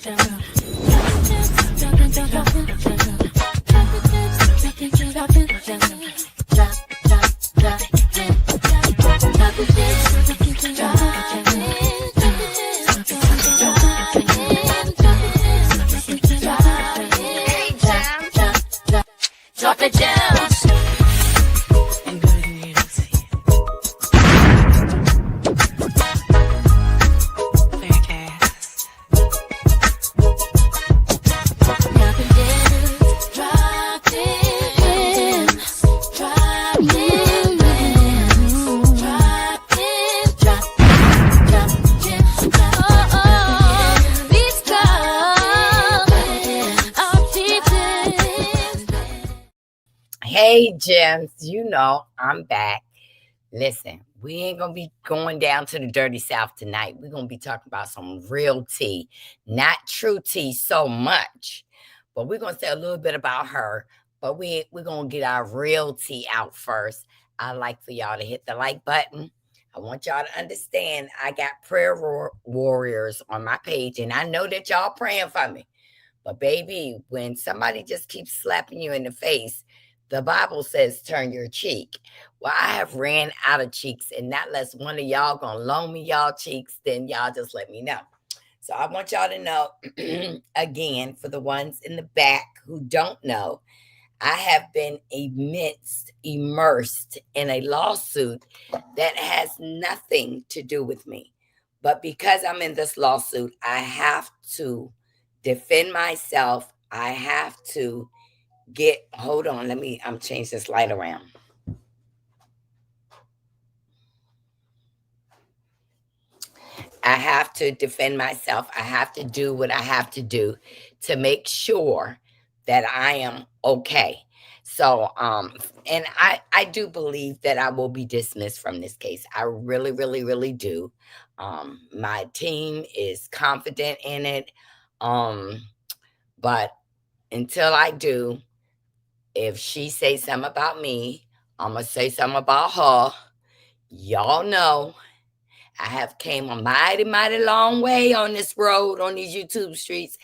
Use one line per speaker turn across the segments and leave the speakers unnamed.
Drop the gems.
Hey, Gems, you know I'm back. Listen, we ain't going to be going down to the dirty South tonight. We're going to be talking about some real tea, not true tea so much, but we're going to say a little bit about her, but we're going to get our real tea out first. I'd like for y'all to hit the like button. I want y'all to understand I got prayer warriors on my page, and I know that y'all praying for me. But baby, when somebody just keeps slapping you in the face, the Bible says turn your cheek. Well, I have ran out of cheeks, and not unless one of y'all gonna loan me y'all cheeks, then y'all just let me know. So I want y'all to know, again, for the ones in the back who don't know, I have been immersed in a lawsuit that has nothing to do with me. But because I'm in this lawsuit, I have to defend myself. I have to hold on, I'm change this light around. I have to defend myself. I have to do what I have to do to make sure that I am okay. So, and I do believe that I will be dismissed from this case. I really, really, really do. My team is confident in it. But until I do, if she says something about me, I'm going to say something about her. Y'all know I have came a mighty, mighty long way on this road, on these YouTube streets.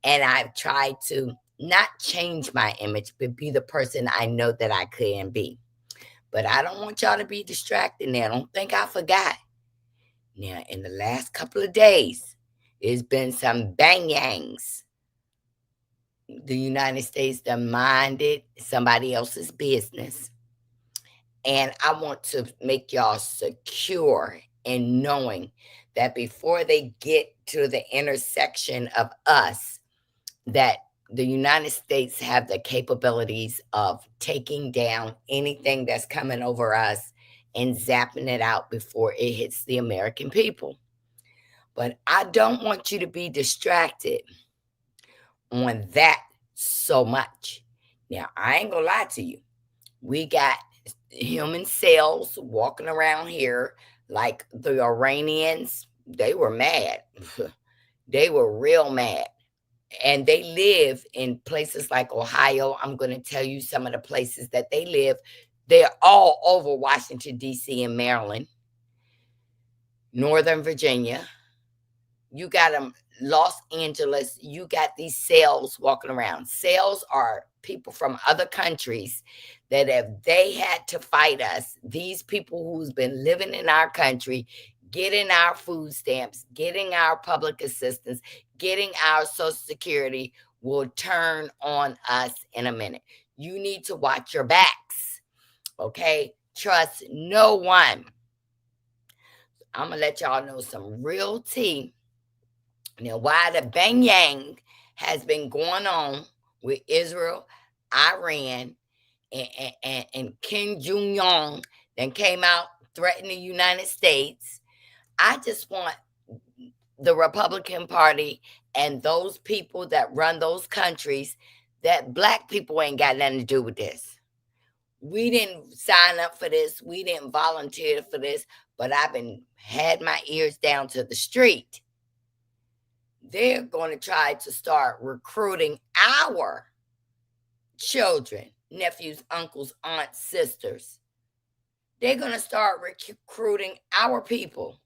And I've tried to not change my image, but be the person I know that I can be. But I don't want y'all to be distracted now. Don't think I forgot. Now, in the last couple of days, there's been some bang-yangs. The United States that minded somebody else's business. And I want to make y'all secure in knowing that before they get to the intersection of us, that the United States have the capabilities of taking down anything that's coming over us and zapping it out before it hits the American people. But I don't want you to be distracted on that so much. Now, I ain't gonna lie to you. We got human cells walking around here like the Iranians. They were mad. They were real mad. And they live in places like Ohio. I'm going to tell you some of the places that they live. They're all over Washington, D.C. and Maryland, Northern Virginia. You got them, Los Angeles. You got these cells walking around. Cells are people from other countries that if they had to fight us, these people who's been living in our country, getting our food stamps, getting our public assistance, getting our Social Security, will turn on us in a minute. You need to watch your backs, okay? Trust no one. I'm going to let y'all know some real tea. Now, why the bang yang has been going on with Israel, Iran, and Kim Jong-un then came out threatening the United States. I just want the Republican Party and those people that run those countries, that black people ain't got nothing to do with this. We didn't sign up for this. We didn't volunteer for this, but I've had my ears down to the street. They're going to try to start recruiting our children, nephews, uncles, aunts, sisters. They're going to start recruiting our people.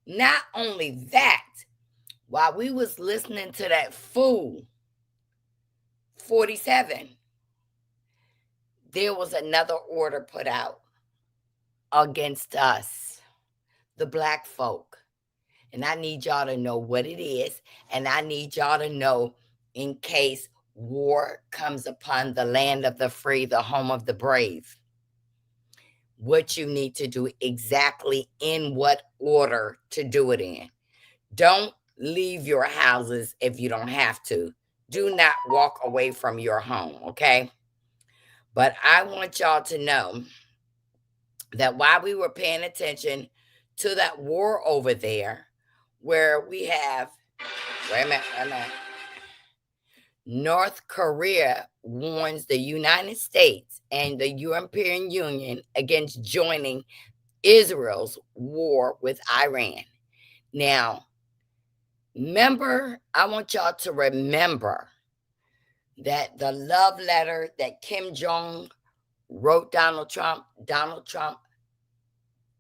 Not only that, while we was listening to that fool 47, there was another order put out against us, the black folk. And I need y'all to know what it is. And I need y'all to know, in case war comes upon the land of the free, the home of the brave, what you need to do, exactly in what order to do it in. Don't leave your houses if you don't have to. Do not walk away from your home, okay? But I want y'all to know that while we were paying attention to that war over there, where we have, wait a minute, North Korea warns the United States and the European Union against joining Israel's war with Iran. Now, I want y'all to remember that the love letter that Kim Jong wrote Donald Trump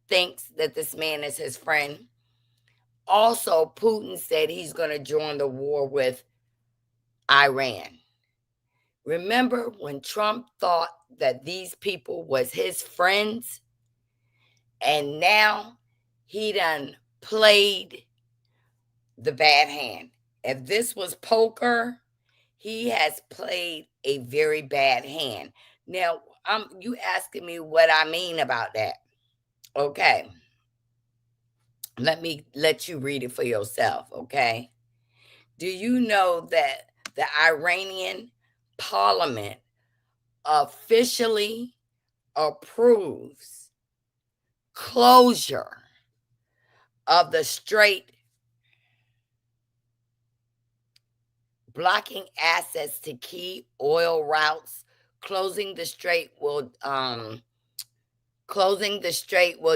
thinks that this man is his friend. Also, Putin said he's going to join the war with Iran. Remember when Trump thought that these people was his friends, and now he done played the bad hand. If this was poker, he has played a very bad hand. Now, you asking me what I mean about that. Okay. Let me let you read it for yourself, okay? Do you know that the Iranian parliament officially approves closure of the strait, blocking access to key oil routes? Closing the strait will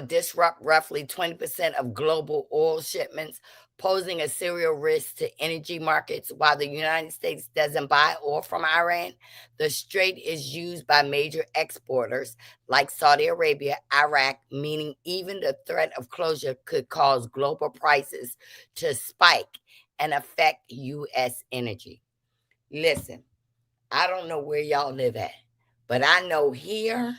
disrupt roughly 20% of global oil shipments, posing a serious risk to energy markets. While the United States doesn't buy oil from Iran, the strait is used by major exporters like Saudi Arabia, Iraq, meaning even the threat of closure could cause global prices to spike and affect U.S. energy. Listen, I don't know where y'all live at, but I know here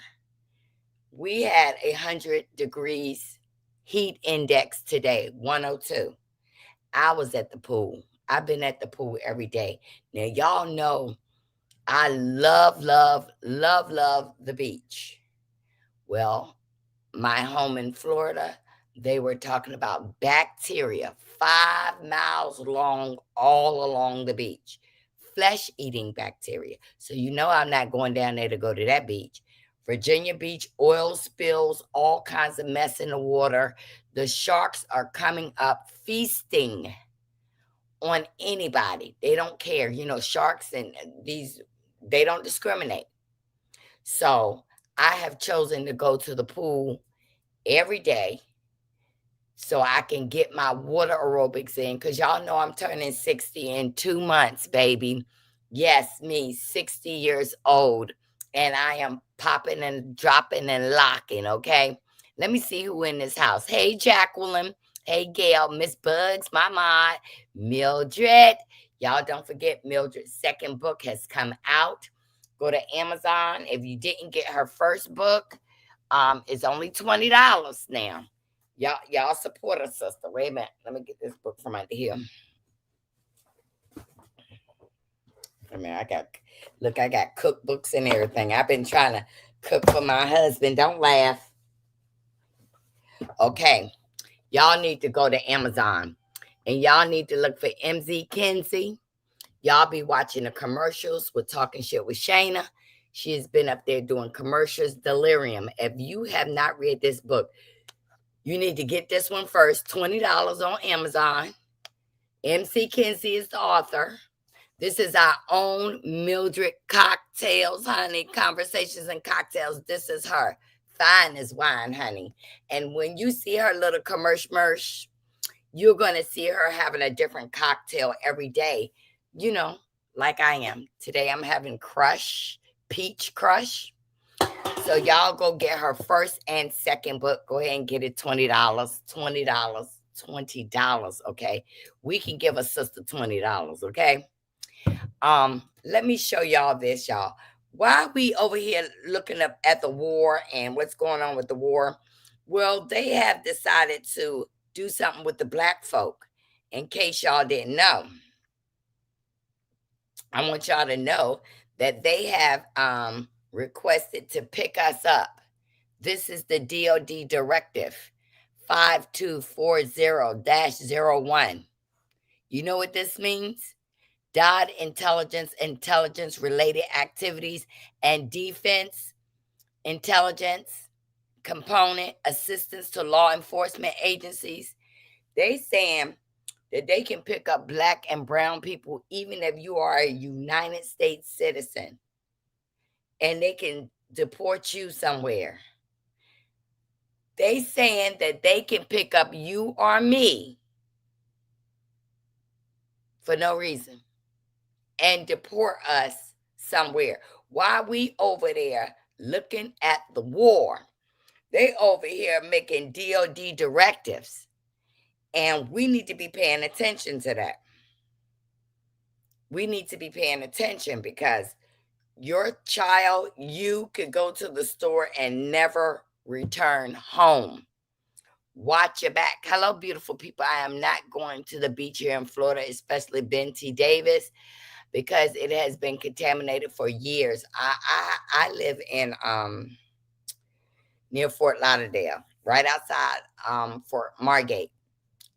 we had 100 degrees heat index today, 102. I was at the pool. I've been at the pool every day. Now, y'all know I love the beach. Well, my home in Florida, they were talking about bacteria 5 miles long all along the beach, flesh-eating bacteria. So you know I'm not going down there to go to that beach. Virginia Beach, oil spills, all kinds of mess in the water. The sharks are coming up, feasting on anybody. They don't care. You know, sharks and these, they don't discriminate. So I have chosen to go to the pool every day so I can get my water aerobics in, because y'all know I'm turning 60 in 2 months, baby. Yes, me, 60 years old, and I am popping and dropping and locking, okay? Let me see who in this house. Hey, Jacqueline. Hey, Gail, Miss Bugs, my mod, Mildred. Y'all don't forget Mildred's second book has come out. Go to Amazon. If you didn't get her first book, it's only $20 now. Y'all support a sister. Wait a minute. Let me get this book from under here. I mean, I got cookbooks and everything. I've been trying to cook for my husband. Don't laugh. Okay. Y'all need to go to Amazon and y'all need to look for MZ Kinsey. Y'all be watching the commercials with Talking Shit with Shayna. She has been up there doing commercials. Delirium. If you have not read this book, you need to get this one first. $20 on Amazon. MC Kinsey is the author. This is our own Mildred Cocktails, honey. Conversations and Cocktails. This is her. Fine as wine, honey. And when you see her little commercial, you're going to see her having a different cocktail every day. You know, like I am. Today I'm having Peach Crush. So y'all go get her first and second book. Go ahead and get it $20. $20. $20, okay? We can give a sister $20, okay? Let me show y'all this, y'all. Why we over here looking up at the war and what's going on with the war? Well, they have decided to do something with the black folk. In case y'all didn't know, I want y'all to know that they have requested to pick us up. This is the DoD directive 5240-01. You know what this means? DOD intelligence related activities and defense intelligence component assistance to law enforcement agencies. They saying that they can pick up black and brown people even if you are a United States citizen, and they can deport you somewhere. They saying that they can pick up you or me for no reason and deport us somewhere. While we over there looking at the war, they over here making DOD directives, and we need to be paying attention to that. We need to be paying attention because your child, you could go to the store and never return home. Watch your back. Hello, beautiful people. I am not going to the beach here in Florida, especially Ben T. Davis, because it has been contaminated for years. I live in near Fort Lauderdale, right outside Fort Margate,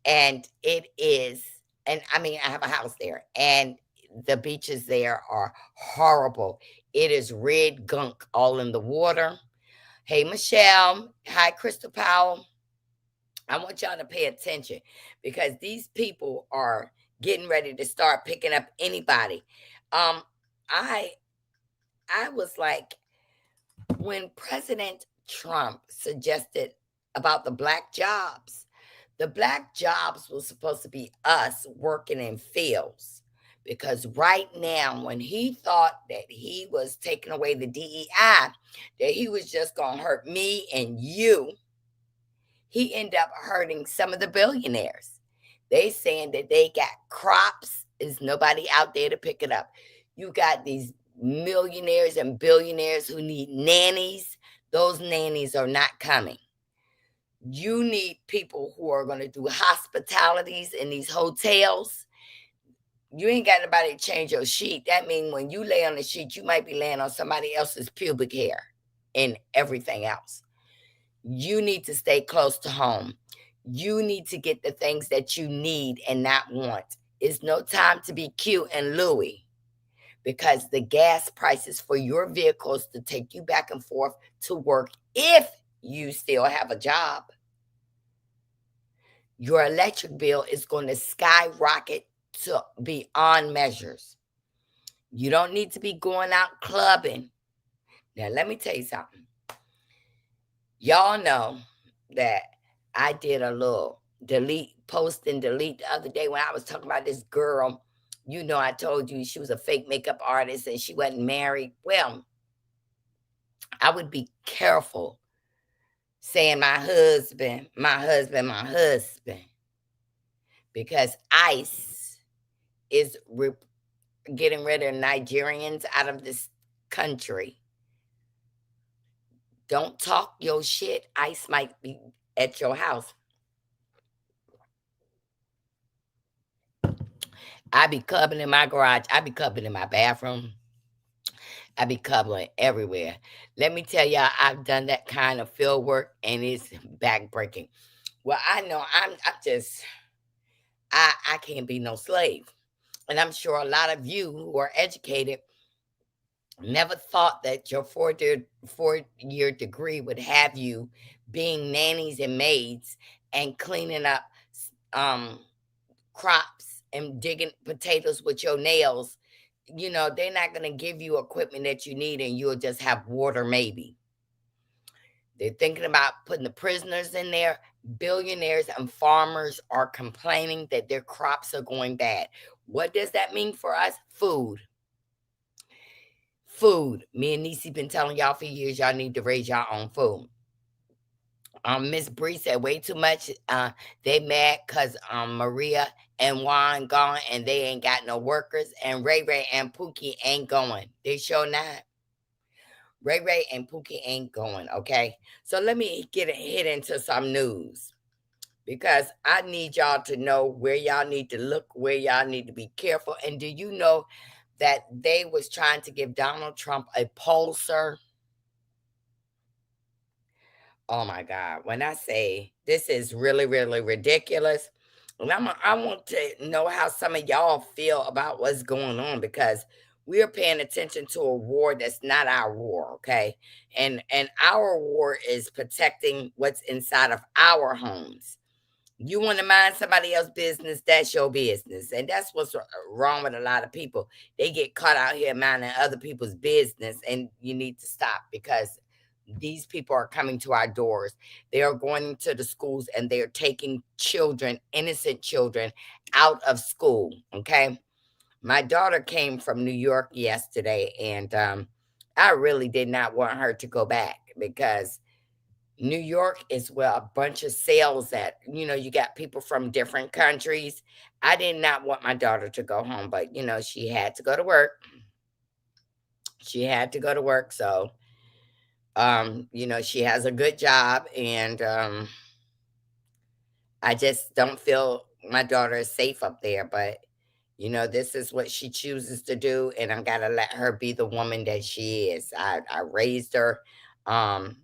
and it is. And I mean, I have a house there, and the beaches there are horrible. It is red gunk all in the water. Hey, Michelle. Hi, Crystal Powell. I want y'all to pay attention because these people are getting ready to start picking up anybody. Um, I I was like, when President Trump suggested about the black jobs was supposed to be us working in fields. Because right now, when he thought that he was taking away the DEI, that he was just going to hurt me and you, he ended up hurting some of the billionaires. They saying that they got crops, is nobody out there to pick it up. You got these millionaires and billionaires who need nannies. Those nannies are not coming. You need people who are going to do hospitalities in these hotels. You ain't got nobody to change your sheet. That means when you lay on the sheet, you might be laying on somebody else's pubic hair and everything else. You need to stay close to home. You need to get the things that you need and not want. It's no time to be cute and Louis, because the gas prices for your vehicles to take you back and forth to work, if you still have a job, your electric bill is going to skyrocket to beyond measures. You don't need to be going out clubbing. Now, let me tell you something. Y'all know that I did a little post and delete the other day when I was talking about this girl. You know, I told you she was a fake makeup artist and she wasn't married. Well, I would be careful saying my husband, because ICE is getting rid of Nigerians out of this country. Don't talk your shit. ICE might be at your house. I be cubbing in my garage. I be cubbing in my bathroom. I be cubbing everywhere. Let me tell y'all, I've done that kind of field work and it's backbreaking. Well, I know I'm just, I can't be no slave. And I'm sure a lot of you who are educated never thought that your four-year degree would have you being nannies and maids and cleaning up crops and digging potatoes with your nails. You know, they're not going to give you equipment that you need and you'll just have water maybe. They're thinking about putting the prisoners in there. Billionaires and farmers are complaining that their crops are going bad. What does that mean for us? Food. Me and Niecy been telling y'all for years, y'all need to raise your own food. Miss Bree said way too much. They mad cause Maria and Juan gone and they ain't got no workers, and Ray Ray and Pookie ain't going. They sure not. Ray Ray and Pookie ain't going. Okay, so let me hit into some news because I need y'all to know where y'all need to look, where y'all need to be careful. And do you know that they was trying to give Donald Trump a pulsar? Oh my God. When I say this is really, really ridiculous, and I want to know how some of y'all feel about what's going on because we're paying attention to a war that's not our war, okay? And our war is protecting what's inside of our homes. You want to mind somebody else's business, that's your business. And that's what's wrong with a lot of people. They get caught out here minding other people's business, and you need to stop because these people are coming to our doors. They are going to the schools and they're taking children, innocent children, out of school. Okay. My daughter came from New York yesterday, and I really did not want her to go back because New York is where a bunch of sales at. You got people from different countries. I did not want my daughter to go home, but she had to go to work. She had to go to work. So, she has a good job, and I just don't feel my daughter is safe up there. But, this is what she chooses to do, and I got to let her be the woman that she is. I raised her. Um,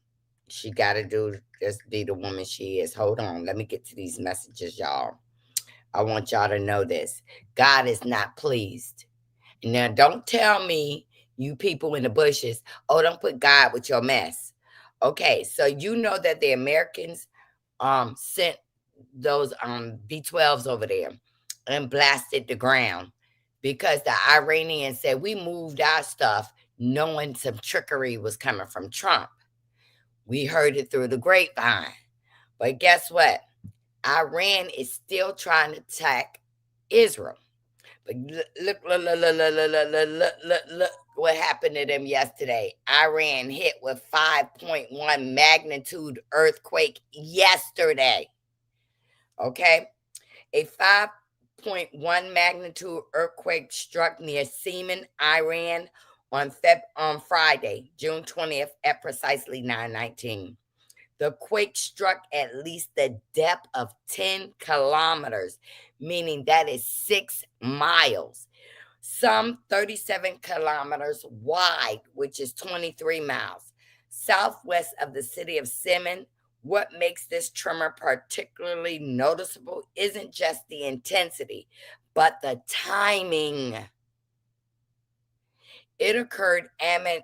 she got to do just be the woman she is. Hold on. Let me get to these messages, y'all. I want y'all to know this. God is not pleased. Now, don't tell me, you people in the bushes, oh, don't put God with your mess. Okay, so you know that the Americans sent those B-12s over there and blasted the ground because the Iranians said we moved our stuff knowing some trickery was coming from Trump. We heard it through the grapevine. But guess what? Iran is still trying to attack Israel. But look what happened to them yesterday. Iran hit with 5.1 magnitude earthquake yesterday. Okay? A 5.1 magnitude earthquake struck near Seaman, Iran on Friday, June 20th at precisely 9:19. The quake struck at least the depth of 10 kilometers, meaning that is 6 miles, some 37 kilometers wide, which is 23 miles, southwest of the city of Seaman. What makes this tremor particularly noticeable isn't just the intensity, but the timing. It occurred amid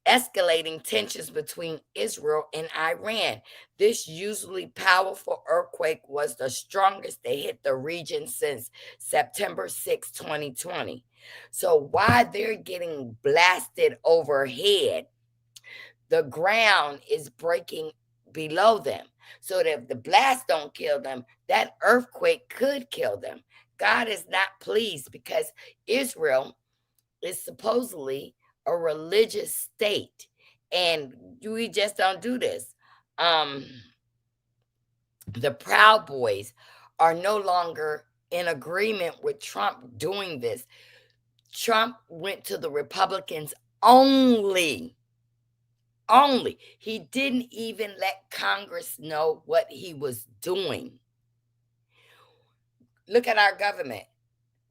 escalating tensions between Israel and Iran. This usually powerful earthquake was the strongest that hit the region since September 6, 2020. So while they're getting blasted overhead, the ground is breaking below them. So that if the blast don't kill them, that earthquake could kill them. God is not pleased because Israel is supposedly a religious state, and we just don't do this. um the Proud Boys are no longer in agreement with Trump doing this. Trump went to the Republicans only. He didn't even let Congress know what he was doing. Look at our government.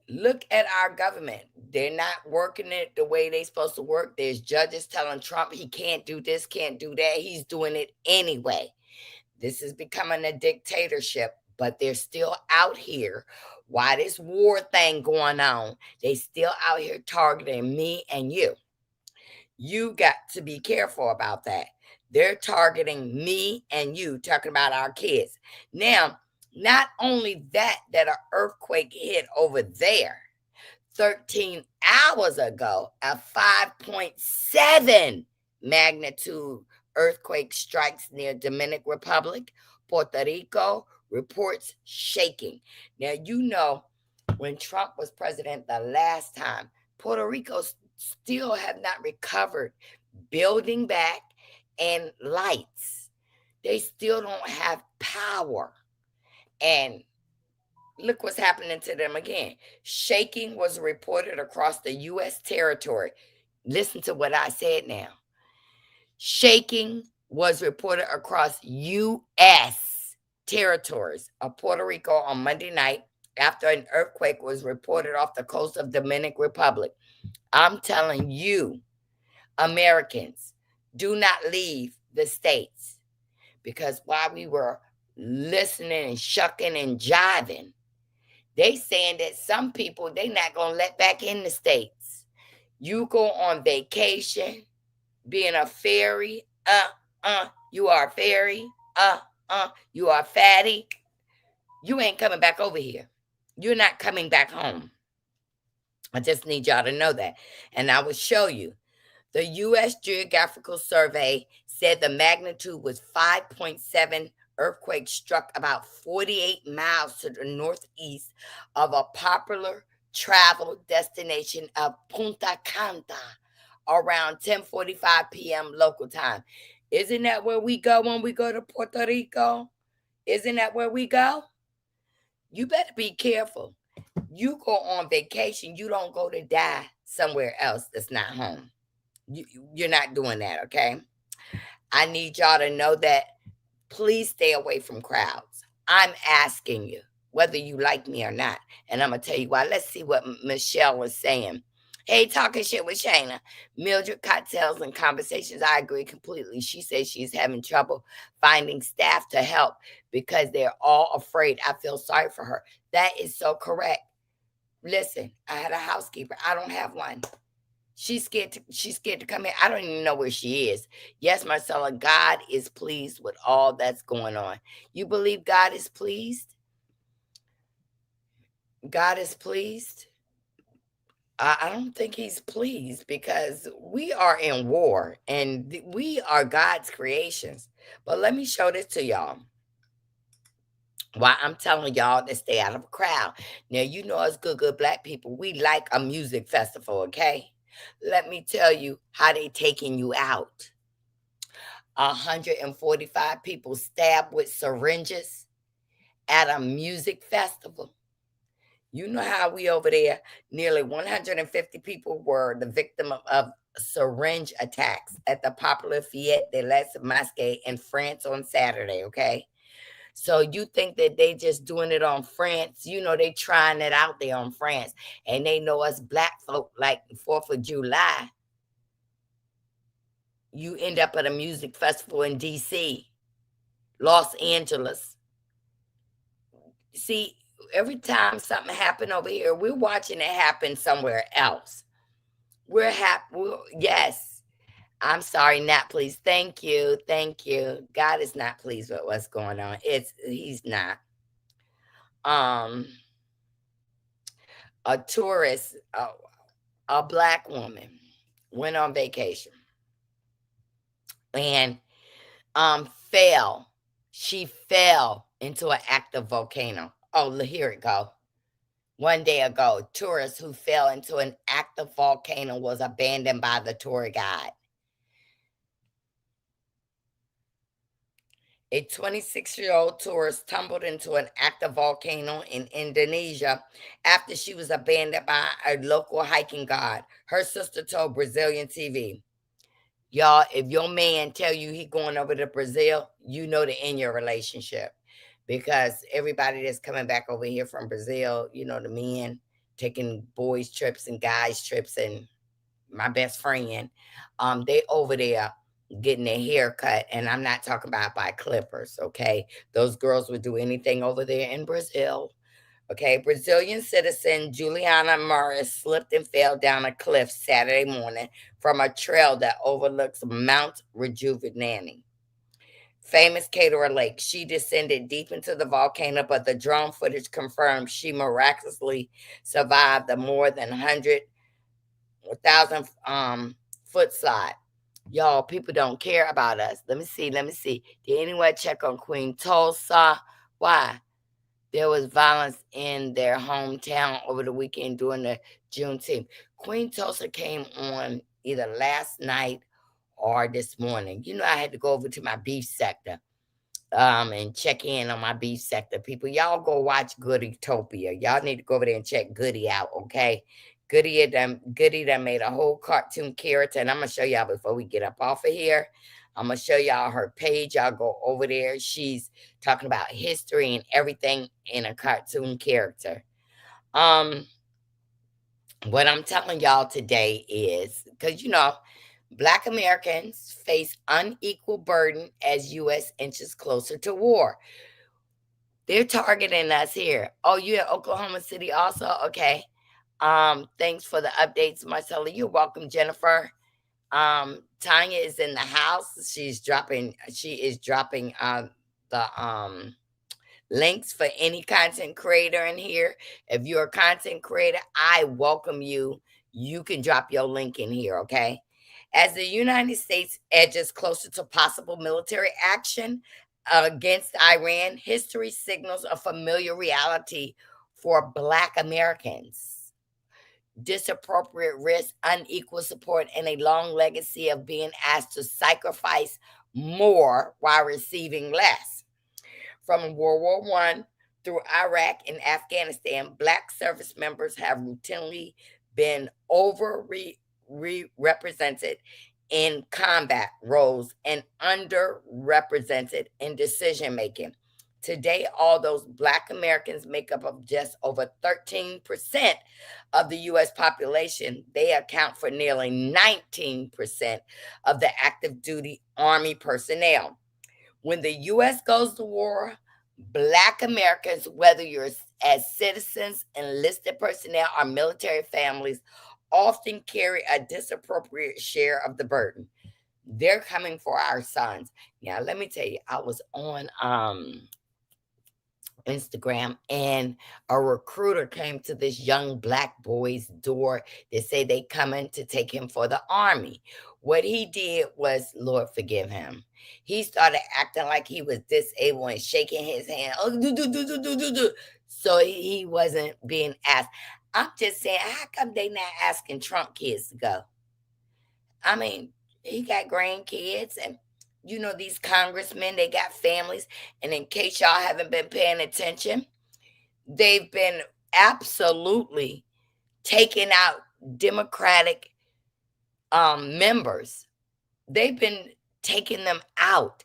Look at our government. They're not working it the way they're supposed to work. There's judges telling Trump he can't do this, can't do that. He's doing it anyway. This is becoming a dictatorship, but they're still out here. Why this war thing going on? They still out here targeting me and you. You got to be careful about that. They're targeting me and you, talking about our kids. Now, not only that an earthquake hit over there 13 hours ago, a 5.7 magnitude earthquake strikes near Dominican Republic, Puerto Rico, reports shaking. Now, when Trump was president the last time, Puerto Rico still have not recovered building back and lights. They still don't have power. And look what's happening to them again. Shaking was reported across the U.S. territory. Listen to what I said now. Shaking was reported across U.S. territories of Puerto Rico on Monday night after an earthquake was reported off the coast of Dominican Republic. I'm telling you, Americans, do not leave the states, because while we were listening and shucking and jiving, they saying that some people they not gonna let back in the states. You go on vacation, being a fairy, you are a fairy, you are fatty. You ain't coming back over here. You're not coming back home. I just need y'all to know that. And I will show you. The U.S. Geographical Survey said the magnitude was 5.7. Earthquake struck about 48 miles to the northeast of a popular travel destination of Punta Cana around 10:45 p.m. local time. Isn't that where we go when we go to Puerto Rico? Isn't that where we go? You better be careful. You go on vacation, you don't go to die somewhere else that's not home. You're not doing that, okay? I need y'all to know that. Please stay away from crowds. I'm asking you, whether you like me or not. And I'm going to tell you why. Let's see what Michelle was saying. Hey, talking shit with Shayna. Mildred, cocktails and conversations. I agree completely. She says she's having trouble finding staff to help because they're all afraid. I feel sorry for her. That is so correct. Listen, I had a housekeeper. I don't have one. She's scared to come here. I don't even know where she is. Yes, Marcella, God is pleased with all that's going on. You believe God is pleased? God is pleased? I don't think he's pleased, because we are in war and we are God's creations. But let me show this to y'all. Why I'm telling y'all to stay out of a crowd. Now, you know us good black people, we like a music festival, okay? Let me tell you how they taking you out. 145 people stabbed with syringes at a music festival. You know how we over there, nearly 150 people were the victim of syringe attacks at the popular Fête de la Masque in France on Saturday, okay? So you think that they just doing it on France? You know, they trying it out there on France. And they know us black folk like 4th of July. You end up at a music festival in D.C., Los Angeles. See, every time something happen over here, we're watching it happen somewhere else. We're happy. Yes. I'm sorry, not pleased. Thank you. Thank you. God is not pleased with what's going on. He's not. A tourist, a black woman, went on vacation and fell. She fell into an active volcano. Oh, here it go. One day ago, tourist who fell into an active volcano was abandoned by the tour guide. A 26-year-old tourist tumbled into an active volcano in Indonesia after she was abandoned by a local hiking guide. Her sister told Brazilian TV. Y'all, if your man tell you he going over to Brazil, you know to end your relationship, because everybody that's coming back over here from Brazil, you know, the men taking boys trips and guys trips, and my best friend, they over there getting their hair cut, and I'm not talking about by clippers, okay? Those girls would do anything over there in Brazil. Okay, Brazilian citizen Juliana Morris slipped and fell down a cliff Saturday morning from a trail that overlooks Mount Rejuvenani, famous Caterer Lake. She descended deep into the volcano, but the drone footage confirmed she miraculously survived the more than 100,000 foot slide. Y'all, people don't care about us. Let me see. Did anyone check on Queen Tulsa? Why? There was violence in their hometown over the weekend during the Juneteenth. Queen Tulsa came on either last night or this morning. You know, I had to go over to my beef sector. and check in on my beef sector people. Y'all go watch Goodie-topia. Y'all need to go over there and check Goody out, okay? Goody done made a whole cartoon character, and I'm gonna show y'all before we get up off of here. I'm gonna show y'all her page. Y'all go over there. She's talking about history and everything in a cartoon character. Um, what I'm telling y'all today is because Black Americans face unequal burden as U.S. inches closer to war. They're targeting us here. Oh, you in Oklahoma City also? Okay. Thanks for the updates, Marcella. You're welcome, Jennifer. Tanya is in the house. She is dropping the links for any content creator in here. If you're a content creator, I welcome you. You can drop your link in here, okay? As the United States edges closer to possible military action against Iran, history signals a familiar reality for Black Americans. Disappropriate risk, unequal support, and a long legacy of being asked to sacrifice more while receiving less. From World War One through Iraq and Afghanistan, Black service members have routinely been represented in combat roles and underrepresented in decision making. Today, all those Black Americans make up of just over 13% of the U.S. population. They account for nearly 19% of the active duty Army personnel. When the U.S. goes to war, Black Americans, whether you're as citizens, enlisted personnel, or military families, often carry a disappropriate share of the burden. They're coming for our sons. Now, let me tell you, I was on Instagram, and a recruiter came to this young Black boy's door. They say they coming to take him for the Army. What he did was, Lord forgive him, he started acting like he was disabled and shaking his hand. Oh, do. So he wasn't being asked. I'm just saying, how come they not asking Trump kids to go? I mean, he got grandkids, and these congressmen, they got families. And in case y'all haven't been paying attention, they've been absolutely taking out Democratic members. They've been taking them out,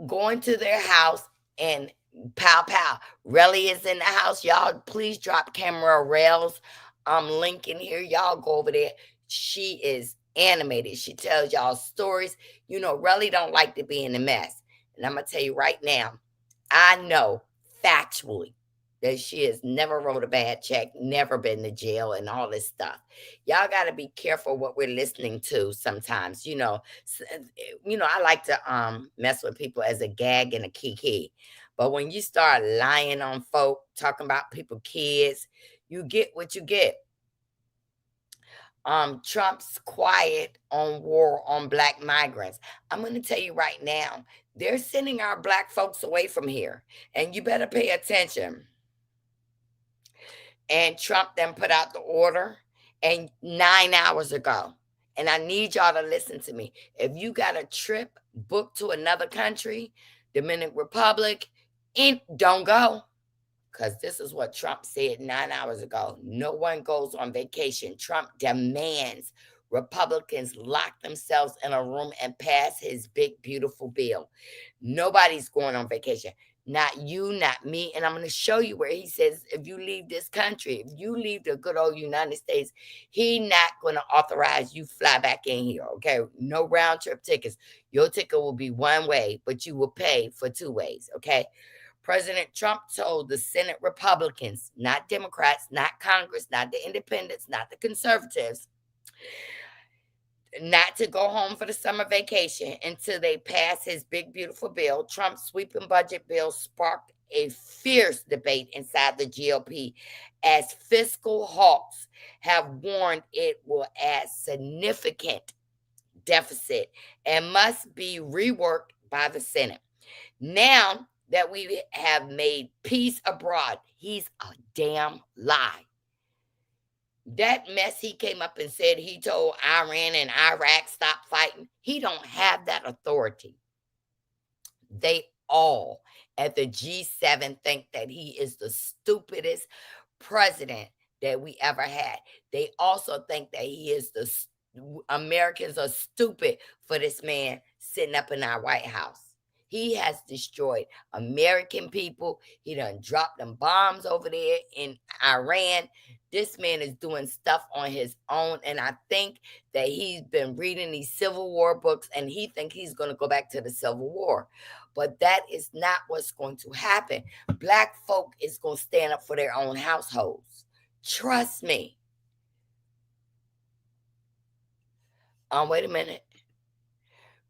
going to their house and pow pow. Relly is in the house. Y'all please drop camera Rails link in here. Y'all go over there. She is animated. She tells y'all stories. Relly don't like to be in a mess. And I'm gonna tell you right now, I know factually that she has never wrote a bad check, never been to jail, and all this stuff. Y'all got to be careful what we're listening to sometimes. I like to mess with people as a gag and a kiki. But when you start lying on folk, talking about people kids, you get what you get. Trump's quiet on war on Black migrants. I'm going to tell you right now, they're sending our Black folks away from here, and you better pay attention. And Trump then put out the order, and 9 hours ago, and I need y'all to listen to me. If you got a trip booked to another country, Dominican Republic, don't go. Because this is what Trump said 9 hours ago. No one goes on vacation. Trump demands Republicans lock themselves in a room and pass his big, beautiful bill. Nobody's going on vacation. Not you, not me. And I'm going to show you where he says, if you leave this country, if you leave the good old United States, he not going to authorize you fly back in here, okay? No round trip tickets. Your ticket will be one way, but you will pay for two ways, okay? President Trump told the Senate Republicans, not Democrats, not Congress, not the independents, not the conservatives, not to go home for the summer vacation until they pass his big, beautiful bill. Trump's sweeping budget bill sparked a fierce debate inside the GOP as fiscal hawks have warned it will add significant deficit and must be reworked by the Senate. Now that we have made peace abroad, he's a damn lie. That mess he came up and said he told Iran and Iraq stop fighting, he don't have that authority. They all at the G7 think that he is the stupidest president that we ever had. They also think that he is Americans are stupid for this man sitting up in our White House. He has destroyed American people. He done dropped them bombs over there in Iran. This man is doing stuff on his own, and I think that he's been reading these Civil War books, and he think he's going to go back to the Civil War. But that is not what's going to happen. Black folk is going to stand up for their own households. Trust me. Wait a minute.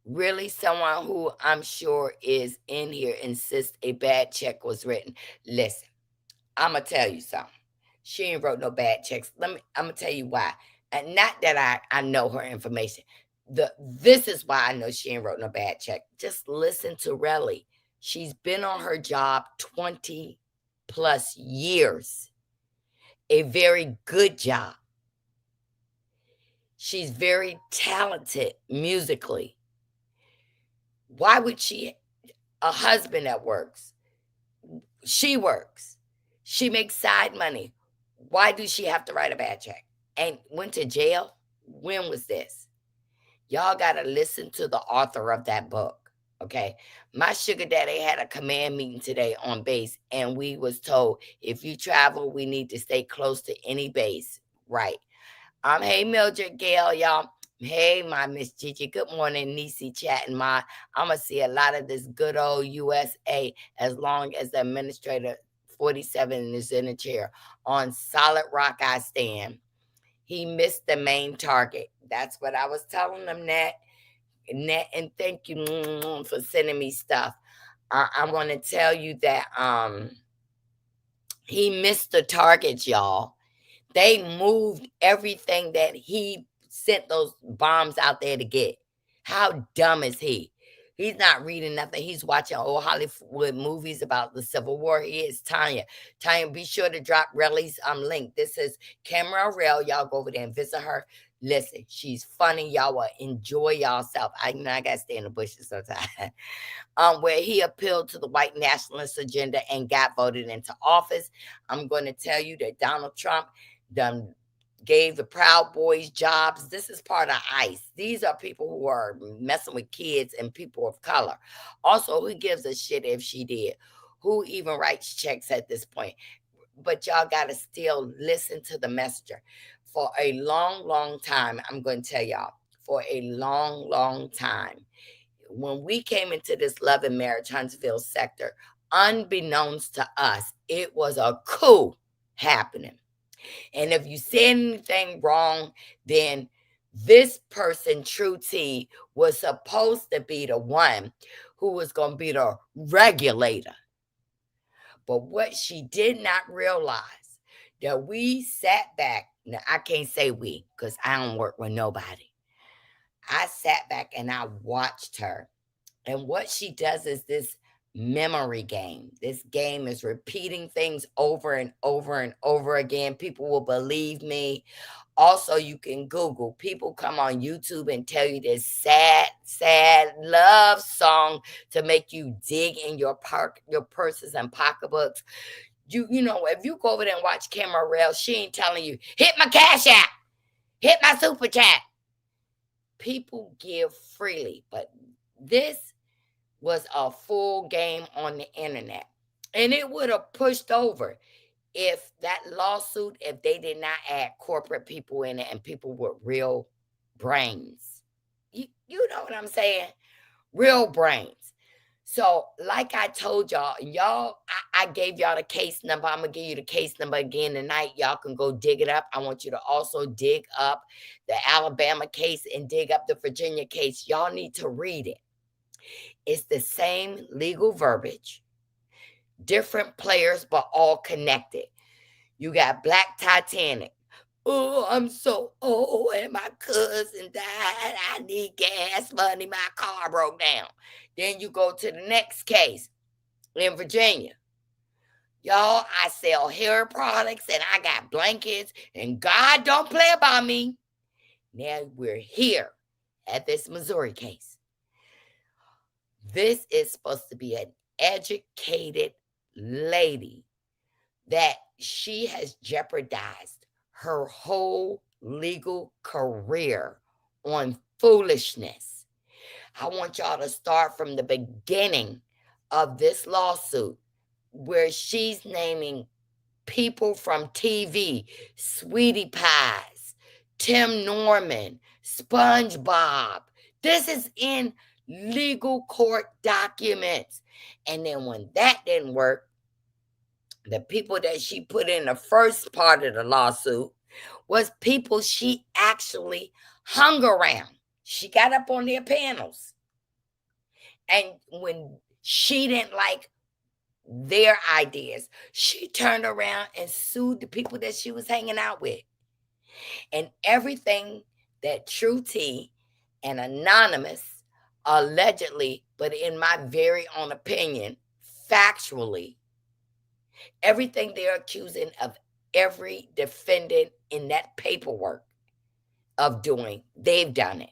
Really, someone who I'm sure is in here insists a bad check was written. Listen, I'm gonna tell you something. She ain't wrote no bad checks. I'm gonna tell you why. And not that I know her information. This is why I know she ain't wrote no bad check. Just listen to Relly. She's been on her job 20 plus years. A very good job. She's very talented musically. Why would she? A husband that works. She works. She makes side money. Why do she have to write a bad check? And went to jail? When was this? Y'all got to listen to the author of that book. Okay. My sugar daddy had a command meeting today on base, and we was told if you travel, we need to stay close to any base. Right. Hey Mildred, Gail, y'all. Hey, my Miss Gigi. Good morning, Nisi chatting. I'm gonna see a lot of this good old USA as long as the administrator 47 is in a chair. On solid rock I stand. He missed the main target. That's what I was telling them, Nat. And thank you for sending me stuff. I'm gonna tell you that he missed the targets, y'all. They moved everything that he sent those bombs out there to get. How dumb is he? He's not reading nothing. He's watching old Hollywood movies about the Civil War. He is Tanya. Tanya, be sure to drop Relly's link. This is Camera Rel. Y'all go over there and visit her. Listen, she's funny. Y'all will enjoy yourself. I gotta stay in the bushes sometimes. Where he appealed to the white nationalist agenda and got voted into office. I'm going to tell you that Donald Trump done gave the Proud Boys jobs. This is part of ICE. These are people who are messing with kids and people of color. Also, who gives a shit if she did? Who even writes checks at this point? But y'all got to still listen to the messenger. For a long, long time, I'm going to tell y'all, for a long, long time, when we came into this Love and Marriage Huntsville sector, unbeknownst to us, it was a coup happening. And if you said anything wrong, then this person, True T, was supposed to be the one who was going to be the regulator. But what she did not realize, that we sat back. Now, I can't say we because I don't work with nobody. I sat back and I watched her. And what she does is this memory game. This game is repeating things over and over and over again. People will believe me. Also, you can Google. People come on YouTube and tell you this sad, sad love song to make you dig in your purses and pocketbooks. You know, if you go over there and watch Camera Rail, she ain't telling you, hit my cash app, hit my super chat. People give freely, but this was a full game on the internet. And it would have pushed over if that lawsuit, if they did not add corporate people in it and people with real brains. You know what I'm saying? Real brains. So, like I told y'all, I gave y'all the case number. I'm going to give you the case number again tonight. Y'all can go dig it up. I want you to also dig up the Alabama case and dig up the Virginia case. Y'all need to read it. It's the same legal verbiage, different players, but all connected. You got Black Titanic. Oh, I'm so old and my cousin died. I need gas money. My car broke down. Then you go to the next case in Virginia. Y'all, I sell hair products and I got blankets and God don't play about me. Now we're here at this Missouri case. This is supposed to be an educated lady that she has jeopardized her whole legal career on foolishness. I want y'all to start from the beginning of this lawsuit where she's naming people from TV, Sweetie Pies, Tim Norman, SpongeBob. This is in legal court documents. And then when that didn't work, the people that she put in the first part of the lawsuit was people she actually hung around. She got up on their panels. And when she didn't like their ideas, she turned around and sued the people that she was hanging out with. And everything that True T and Anonymous allegedly, but in my very own opinion, factually, everything they're accusing of every defendant in that paperwork of doing, they've done it.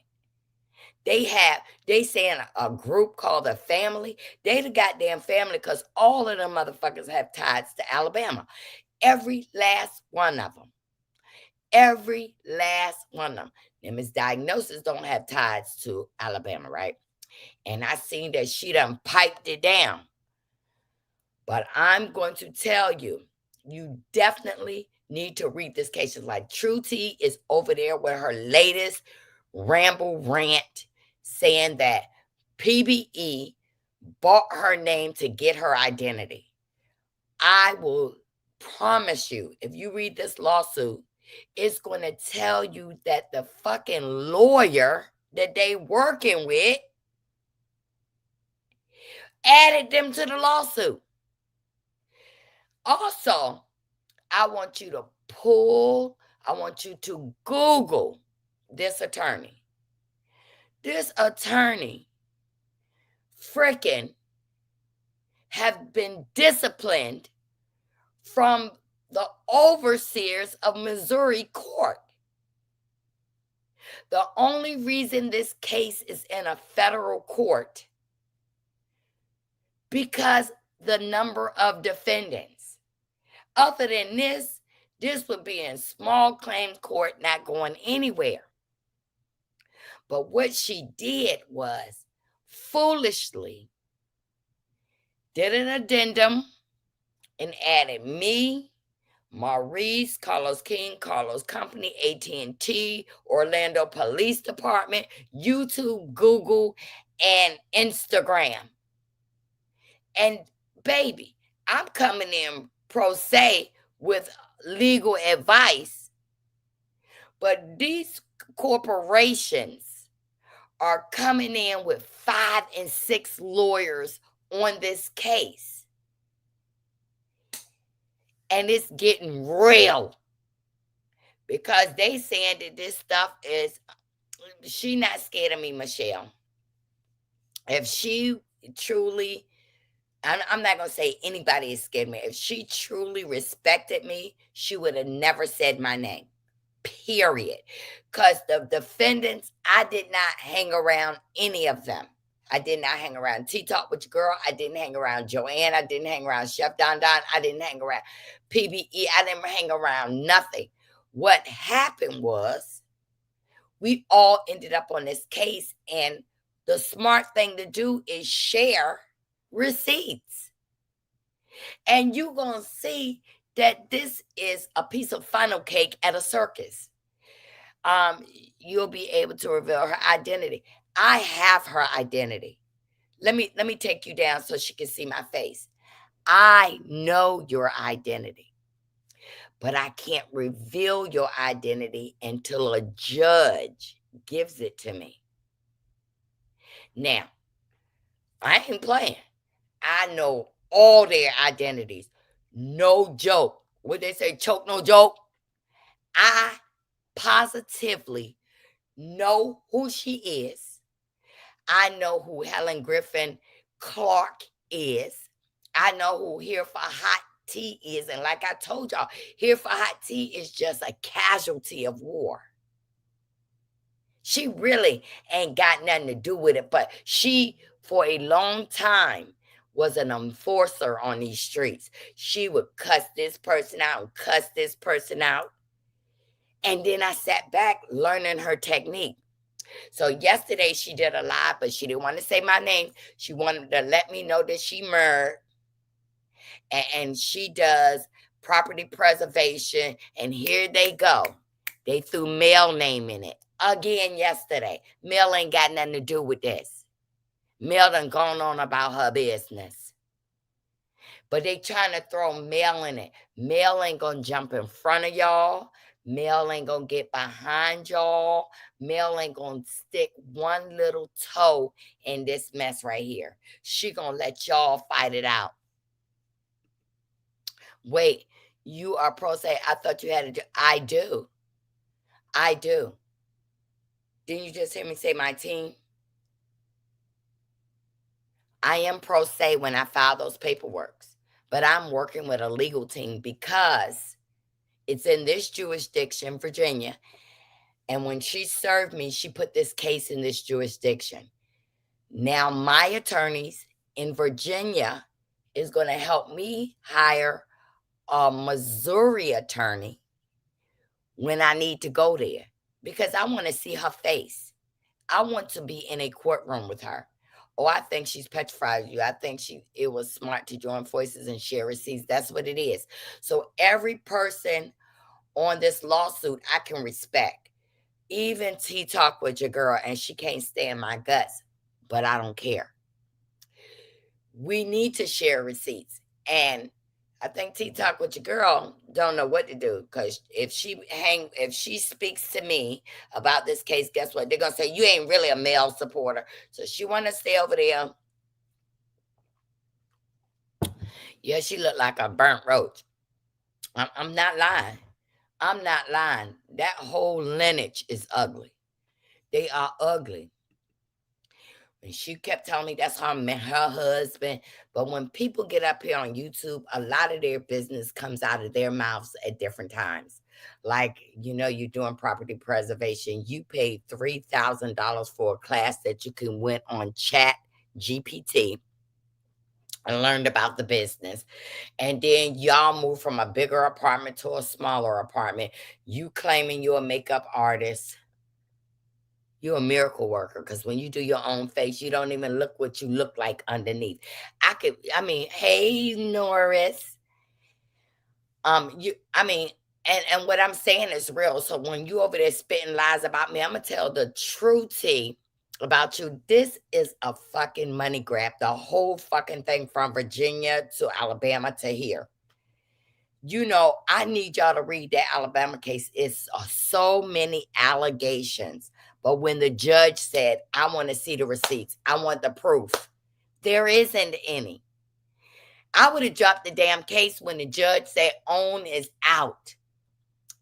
They saying a group called a family. They the goddamn family because all of them motherfuckers have ties to Alabama. Every last one of them. Every last one of them. And Miss Diagnosis don't have ties to Alabama, right? And I seen that she done piped it down. But I'm going to tell you, you definitely need to read this case. It's like True T is over there with her latest ramble rant saying that PBE bought her name to get her identity. I will promise you, if you read this lawsuit, it's going to tell you that the fucking lawyer that they working with added them to the lawsuit. Also, I want you to Google this attorney. This attorney freaking have been disciplined from the overseers of Missouri court. The only reason this case is in a federal court because the number of defendants. Other than this would be in small claims court, not going anywhere. But what she did was foolishly did an addendum and added me, Maurice, Carlos King, Carlos Company, AT&T, Orlando Police Department, YouTube, Google, and Instagram. And baby, I'm coming in pro se with legal advice, but these corporations are coming in with 5 and 6 lawyers on this case. And it's getting real because they saying that this stuff is, she not scared of me, Michelle. If she truly, I'm not going to say anybody is scared of me. If she truly respected me, she would have never said my name, period. Because the defendants, I did not hang around any of them. I did not hang around T-Talk with your girl. I didn't hang around Joanne. I didn't hang around Chef Don Don. I didn't hang around PBE. I didn't hang around nothing. What happened was we all ended up on this case, and the smart thing to do is share receipts. And you're going to see that this is a piece of funnel cake at a circus. You'll be able to reveal her identity. I have her identity. Let me take you down so she can see my face. I know your identity, but I can't reveal your identity until a judge gives it to me. Now, I ain't playing. I know all their identities. No joke. What they say, choke, no joke. I positively know who she is. I know who Helen Griffin Clark is. I know who Here for Hot Tea is. And like I told y'all, Here for Hot Tea is just a casualty of war. She really ain't got nothing to do with it, but she, for a long time, was an enforcer on these streets. She would cuss this person out and cuss this person out. And then I sat back learning her technique. So yesterday she did a live, but she didn't want to say my name. She wanted to let me know that she married, and she does property preservation. And here they go. They threw Mel name in it again yesterday. Mel ain't got nothing to do with this. Mel done gone on about her business. But they trying to throw Mel in it. Mel ain't gonna jump in front of y'all. Mel ain't gonna get behind y'all. Mel ain't gonna stick one little toe in this mess right here. She gonna let y'all fight it out. Wait, you are pro se. I thought you had to do. I do. I do. Didn't you just hear me say my team? I am pro se when I file those paperworks, but I'm working with a legal team because it's in this jurisdiction, Virginia. And when she served me, she put this case in this jurisdiction. Now my attorneys in Virginia is going to help me hire a Missouri attorney when I need to go there because I want to see her face. I want to be in a courtroom with her. Oh, I think she's petrified you. I think it was smart to join forces and share receipts. That's what it is. So every person on this lawsuit, I can respect. Even T talk with your girl and she can't stand my guts, but I don't care. We need to share receipts. And I think T talk with your girl don't know what to do because if she speaks to me about this case, guess what? They're gonna say you ain't really a male supporter. So she want to stay over there. Yeah, she looked like a burnt roach. I'm not lying. I'm not lying. That whole lineage is ugly. They are ugly. And she kept telling me that's her husband. But when people get up here on YouTube, a lot of their business comes out of their mouths at different times. Like, you're doing property preservation. You paid $3,000 for a class that you can win on Chat GPT and learned about the business. And then y'all move from a bigger apartment to a smaller apartment. You claiming you're a makeup artist. You're a miracle worker because when you do your own face, you don't even look what you look like underneath. Hey Norris. And what I'm saying is real. So when you over there spitting lies about me, I'm gonna tell the true tea about you. This is a fucking money grab. The whole fucking thing from Virginia to Alabama to here. I need y'all to read that Alabama case. It's so many allegations. But when the judge said, I want to see the receipts, I want the proof, there isn't any. I would have dropped the damn case when the judge said OWN is out.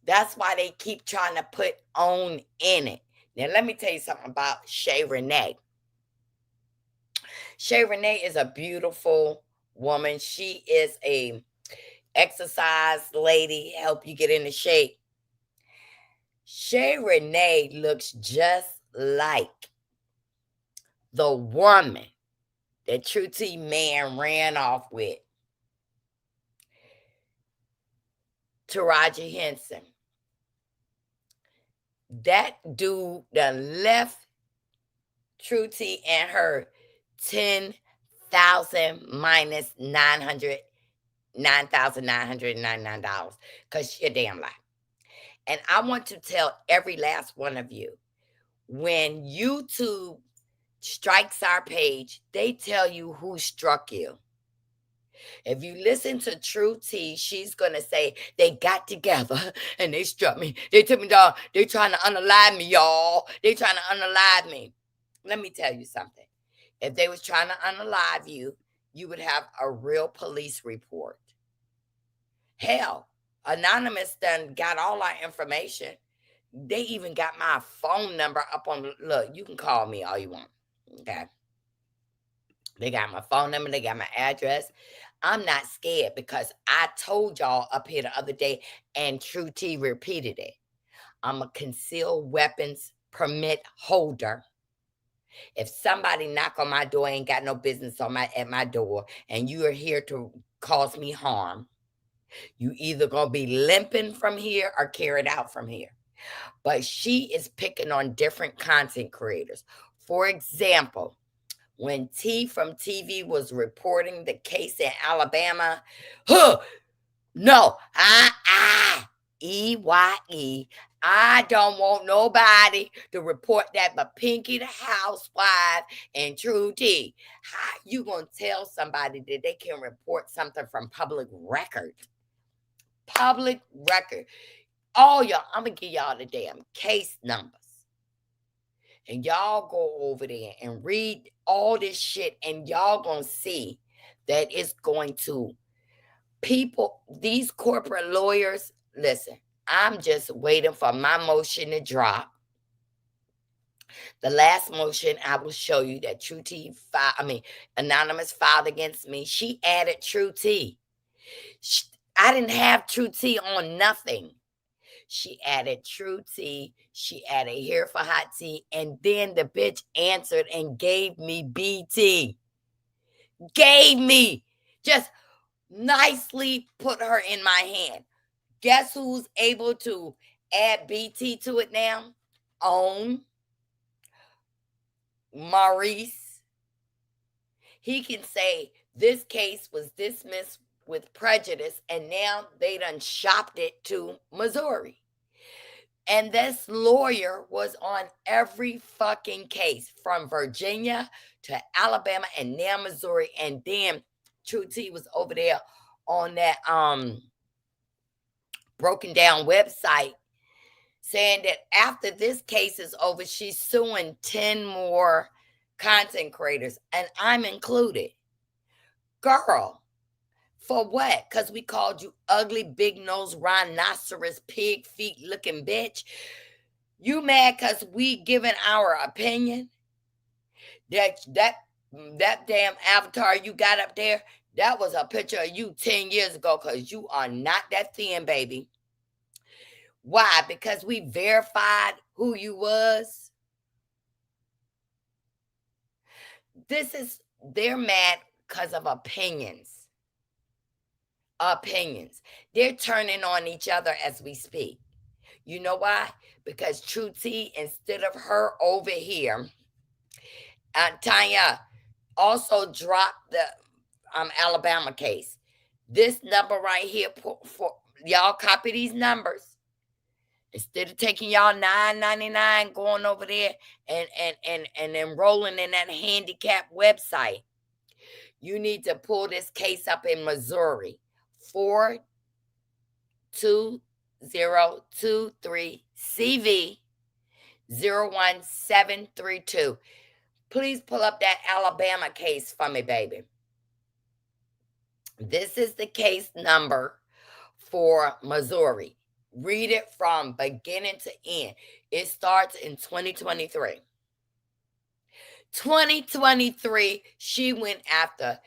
That's why they keep trying to put OWN in it. Now, let me tell you something about Shay Renee. Shay Renee is a beautiful woman. She is a exercise lady, help you get into shape. Shay Renee looks just like the woman that True T Man ran off with, Taraji Henson. That dude done left True T and her 10,000 minus $9,999 because she a damn lie. And I want to tell every last one of you, when YouTube strikes our page, they tell you who struck you. If you listen to True T, she's going to say, they got together and they struck me. They took me down. They're trying to unalive me, y'all. They're trying to unalive me. Let me tell you something. If they was trying to unalive you, you would have a real police report. Hell, Anonymous done got all our information. They even got my phone number up on, look, you can call me all you want. Okay. They got my phone number. They got my address. I'm not scared because I told y'all up here the other day and True T repeated it. I'm a concealed weapons permit holder. If somebody knock on my door, ain't got no business at my door, and you are here to cause me harm, you either gonna be limping from here or carried out from here. But she is picking on different content creators. For example, when T from TV was reporting the case in Alabama, huh, no, EYE. I don't want nobody to report that but Pinky the housewife and True T. How you gonna tell somebody that they can report something from public record? Public record. All y'all, I'm gonna give y'all the damn case numbers. And y'all go over there and read all this shit, and y'all gonna see that it's going to people, these corporate lawyers, listen, I'm just waiting for my motion to drop. The last motion I will show you that True T Anonymous filed against me. She added True T. I didn't have True T on nothing. She added True Tea. She added Here for Hot Tea. And then the bitch answered and gave me BT. Gave me. Just nicely put her in my hand. Guess who's able to add BT to it now? Maurice. He can say this case was dismissed with prejudice, and now they done shopped it to Missouri. And this lawyer was on every fucking case from Virginia to Alabama and now Missouri. And then True T was over there on that broken down website saying that after this case is over, she's suing 10 more content creators, and I'm included. Girl, for what? Because we called you ugly, big nose, rhinoceros, pig feet looking bitch. You mad because we giving our opinion? That damn avatar you got up there, that was a picture of you 10 years ago, because you are not that thin, baby. Why? Because we verified who you was. They're mad because of opinions. They're turning on each other as we speak. You know why? Because True T, instead of her over here, Tanya also dropped the Alabama case. This number right here, for y'all copy these numbers. Instead of taking y'all $9.99 going over there and enrolling in that handicap website, you need to pull this case up in Missouri. 42023 CV 01732. Please pull up that Alabama case for me, baby. This is the case number for Missouri. Read it from beginning to end. It starts in 2023. 2023, she went after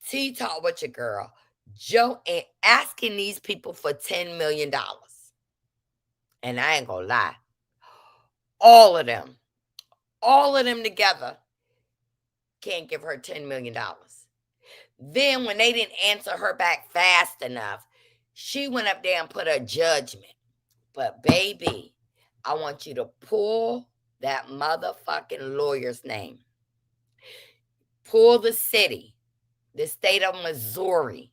T-Talk with your girl, Joe, and asking these people for $10 million. And I ain't gonna lie. All of them together can't give her $10 million. Then when they didn't answer her back fast enough, she went up there and put a judgment. But baby, I want you to pull that motherfucking lawyer's name. Pull the city, the state of Missouri.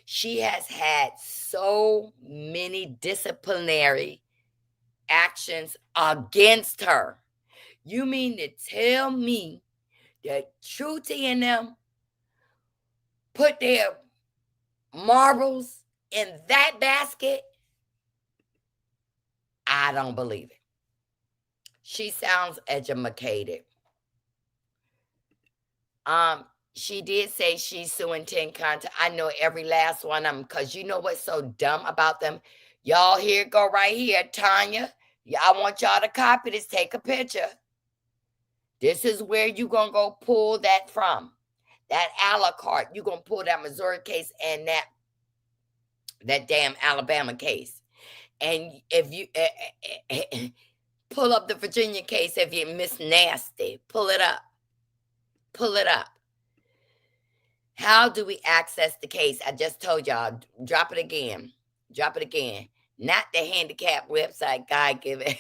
She has had so many disciplinary actions against her. You mean to tell me that True T and them put their marbles in that basket? I don't believe it. She sounds educated. She did say she's suing 10 content. I know every last one of them, because you know what's so dumb about them? Y'all here, go right here, Tanya. I want y'all to copy this. Take a picture. This is where you going to go pull that from. That a la carte. You're going to pull that Missouri case and that damn Alabama case. And if you Pull up the Virginia case if you miss nasty. Pull it up. Pull it up. How do we access the case? I just told y'all. Drop it again. Drop it again. Not the handicap website guy giving.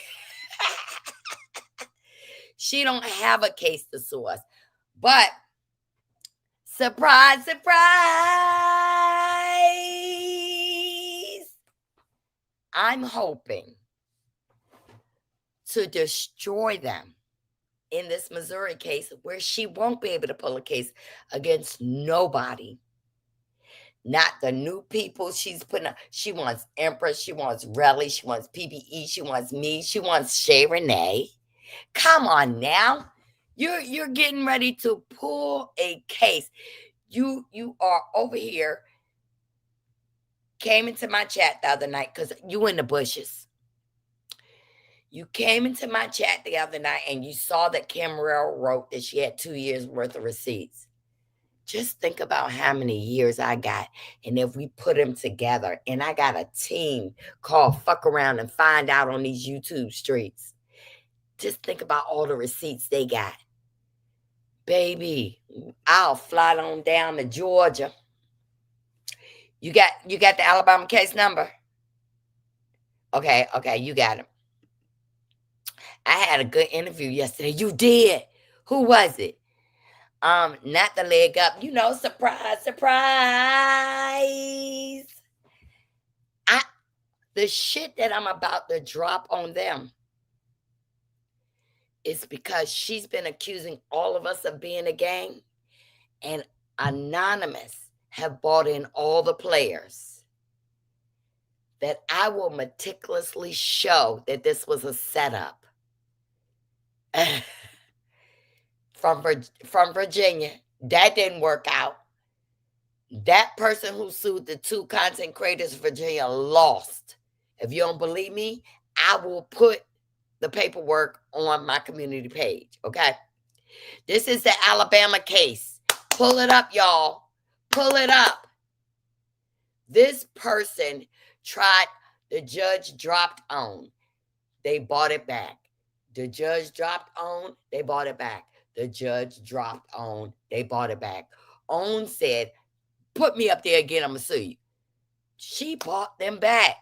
She don't have a case to sue us. But surprise, surprise, I'm hoping to destroy them in this Missouri case where she won't be able to pull a case against nobody. Not the new people she's putting up. She wants Empress, she wants Relly, she wants PBE, she wants me, she wants Shay Renee. Come on now. You're getting ready to pull a case. You are over here. Came into my chat the other night because you in the bushes. You came into my chat the other night and you saw that Camarel wrote that she had 2 years worth of receipts. Just think about how many years I got. And if we put them together, and I got a team called Fuck Around and Find Out on these YouTube streets. Just think about all the receipts they got. Baby, I'll fly on down to Georgia. You got the Alabama case number? Okay, you got it. I had a good interview yesterday. You did. Who was it? Not the leg up. Surprise, surprise. The shit that I'm about to drop on them is because she's been accusing all of us of being a gang, and Anonymous have brought in all the players. That I will meticulously show that this was a setup. From Virginia. That didn't work out. That person who sued the 2 content creators in Virginia lost. If you don't believe me, I will put the paperwork on my community page, okay? This is the Alabama case. Pull it up, y'all. Pull it up. This person tried, the judge dropped on. They bought it back. The judge dropped on, they bought it back. The judge dropped on, they bought it back. On said, put me up there again, I'm going to sue you. She bought them back.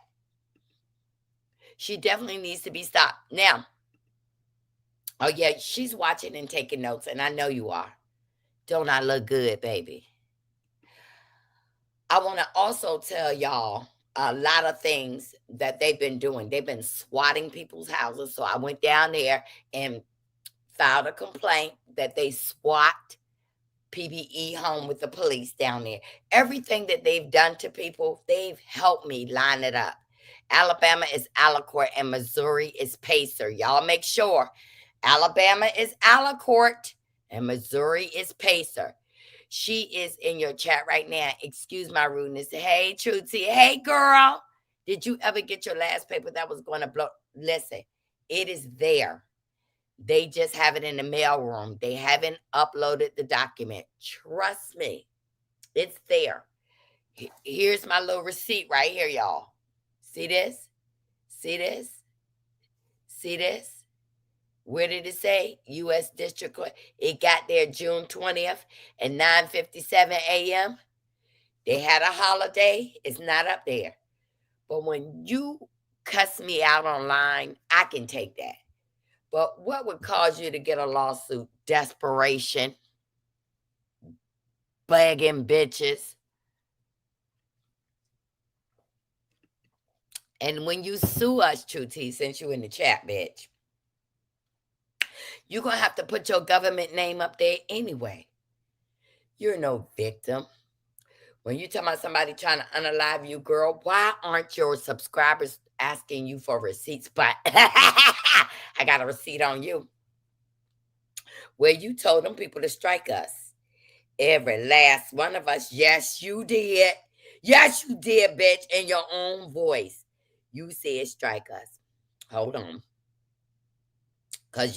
She definitely needs to be stopped. Now, oh yeah, she's watching and taking notes, and I know you are. Don't I look good, baby? I want to also tell y'all a lot of things that they've been doing. They've been swatting people's houses. So I went down there and filed a complaint that they swat PBE home with the police down there. Everything that they've done to people, they've helped me line it up. Alabama is Alicourt and Missouri is Pacer. Y'all make sure. Alabama is Alicourt and Missouri is Pacer. She is in your chat right now. Excuse my rudeness. Hey, Truty. Hey, girl. Did you ever get your last paper that was going to blow? Listen, it is there. They just have it in the mail room. They haven't uploaded the document. Trust me. It's there. Here's my little receipt right here, y'all. See this? See this? See this? Where did it say? U.S. District Court. It got there June 20th at 9:57 a.m. They had a holiday. It's not up there. But when you cuss me out online, I can take that. But what would cause you to get a lawsuit? Desperation. Begging bitches. And when you sue us, Truty, since you in the chat, bitch, you're going to have to put your government name up there anyway. You're no victim. When you tell about somebody trying to unalive you, girl, why aren't your subscribers asking you for receipts? But I got a receipt on you where you told them people to strike us. Every last one of us. Yes, you did. Yes, you did, bitch, in your own voice. You said strike us. Hold on. Because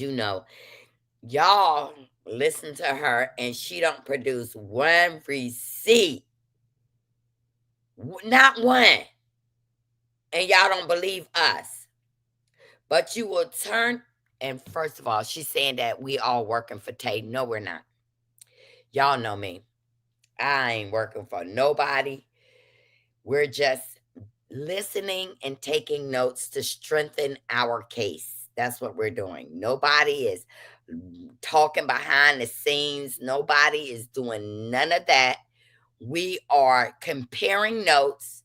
y'all listen to her and she don't produce one receipt. Not one. And y'all don't believe us. But you will turn, and first of all, she's saying that we all working for Tay. No, we're not. Y'all know me. I ain't working for nobody. We're just listening and taking notes to strengthen our case. That's what we're doing. Nobody is talking behind the scenes. Nobody is doing none of that. We are comparing notes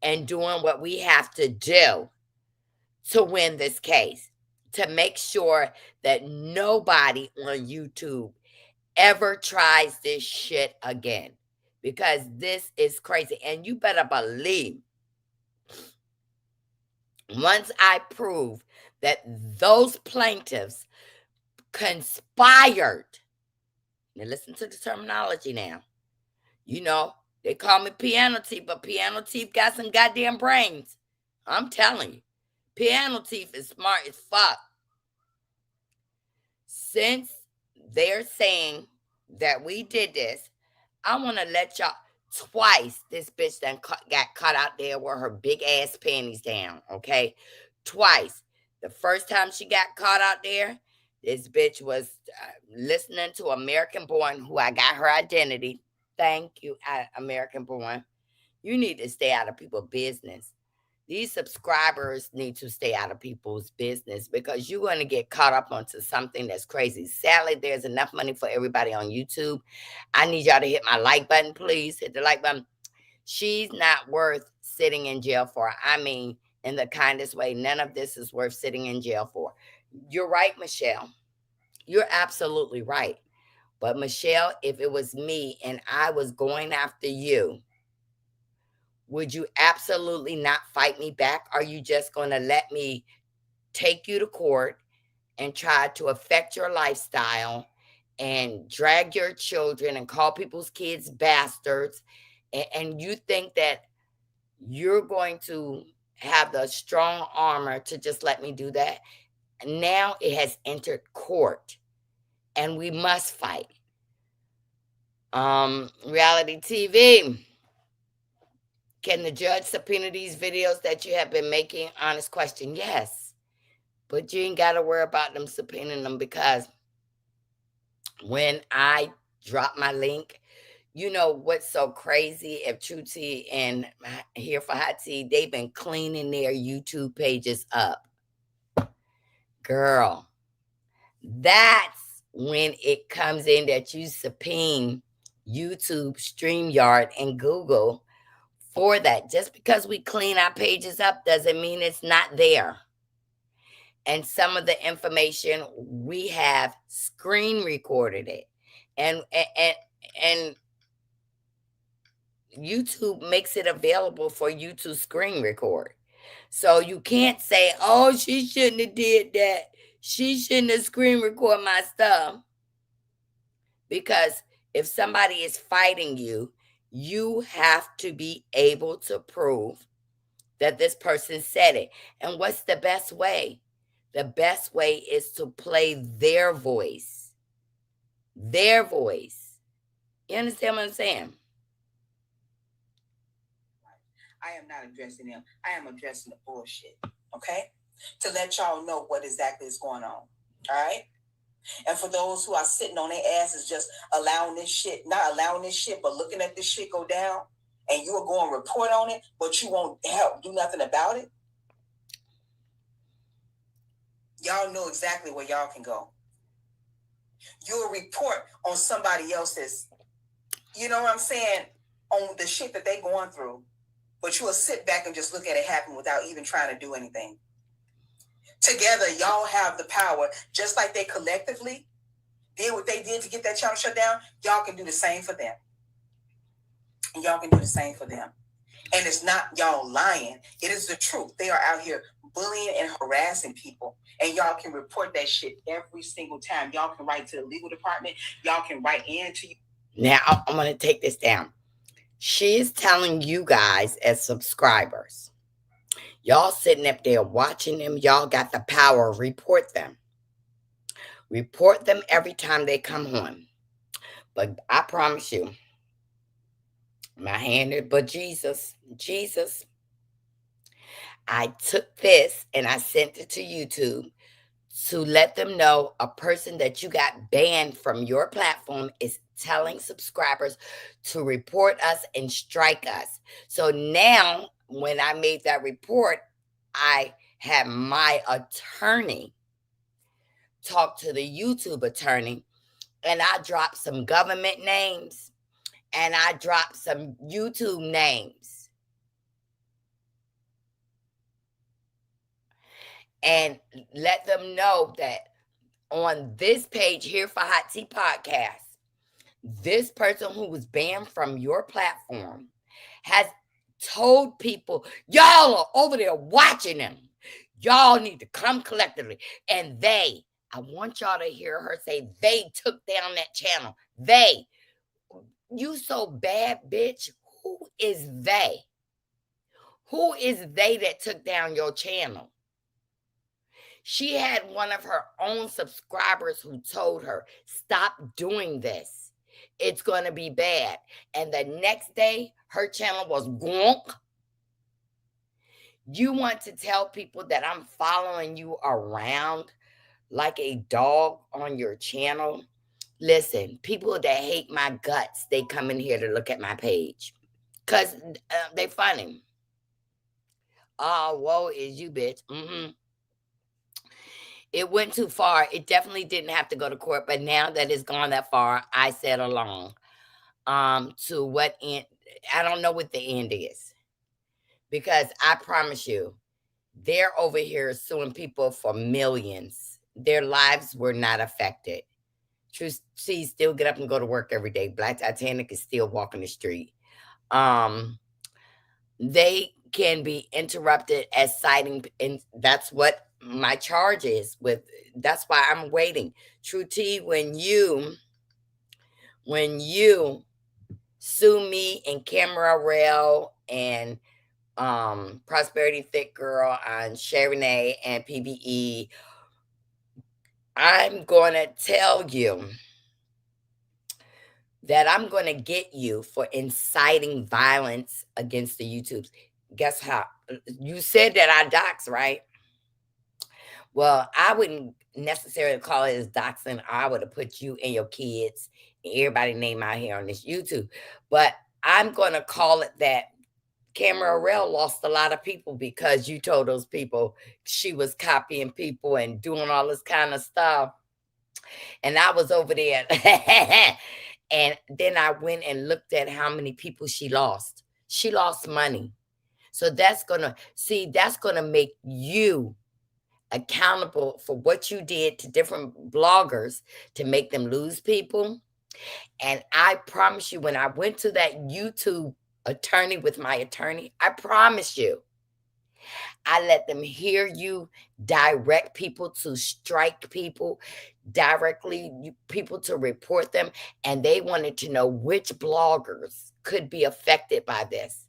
and doing what we have to do to win this case, to make sure that nobody on YouTube ever tries this shit again. Because this is crazy. And you better believe, once I prove that those plaintiffs conspired, now listen to the terminology now. You know, they call me Piano Teeth, but Piano Teeth got some goddamn brains. I'm telling you. Piano Teeth is smart as fuck. Since they're saying that we did this, I want to let y'all. Twice this bitch done got caught out there with her big ass panties down, okay? Twice. The first time she got caught out there, this bitch was listening to American Born, who I got her identity. Thank you, American Born. You need to stay out of people's business. These subscribers need to stay out of people's business because you're going to get caught up onto something that's crazy. Sadly, there's enough money for everybody on YouTube. I need y'all to hit my like button, please. Hit the like button. She's not worth sitting in jail for. I mean, in the kindest way, none of this is worth sitting in jail for. You're right, Michelle. You're absolutely right. But Michelle, if it was me and I was going after you, would you absolutely not fight me back? Are you just going to let me take you to court and try to affect your lifestyle and drag your children and call people's kids bastards? And you think that you're going to have the strong armor to just let me do that? Now it has entered court and we must fight. Reality TV. Can the judge subpoena these videos that you have been making? Honest question. Yes. But you ain't got to worry about them subpoenaing them because when I drop my link, you know what's so crazy? If True Tea and Here for Hot Tea, they've been cleaning their YouTube pages up. Girl, that's when it comes in that you subpoena YouTube, StreamYard, and Google for that. Just because we clean our pages up doesn't mean it's not there. And some of the information we have screen recorded it. And YouTube makes it available for you to screen record. So you can't say, oh, she shouldn't have did that. She shouldn't have screen record my stuff. Because if somebody is fighting you, you have to be able to prove that this person said it. And what's the best way? The best way is to play their voice. Their voice. You understand what I'm saying?
I am not addressing them. I am addressing the bullshit. Okay? To let y'all know what exactly is going on. All right? And for those who are sitting on their asses just allowing this shit, not allowing this shit, but looking at this shit go down, and you are going to report on it, but you won't help do nothing about it, y'all know exactly where y'all can go. You'll report on somebody else's, you know what I'm saying, on the shit that they going through, but you will sit back and just look at it happen without even trying to do anything. Together, y'all have the power, just like they collectively did what they did to get that channel shut down. Y'all can do the same for them. And y'all can do the same for them. And it's not y'all lying. It is the truth. They are out here bullying and harassing people. And y'all can report that shit every single time. Y'all can write to the legal department. Y'all can write in to you.
Now, I'm going to take this down. She is telling you guys as subscribers, y'all sitting up there watching them, y'all got the power. Report them. Report them every time they come on. But I promise you, my hand is but Jesus. I took this and I sent it to YouTube to let them know a person that you got banned from your platform is telling subscribers to report us and strike us. So now, when I made that report, I had my attorney talk to the YouTube attorney, and I dropped some government names and I dropped some YouTube names. And let them know that on this page here for Hot Tea Podcast, this person who was banned from your platform has told people, y'all are over there watching them. Y'all need to come collectively. And I want y'all to hear her say, they took down that channel. You so bad, bitch. Who is they? Who is they that took down your channel? She had one of her own subscribers who told her, stop doing this. It's going to be bad. And the next day, her channel was gonk. You want to tell people that I'm following you around like a dog on your channel? Listen, people that hate my guts, they come in here to look at my page because they funny. Oh, woe is you, bitch. It went too far. It definitely didn't have to go to court, but now that it's gone that far, I said along to what end. I don't know what the end is, because I promise you, they're over here suing people for millions. Their lives were not affected. True, she still get up and go to work every day. Black Titanic is still walking the street. They can be interrupted as citing, and that's what my charge is with. That's why I'm waiting. True T, when you sue me and Camera Rail and Prosperity Thick Girl on Chardonnay and PBE, I'm gonna tell you that I'm gonna get you for inciting violence against the YouTubes. Guess how? You said that I dox, right? Well, I wouldn't necessarily call it as doxing. I would have put you and your kids and everybody name out here on this YouTube. But I'm going to call it that. Camera Rail lost a lot of people because you told those people she was copying people and doing all this kind of stuff. And I was over there. And then I went and looked at how many people she lost. She lost money. So that's going to make you accountable for what you did to different bloggers to make them lose people. And I promise you, when I went to that YouTube attorney with my attorney, I promise you, I let them hear you direct people to strike people, directly people to report them. And they wanted to know which bloggers could be affected by this.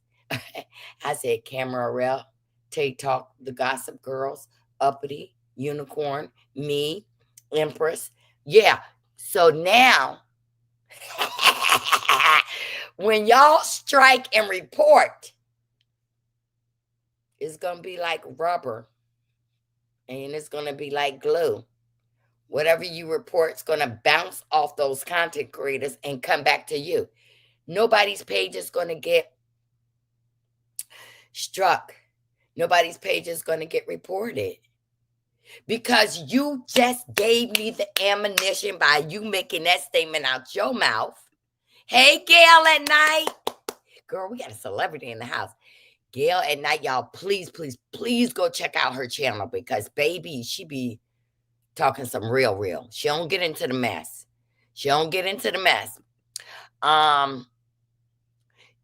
I said, Camera Rail, TikTok, the Gossip Girls, Uppity, Unicorn, me, Empress. Yeah. So now, when y'all strike and report, it's going to be like rubber and it's going to be like glue. Whatever you report is going to bounce off those content creators and come back to you. Nobody's page is going to get struck. Nobody's page is going to get reported. Because you just gave me the ammunition by you making that statement out your mouth. Hey, Gail at Night. Girl, we got a celebrity in the house. Gail at Night, y'all, please, please, please go check out her channel because, baby, she be talking some real. She don't get into the mess.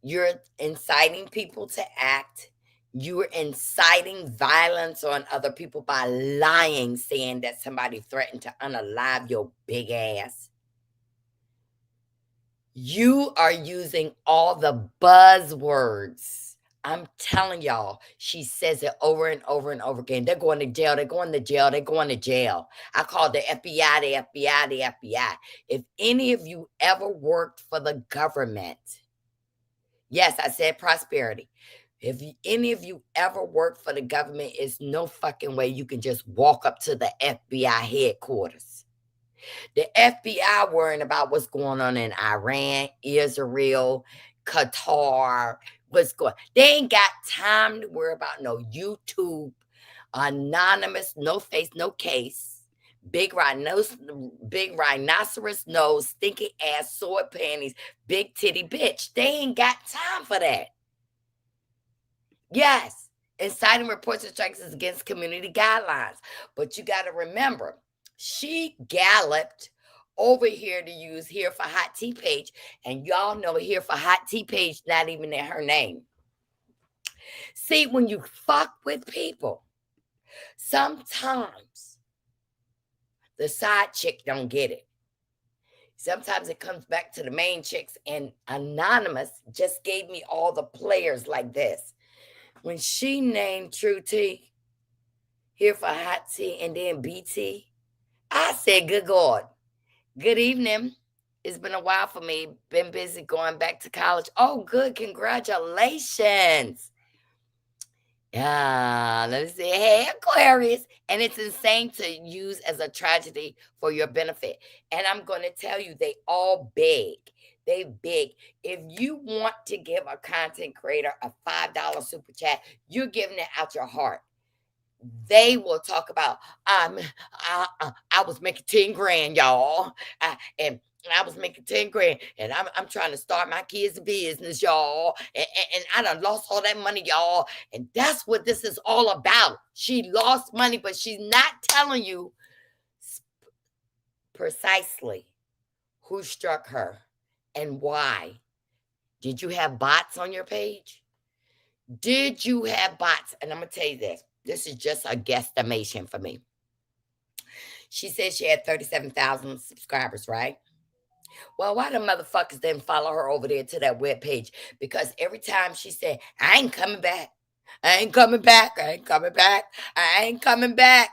You're inciting people to act. You're inciting violence on other people by lying, saying that somebody threatened to unalive your big ass. You are using all the buzzwords. I'm telling y'all, she says it over and over and over again. They're going to jail. They're going to jail. They're going to jail. I call the FBI, the FBI, the FBI. If any of you ever worked for the government, yes, I said prosperity. If any of you ever work for the government, it's no fucking way you can just walk up to the FBI headquarters. The FBI worrying about what's going on in Iran, Israel, Qatar, what's going. They ain't got time to worry about no YouTube, anonymous, no face, no case, big rhinoceros nose, stinky ass, sword panties, big titty bitch. They ain't got time for that. Yes, inciting reports and strikes is against community guidelines. But you got to remember, she galloped over here to use Here for Hot Tea page. And y'all know Here for Hot Tea page not even in her name. See, when you fuck with people, sometimes the side chick don't get it. Sometimes it comes back to the main chicks. And Anonymous just gave me all the players like this. When she named True Tea, Here for Hot Tea, and then BT, I said, good God, good evening. It's been a while for me. Been busy going back to college. Oh, good. Congratulations. Let me see. Hey, Aquarius. And it's insane to use as a tragedy for your benefit. And I'm going to tell you, they all big. They big. If you want to give a content creator a $5 super chat, you're giving it out your heart. They will talk about, I was making 10 grand, y'all. And I was making 10 grand, and I'm trying to start my kids' business, y'all. And I done lost all that money, y'all. And that's what this is all about. She lost money, but she's not telling you precisely who struck her and why. Did you have bots on your page? Did you have bots? And I'm going to tell you this. This is just a guesstimation for me. She said she had 37,000 subscribers, right? Well, why the motherfuckers didn't follow her over there to that webpage? Because every time she said, I ain't coming back. I ain't coming back. I ain't coming back. I ain't coming back.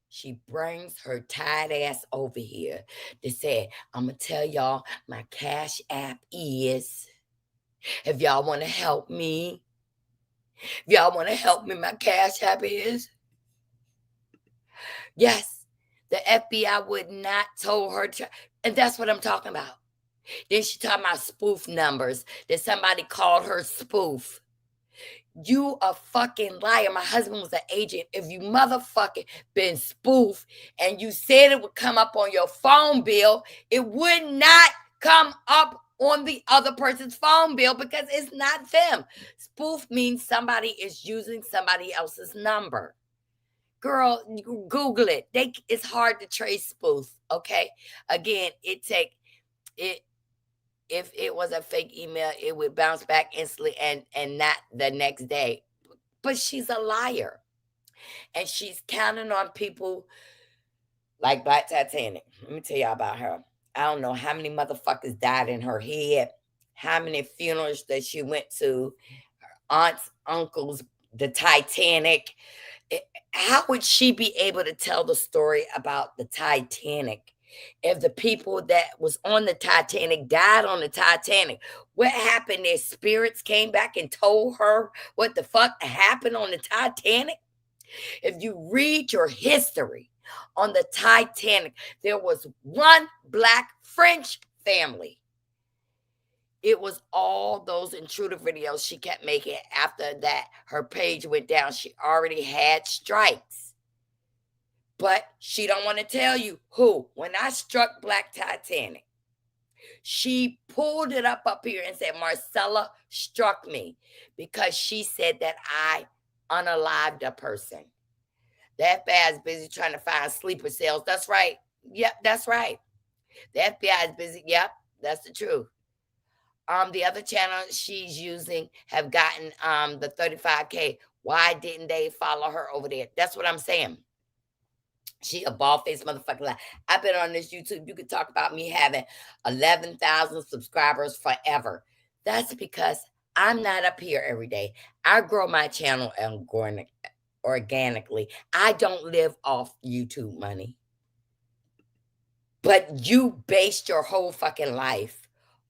She brings her tight ass over here to say, I'm going to tell y'all my Cash App is, if y'all want to help me, my Cash App is. Yes, the FBI would not told her to, and that's what I'm talking about. Then she talking about spoof numbers, that somebody called her spoof. You a fucking liar. My husband was an agent. If you motherfucking been spoofed and you said it would come up on your phone bill, it would not come up on the other person's phone bill because it's not them. Spoof means somebody is using somebody else's number. Girl, you Google it. It's hard to trace spoof, okay? Again, if it was a fake email, it would bounce back instantly and not the next day. But she's a liar. And she's counting on people like Black Titanic. Let me tell y'all about her. I don't know how many motherfuckers died in her head, how many funerals that she went to, her aunts, uncles, the Titanic. How would she be able to tell the story about the Titanic if the people that was on the Titanic died on the Titanic? What happened? Their spirits came back and told her what the fuck happened on the Titanic? If you read your history on the Titanic, there was one Black French family. It was all those intruder videos she kept making. After that, her page went down. She already had strikes. But she don't want to tell you who. When I struck Black Titanic, she pulled it up here and said, Marcella struck me because she said that I unalived a person. The FBI is busy trying to find sleeper cells. That's right. Yep, that's right. The FBI is busy. Yep, that's the truth. The other channel she's using have gotten the 35K. Why didn't they follow her over there? That's what I'm saying. She a bald-faced motherfucker. Like, I've been on this YouTube. You could talk about me having 11,000 subscribers forever. That's because I'm not up here every day. I grow my channel organically. I don't live off YouTube money. But you based your whole fucking life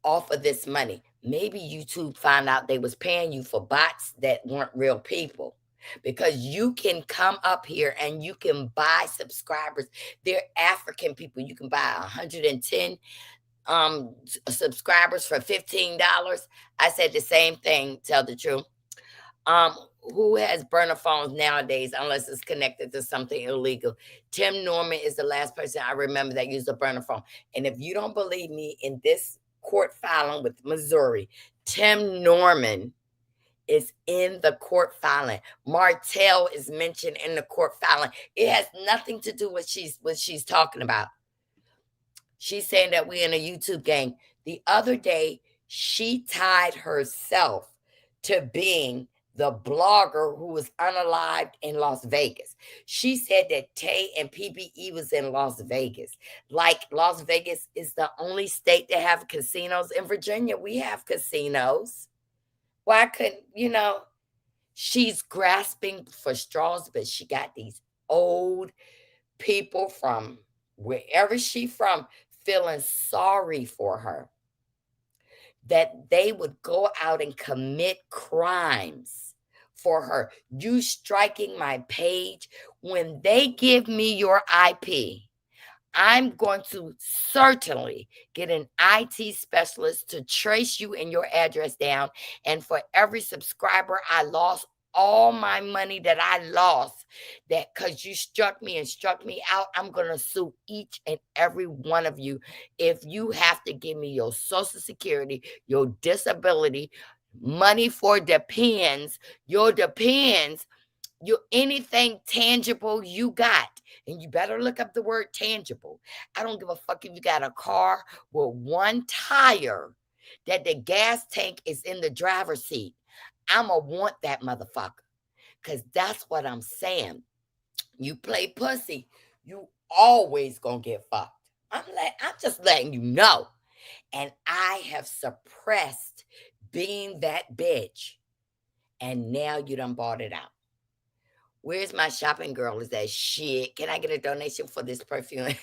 off of this money. maybe YouTube found out they was paying you for bots that weren't real people. Because you can come up here and you can buy subscribers. They're African people. You can buy 110 subscribers for $15. I said the same thing, tell the truth. Who has burner phones nowadays unless it's connected to something illegal? Tim Norman is the last person I remember that used a burner phone. And if you don't believe me, in this court filing with Missouri, Tim Norman is in the court filing. Martell is mentioned in the court filing. It has nothing to do with what she's talking about. She's saying that we're in a YouTube gang. The other day, she tied herself to being the blogger who was unalived in Las Vegas. She said that Tay and PBE was in Las Vegas. Like Las Vegas is the only state that have casinos. In Virginia, we have casinos. Why couldn't, she's grasping for straws, but she got these old people from wherever she from feeling sorry for her, that they would go out and commit crimes for her. You striking my page, when they give me your IP, I'm going to certainly get an IT specialist to trace you and your address down. And for every subscriber I lost, all my money that I lost, that because you struck me and struck me out, I'm going to sue each and every one of you. If you have to give me your Social Security, your disability, money for depends, your depends, your anything tangible you got. And you better look up the word tangible. I don't give a fuck if you got a car with one tire that the gas tank is in the driver's seat. I'ma want that motherfucker. Because that's what I'm saying. You play pussy, you always gonna get fucked. I'm just letting you know. And I have suppressed being that bitch. And now you done bought it out. Where's my shopping girl? Is that shit? Can I get a donation for this perfume?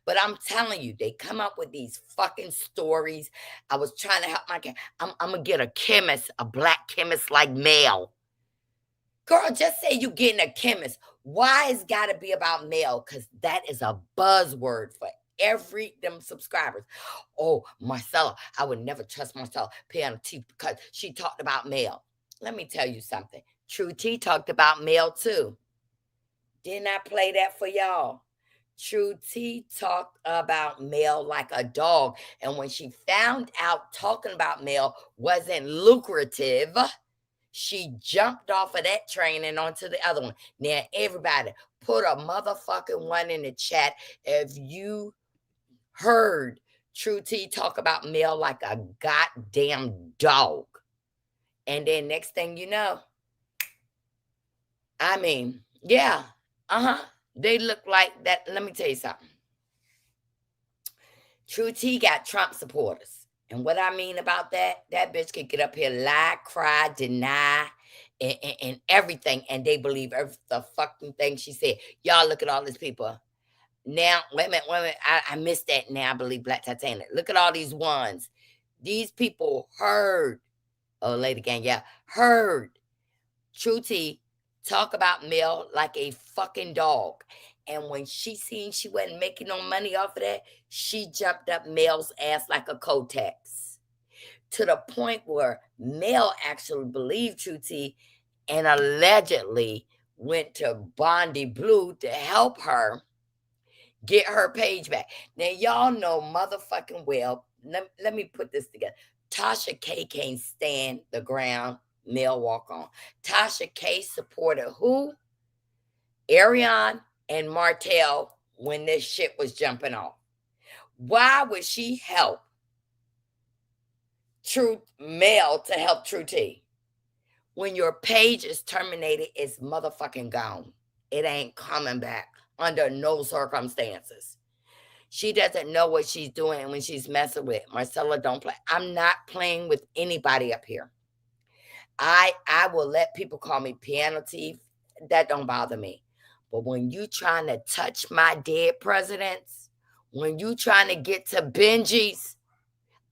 But I'm telling you, they come up with these fucking stories. I was trying to help I'm going to get a chemist, a black chemist like Mel. Girl, just say you getting a chemist. Why it's got to be about Mel? Because that is a buzzword for them subscribers. Oh, Marcella, I would never trust Marcella Piano T because she talked about Mel. Let me tell you something. True T talked about Mel too. Didn't I play that for y'all? True T talked about Mel like a dog. And when she found out talking about Mel wasn't lucrative, she jumped off of that train and onto the other one. Now, everybody, put a motherfucking one in the chat if you heard True T talk about Mel like a goddamn dog. And then next thing you know, I mean, yeah, they look like that. Let me tell you something. True T got Trump supporters. And what I mean about that bitch could get up here, lie, cry, deny, and everything. And they believe every the fucking thing she said. Y'all look at all these people. Now, wait a minute. I missed that now. I believe Black Titanic. Look at all these ones. These people heard. Oh, Lady Gang, yeah. Heard True T talk about Mel like a fucking dog. And when she seen she wasn't making no money off of that, she jumped up Mel's ass like a Kotex. To the point where Mel actually believed True T and allegedly went to Bondi Blue to help her get her page back. Now, y'all know motherfucking well, let me put this together. Tasha K can't stand the ground Mel walk on. Tasha K supported who? Ariane and Martell when this shit was jumping off. Why would she help True Mel to help True T? When your page is terminated, it's motherfucking gone. It ain't coming back under no circumstances. She doesn't know what she's doing when she's messing with. Marcella, don't play. I'm not playing with anybody up here. I will let people call me piano thief. That don't bother me. But when you trying to touch my dead presidents, when you trying to get to Benji's,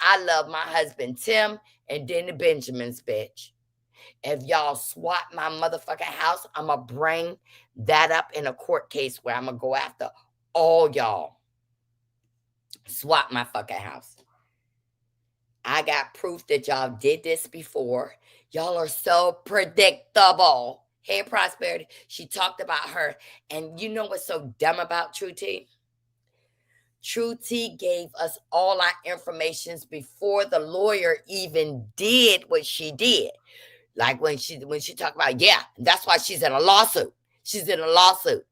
I love my husband, Tim, and then the Benjamins, bitch. If y'all swat my motherfucking house, I'm going to bring that up in a court case where I'm going to go after all y'all. Swat my fucking house. I got proof that y'all did this before. Y'all are so predictable. Hey, Prosperity, she talked about her. And you know what's so dumb about True T? True T gave us all our informations before the lawyer even did what she did. Like when she talked about, yeah, that's why she's in a lawsuit. She's in a lawsuit.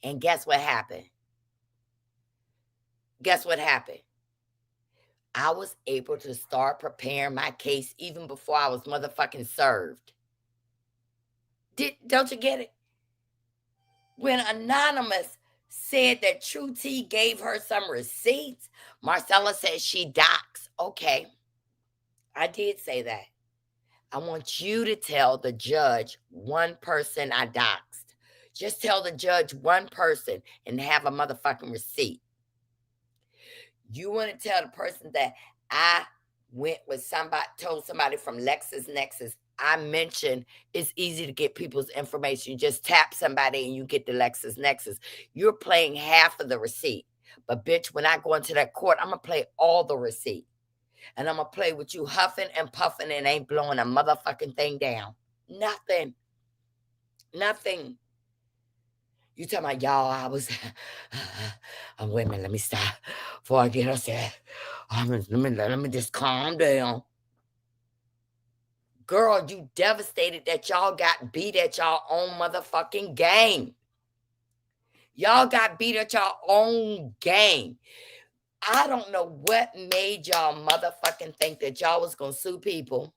And guess what happened? Guess what happened? I was able to start preparing my case even before I was motherfucking served. Don't you get it? When Anonymous said that True T gave her some receipts, Marcella said she doxed. Okay, I did say that. I want you to tell the judge one person I doxed. Just tell the judge one person and have a motherfucking receipt. You want to tell the person that I went with somebody, told somebody from LexisNexis, I mentioned it's easy to get people's information. You just tap somebody and you get the LexisNexis. You're playing half of the receipt. But bitch, when I go into that court, I'm going to play all the receipt. And I'm going to play with you huffing and puffing and ain't blowing a motherfucking thing down. Nothing. Nothing. You talking about, y'all, I was, wait a minute, let me stop before I get upset. Let me just calm down. Girl, you devastated that y'all got beat at y'all own motherfucking game. Y'all got beat at y'all own game. I don't know what made y'all motherfucking think that y'all was going to sue people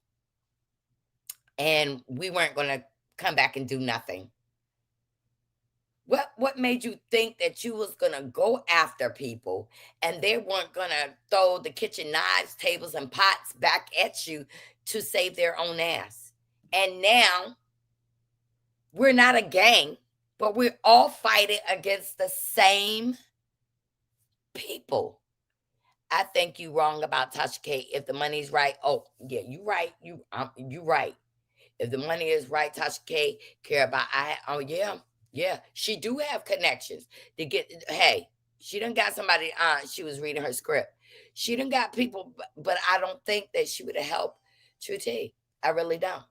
and we weren't going to come back and do nothing. What made you think that you was going to go after people and they weren't going to throw the kitchen knives, tables, and pots back at you to save their own ass? And now we're not a gang, but we're all fighting against the same people. I think you wrong about Tasha K. If the money's right, oh yeah, you right. You right. If the money is right, Tasha K. care about. Yeah, she do have connections to get. Hey, she done got somebody. She was reading her script. She done got people, but I don't think that she would have helped True T. I really don't.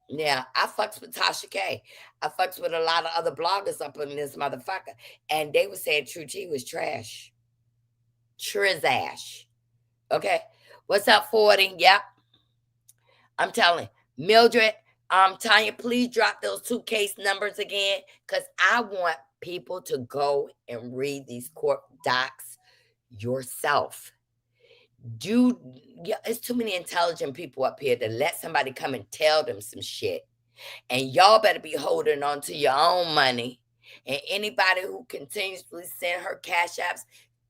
Yeah, I fucks with Tasha K. I fucks with a lot of other bloggers up in this motherfucker, and they were saying True T was trash. Trizash. Okay. What's up, 40? Yep. I'm telling Mildred, Tanya, please drop those 2 case numbers again, because I want people to go and read these court docs yourself. It's too many intelligent people up here to let somebody come and tell them some shit. And y'all better be holding on to your own money. And anybody who continuously send her cash apps,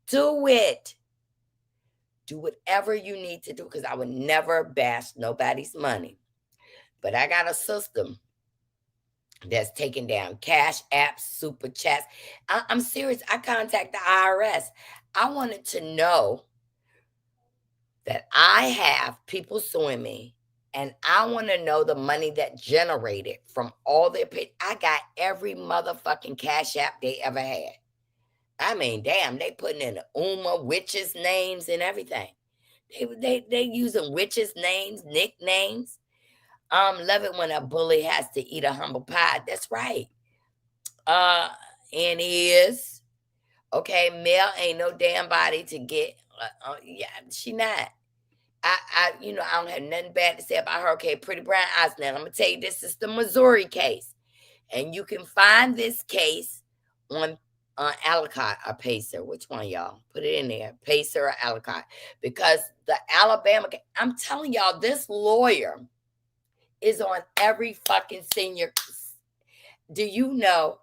do it. Do whatever you need to do, because I would never bash nobody's money. But I got a system that's taking down cash apps, super chats. I'm serious. I contact the IRS. I wanted to know that I have people suing me, and I want to know the money that generated from all their pay. I got every motherfucking cash app they ever had. I mean, damn, they putting in the Uma witches' names and everything. They using witches' names, nicknames. Love it when a bully has to eat a humble pie. That's right. And he is. Okay, Mel ain't no damn body to get. Yeah, she not. I don't have nothing bad to say about her. Okay, Pretty Brown Eyes. Now, I'm going to tell you, this is the Missouri case. And you can find this case on Ellicott or Pacer. Which one, y'all? Put it in there. Pacer or Ellicott. Because the Alabama, I'm telling y'all, this lawyer is on every fucking senior. Do you know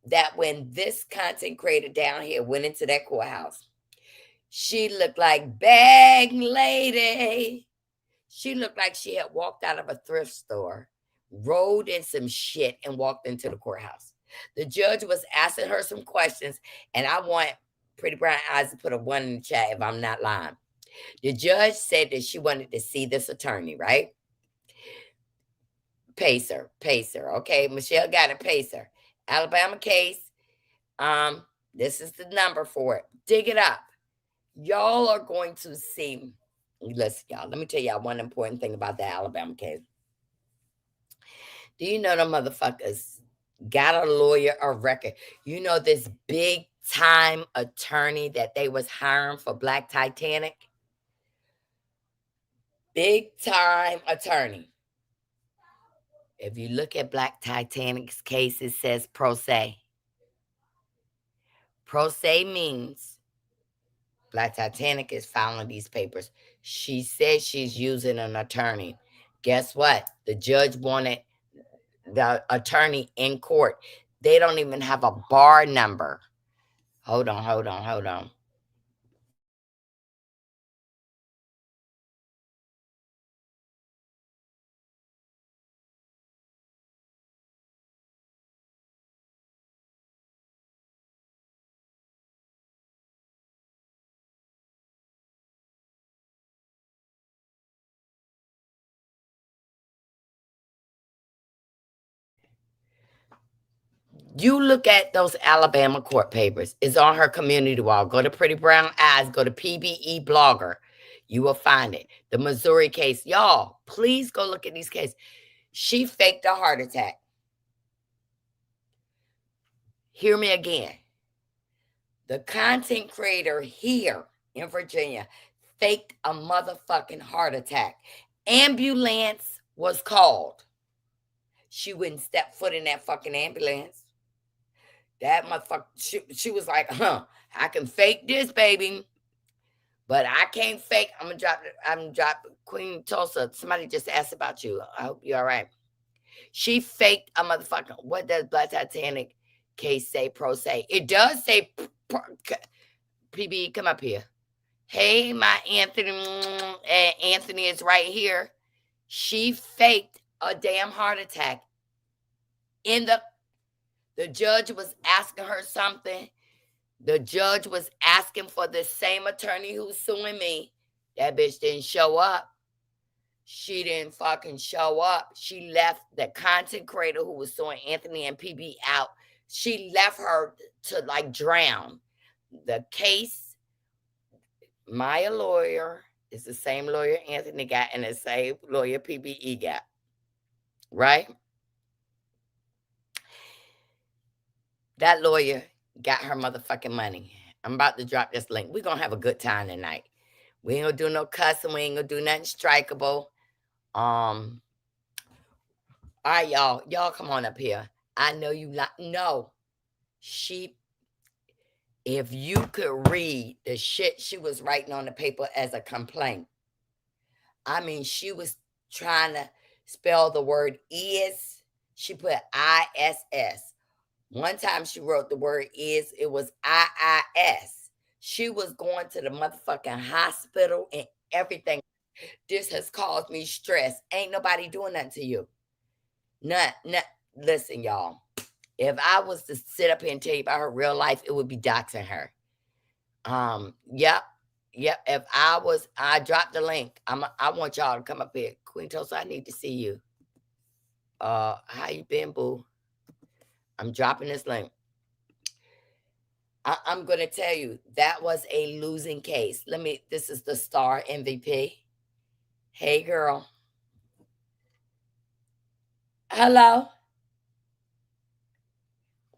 that when this content creator down here went into that courthouse, she looked like bag lady. She looked like she had walked out of a thrift store, rolled in some shit, and walked into the courthouse. The judge was asking her some questions, and I want Pretty Brown Eyes to put a 1 in the chat if I'm not lying. The judge said that she wanted to see this attorney, right? Pacer. Okay, Michelle got a pacer. Alabama case. This is the number for it. Dig it up. Y'all are going to see. Listen, y'all. Let me tell y'all one important thing about the Alabama case. Do you know the motherfuckers got a lawyer of record? You know this big time attorney that they was hiring for Black Titanic? Big time attorney. If you look at Black Titanic's case, it says pro se. Pro se means Black Titanic is filing these papers. She says she's using an attorney. Guess what? The judge wanted the attorney in court. They don't even have a bar number. Hold on. You look at those Alabama court papers. It's on her community wall. Go to Pretty Brown Eyes. Go to PBE Blogger. You will find it. The Missouri case. Y'all, please go look at these cases. She faked a heart attack. Hear me again. The content creator here in Virginia faked a motherfucking heart attack. Ambulance was called. She wouldn't step foot in that fucking ambulance. That motherfucker, she was like, I can fake this, baby, but I can't fake. I'm drop Queen Tulsa. Somebody just asked about you. I hope you're all right. She faked a motherfucker. What does Black Titanic case say, pro se? It does say, PB, come up here. Hey, my Anthony. Anthony is right here. She faked a damn heart attack. The judge was asking her something. The judge was asking for the same attorney who's suing me. That bitch didn't show up. She didn't fucking show up. She left the content creator who was suing Anthony and PB out. She left her to like drown. The case, my lawyer is the same lawyer Anthony got and the same lawyer PBE got. Right? That lawyer got her motherfucking money. I'm about to drop this link. We're going to have a good time tonight. We ain't going to do no cussing. We ain't going to do nothing strikeable. All right, y'all. Y'all come on up here. I know you not. No. If you could read the shit she was writing on the paper as a complaint. I mean, she was trying to spell the word is. She put ISS. One time she wrote the word is, it was IIS. She was going to the motherfucking hospital and everything. This has caused me stress. Ain't nobody doing that to you. None. Listen, y'all. If I was to sit up here and tell you about her real life, it would be doxing her. Yep. If I dropped the link. I want y'all to come up here. Queen Tulsa, I need to see you. How you been, boo? I'm dropping this link. I'm going to tell you, that was a losing case. This is the star MVP. Hey, girl. Hello?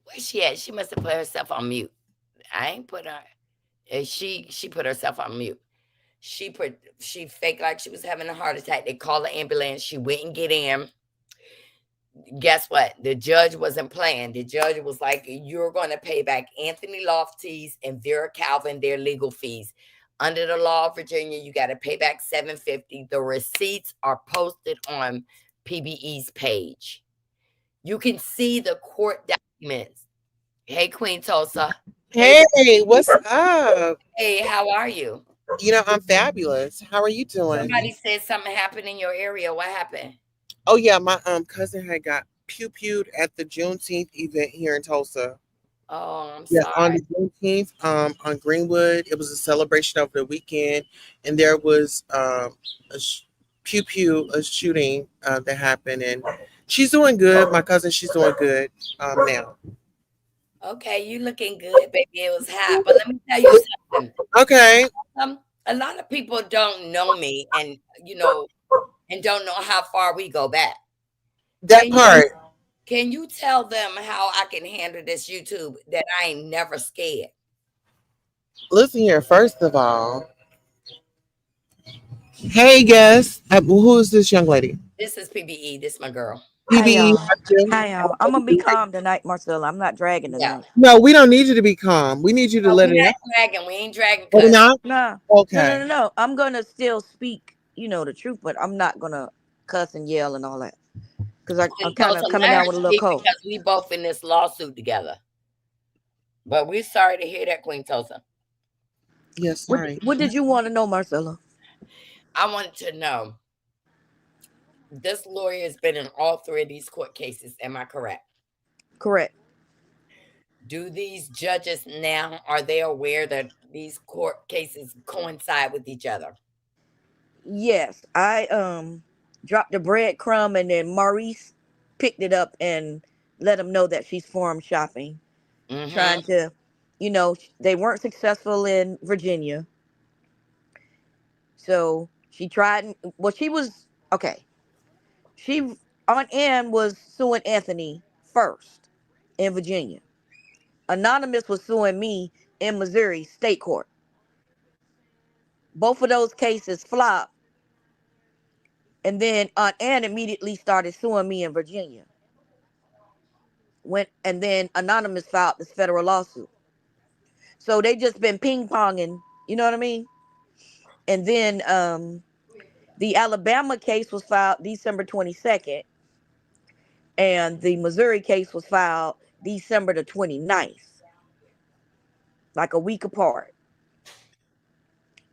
Where's she at? She must have put herself on mute. I ain't put her. She put herself on mute. She faked like she was having a heart attack. They called the ambulance. She went and get in. Guess what? The judge wasn't playing. The judge was like, you're going to pay back Anthony Lofties and Vera Calvin their legal fees. Under the law of Virginia, you got to pay back $750. The receipts are posted on PBE's page. You can see the court documents. Hey, Queen Tulsa.
Hey, what's up?
Hey, how are you?
I'm fabulous. How are you doing?
Somebody said something happened in your area. What happened?
Oh yeah, my cousin had got pew-pewed at the Juneteenth event here in Tulsa.
Oh, I'm
Yeah, on
sorry.
the Juneteenth, on Greenwood, it was a celebration over the weekend, and there was a pew pew a shooting that happened, and she's doing good. My cousin, she's doing good now.
Okay, you looking good, baby. It was hot. But let me tell you something.
Okay,
A lot of people don't know me and and don't know how far we go back.
that
Can
part.
you tell them how I can handle this YouTube that I ain't never scared?
Listen here. First of all, hey, guest, who is this young lady?
This is PBE. This my girl.
Hi
PBE.
y'all. Hi y'all. I'm gonna be calm tonight, Marcella. I'm not dragging
Yeah.
tonight.
No, we don't need you to be calm. We need you to
No,
let
we
it out.
not dragging. We ain't dragging
Oh, we're
cuz.
not?
No, no, no,
Okay.
no, no. I'm gonna still speak, the truth, but I'm not gonna cuss and yell and all that because I'm
Queen
kind of
Tulsa
coming
learned
down with a little
speak
cold.
because we both in this lawsuit together. But we're sorry to hear that, Queen Tulsa.
Yes,
What
right.
What did you want to know, Marcella?
I wanted to know, this lawyer has been in all three of these court cases. Am I correct?
Correct.
Do these judges now, are they aware that these court cases coincide with each other?
Yes, I dropped a breadcrumb and then Maurice picked it up and let him know that she's forum shopping,
Mm-hmm.
trying to, they weren't successful in Virginia. So she tried. Well, she was okay. She Aunt Ann was suing Anthony first in Virginia. Anonymous was suing me in Missouri State Court. Both of those cases flopped, and then Aunt Ann immediately started suing me in Virginia. And then Anonymous filed this federal lawsuit. So they just been ping ponging. You know what I mean? And then the Alabama case was filed December 22nd, and the Missouri case was filed December the 29th, like a week apart.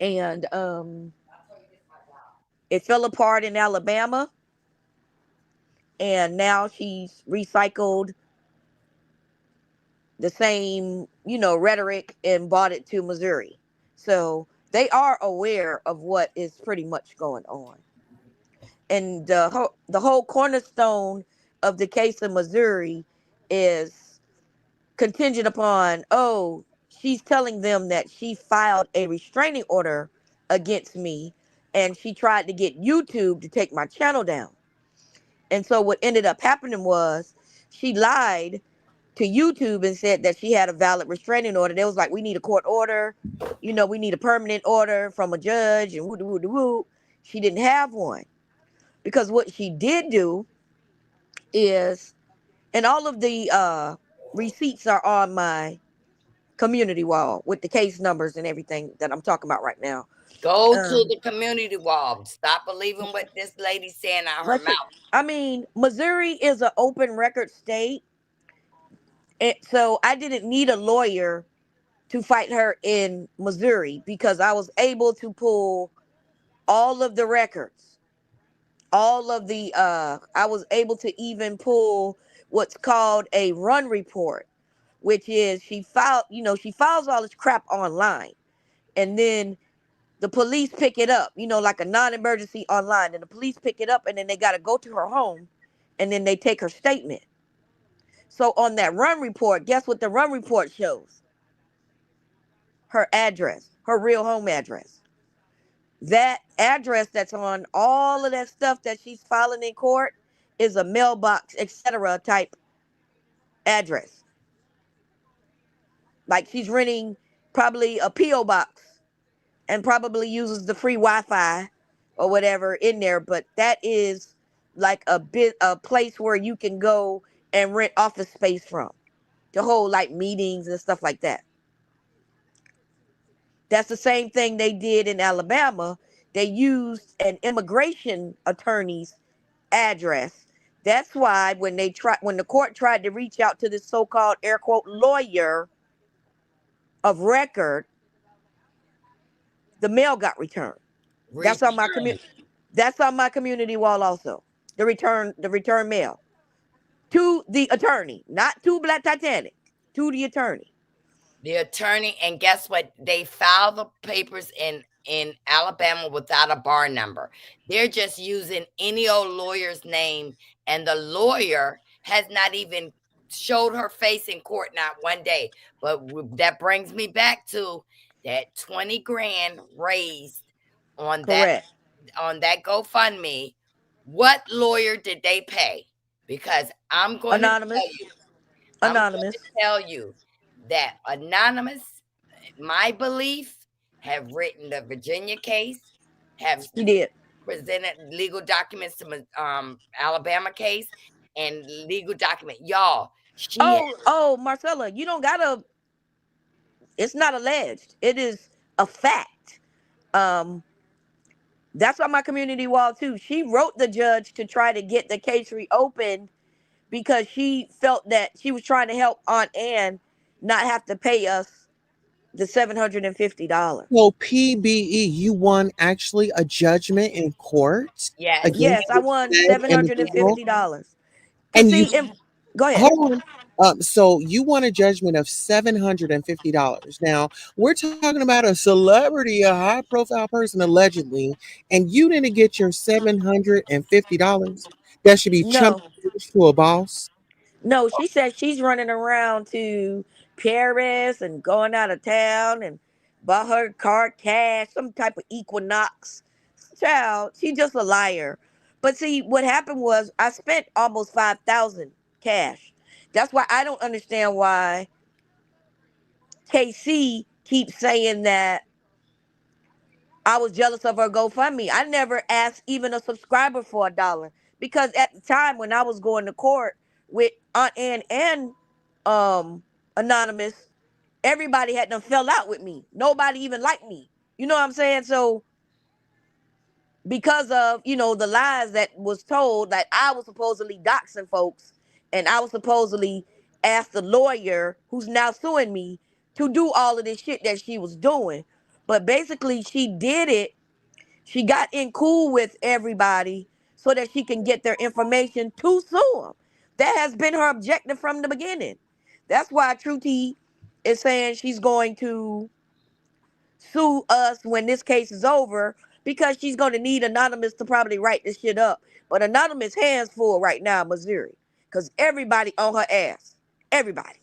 And it fell apart in Alabama, and now she's recycled the same, rhetoric and brought it to Missouri. So they are aware of what is pretty much going on. And the whole cornerstone of the case in Missouri is contingent upon, oh, she's telling them that she filed a restraining order against me and she tried to get YouTube to take my channel down. And so what ended up happening was she lied to YouTube and said that she had a valid restraining order. They was like, we need a court order, we need a permanent order from a judge and woo woo woo. She didn't have one because what she did do is, and all of the receipts are on my community wall with the case numbers and everything that I'm talking about right now.
Go to
Um,
the community wall. Stop believing what this lady's saying out her
listen,
mouth.
I mean, Missouri is an open record state, and so I didn't need a lawyer to fight her in Missouri because I was able to pull all of the records, all of the. I was able to even pull what's called a run report, which is she files all this crap online, and then the police pick it up, like a non-emergency online, and the police pick it up, and then they got to go to her home, and then they take her statement. So on that run report, guess what the run report shows? Her address, her real home address. That address that's on all of that stuff that she's filing in court is a mailbox, etc. type address. Like she's renting probably a PO box and probably uses the free Wi-Fi or whatever in there, but that is like a place where you can go and rent office space from to hold like meetings and stuff like that. That's the same thing they did in Alabama. They used an immigration attorney's address. That's why when the court tried to reach out to this so-called air quote lawyer of record, the mail got returned. That's on my
Return.
community. That's on my community wall also. The return mail to the attorney, not to Black Titanic. to the attorney.
The attorney, and guess what? They file the papers in Alabama without a bar number. They're just using any old lawyer's name, and the lawyer has not even showed her face in court not one day. But that brings me back to that 20 grand raised on that
Correct.
on that GoFundMe. What lawyer did they pay? Because
Anonymous.
I'm going to
Anonymous.
tell you that Anonymous, my belief, have written the Virginia case, have
He did.
presented legal documents to Alabama case, and legal document. Y'all, she has
Oh, Marcella, you don't gotta. It's not alleged. It is a fact. Um, that's on my community wall too. She wrote the judge to try to get the case reopened because she felt that she was trying to help Aunt Ann not have to pay us the $750.
So PBE, you won actually a judgment in court
yes,
against
Yes, I
the
won
said
seven hundred and
individual,
fifty dollars. Cause
and you
see, if go ahead.
hold on. So you won a judgment of $750. Now we're talking about a celebrity, a high-profile person, allegedly, and you didn't get your $750. That should be chump
No,
change to a boss.
no, she said she's running around to Paris and going out of town and bought her car cash, some type of Equinox. Child, she just a liar. But see, what happened was I spent almost 5,000 cash. That's why I don't understand why KC keeps saying that I was jealous of her GoFundMe. I never asked even a subscriber for $1 because at the time when I was going to court with Aunt Ann and Anonymous, everybody had done fell out with me. Nobody even liked me. You know what I'm saying? So because of the lies that was told that I was supposedly doxing folks and I was supposedly asked the lawyer who's now suing me to do all of this shit that she was doing. But basically she did it. She got in cool with everybody so that she can get their information to sue them. That has been her objective from the beginning. That's why True T is saying she's going to sue us when this case is over because she's going to need Anonymous to probably write this shit up. But Anonymous hands full right now in Missouri because everybody on her ass. Everybody.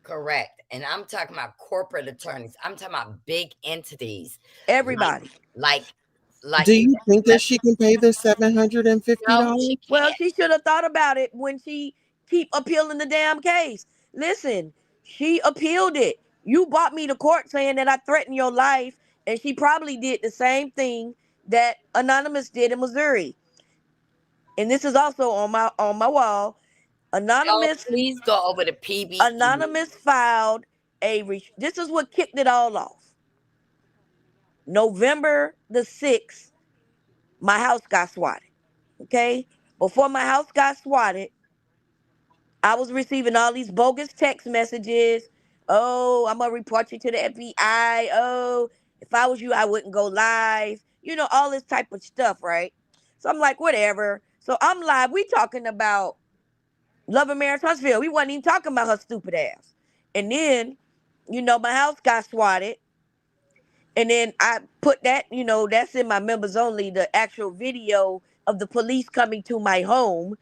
correct. And I'm talking about corporate attorneys. I'm talking about big entities, like
Everybody.
like
Do
like
you think that she can pay the
no, she
$750?
Well,
can't.
she should have thought about it when she keep appealing the damn case. Listen, she appealed it. You brought me to court saying that I threatened your life, and she probably did the same thing that Anonymous did in Missouri. And this is also on my wall.
Y'all,
Anonymous
please go over to PBE.
Anonymous filed this is what kicked it all off. November the 6th, my house got swatted. Okay? Before my house got swatted, I was receiving all these bogus text messages. Oh, I'm gonna report you to the FBI. Oh, if I was you, I wouldn't go live. All this type of stuff, right? So I'm like, whatever. So I'm live. We talking about Love and Marriage Huntsville. We wasn't even talking about her stupid ass. And then, my house got swatted. And then I put that, that's in my members only, the actual video of the police coming to my home.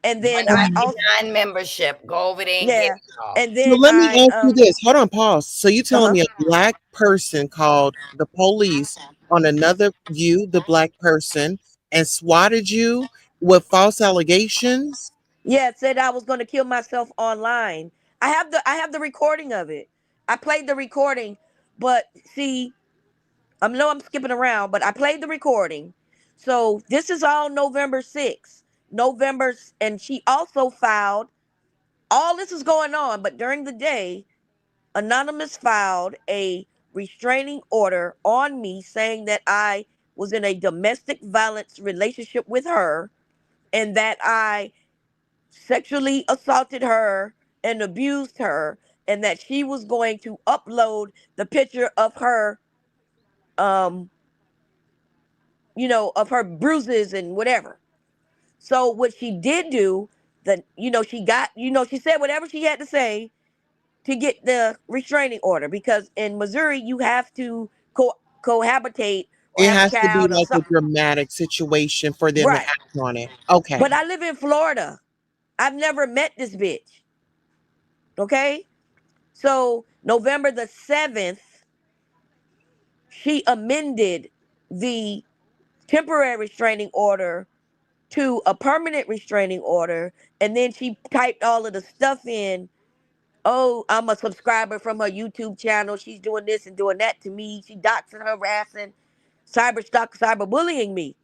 And then I also,
199 membership. Go over there and get
yeah.
it, y'all.
And
So
then
let me ask you this. Hold on, pause. So you telling
uh-huh.
me a black person called the police on another you, the black person, and swatted you with false allegations?
Yeah, it said I was going to kill myself online. I have the recording of it. I played the recording, but see, I know I'm skipping around, but I played the recording. So this is all November 6th. And she also filed, all this is going on, but during the day, Anonymous filed a restraining order on me saying that I was in a domestic violence relationship with her and that I sexually assaulted her and abused her, and that she was going to upload the picture of her, um of her bruises and whatever. So what she did do, she said whatever she had to say to get the restraining order, because in Missouri you have to cohabitate or
It
have a
has to be
child or
like a
something.
dramatic situation for them to
Right.
act on it. Okay.
But I live in Florida. I've never met this bitch. Okay? So November the 7th, she amended the temporary restraining order to a permanent restraining order, and then she typed all of the stuff in. Oh, I'm a subscriber from her YouTube channel. She's doing this and doing that to me. She doxing, harassing, cyberbullying me.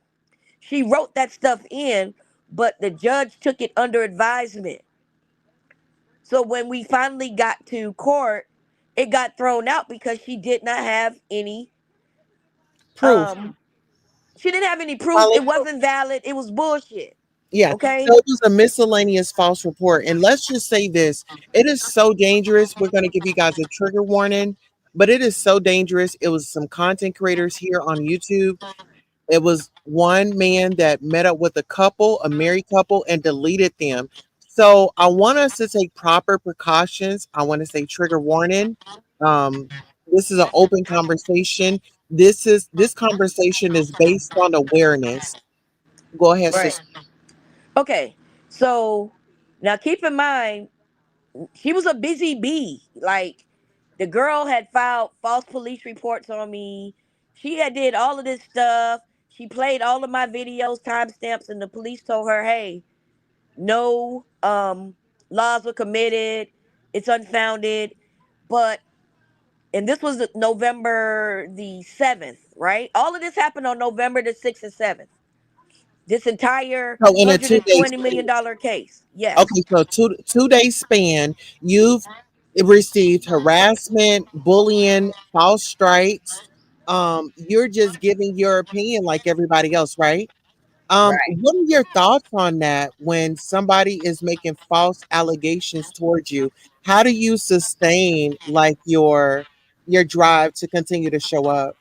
She wrote that stuff in, but the judge took it under advisement. So when we finally got to court, it got thrown out because she did not have any
Proof.
um she didn't have any proof.
Solid
It
proof.
wasn't valid. It was bullshit.
Yeah.
Okay?
So it was a miscellaneous false report. And let's just say this, it is so dangerous. We're going to give you guys a trigger warning, but it is so dangerous. It was some content creators here on YouTube. It was one man that met up with a couple, a married couple, and deleted them. So I want us to take proper precautions. I want to say trigger warning. Um, this is an open conversation. This conversation is based on awareness. Go ahead,
Right.
sister.
Okay. So now keep in mind, she was a busy bee. Like, the girl had filed false police reports on me. She had did all of this stuff. She played all of my videos, timestamps, and the police told her, "Hey, no laws were committed. It's unfounded." But and this was November the 7th, right? All of this happened on November the 6th and 7th. This entire
So in a 2 day
$120 million case. Yes.
okay, so two-day span, you've received harassment, bullying, false strikes. You're just giving your opinion like everybody else, right?
Right.
What are your thoughts on that when somebody is making false allegations towards you? How do you sustain like your drive to continue to show up?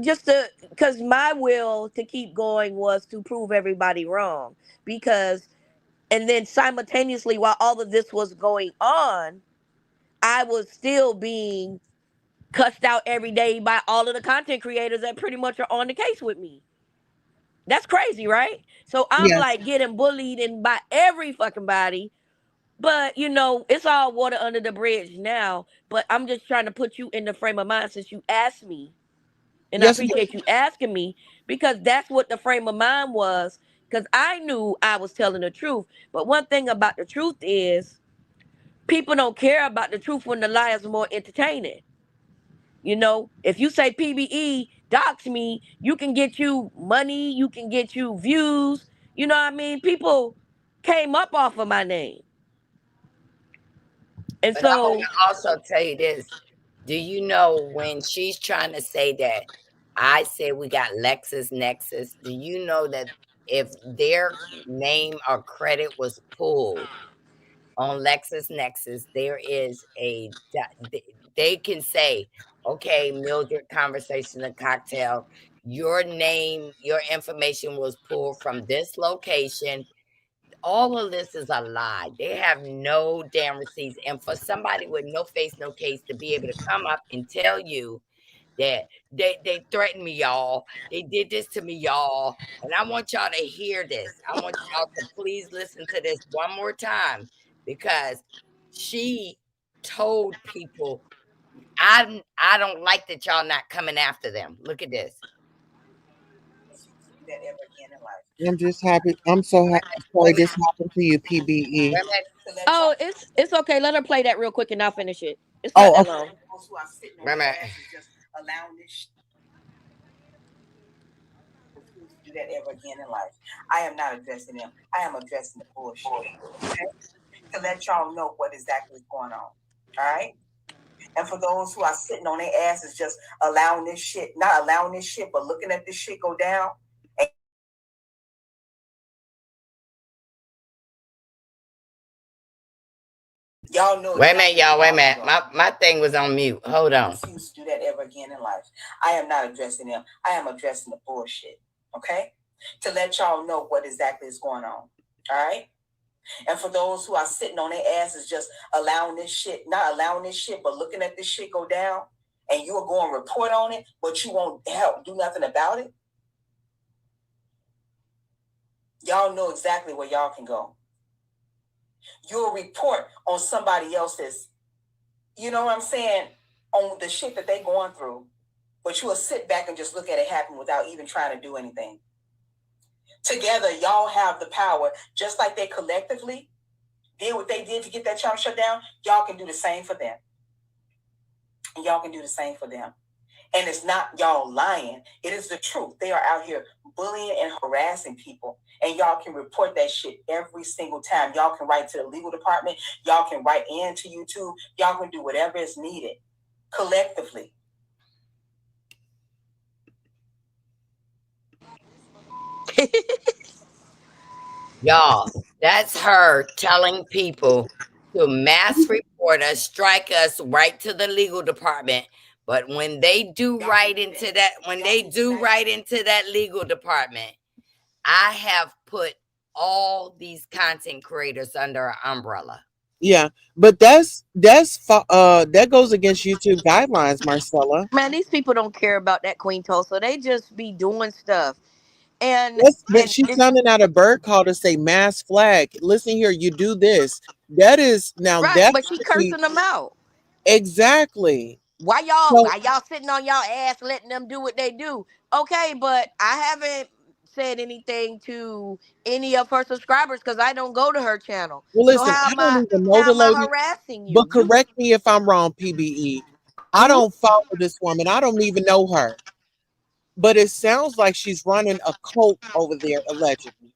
Just to, because my will to keep going was to prove everybody wrong. Because, and then simultaneously, while all of this was going on, I was still being cussed out every day by all of the content creators that pretty much are on the case with me. That's crazy, right? So I'm
Yes,
like getting bullied and by every fucking body. But it's all water under the bridge now. But I'm just trying to put you in the frame of mind since you asked me. And I
yes,
appreciate you asking me, because that's what the frame of mind was. Because I knew I was telling the truth. But one thing about the truth is, people don't care about the truth when the lie is more entertaining. If you say PBE dox me, you can get you money, you can get you views. You know what I mean? People came up off of my name. And
But I want
so,
to also tell you this. Do you know when she's trying to say that I said we got LexisNexis? Do you know that if their name or credit was pulled on LexisNexis, there is they can say, okay, Mildred Conversation and Cocktail, your name, your information was pulled from this location. All of this is a lie. They have no damn receipts. And for somebody with no face, no case to be able to come up and tell you that they threatened me, y'all. They did this to me, y'all. And I want y'all to hear this. I want y'all to please listen to this one more time, because she told people, I don't like that y'all not coming after them. Look at this.
Do that ever again in life.
I'm just happy. I'm so sorry this happened to you, PBE.
Wait a minute.
To let y'all
oh, it's okay. Let her play that real quick and I'll finish it. It's not
Oh,
that
okay.
long.
those who are sitting on
Wait a
their
minute.
asses just allowing this refuse to do that ever again in life. I am not addressing them. I am addressing the bullshit. Okay? To let y'all know what exactly is going on. All right? And for those who are sitting on their asses just allowing this shit, not allowing this shit, but looking at this shit go down. Y'all know.
Wait a minute, y'all. Wait a minute. My thing was on mute. Hold on.
Refuse to do that ever again in life. I am not addressing them. I am addressing the bullshit. Okay? To let y'all know what exactly is going on. All right? And for those who are sitting on their asses just allowing this shit, not allowing this shit, but looking at this shit go down, and you'll go and report on it, but you won't help do nothing about it, y'all know exactly where y'all can go. You'll report on somebody else's, you know what I'm saying, on the shit that they going through, but you'll sit back and just look at it happen without even trying to do anything. Together, y'all have the power, just like they collectively did what they did to get that channel shut down. Y'all can do the same for them. And y'all can do the same for them. And it's not y'all lying. It is the truth. They are out here bullying and harassing people. And y'all can report that shit every single time. Y'all can write to the legal department. Y'all can write into YouTube. Y'all can do whatever is needed collectively.
Y'all, that's her telling people to mass report us, strike us right to the legal department. But when they do right into that legal department, I have put all these content creators under an umbrella.
Yeah, but that goes against YouTube guidelines, Marcella.
Man, these people don't care about that Queen Tulsa. They just be doing stuff. And
Yes, but
and
she's
it's
sounding out a bird call to say mass flag. Listen here, you do this. That is now
right,
that's
but she cursing them out.
exactly. So
Why y'all sitting on y'all ass letting them do what they do? Okay, but I haven't said anything to any of her subscribers because I don't go to her channel.
well,
So
listen, I don't even know
how
the
am I
lady,
harassing
but
you? You
correct me if I'm wrong, PBE. I
hmm?
don't follow this woman. I don't even know her. But it sounds like she's running a cult over there, allegedly.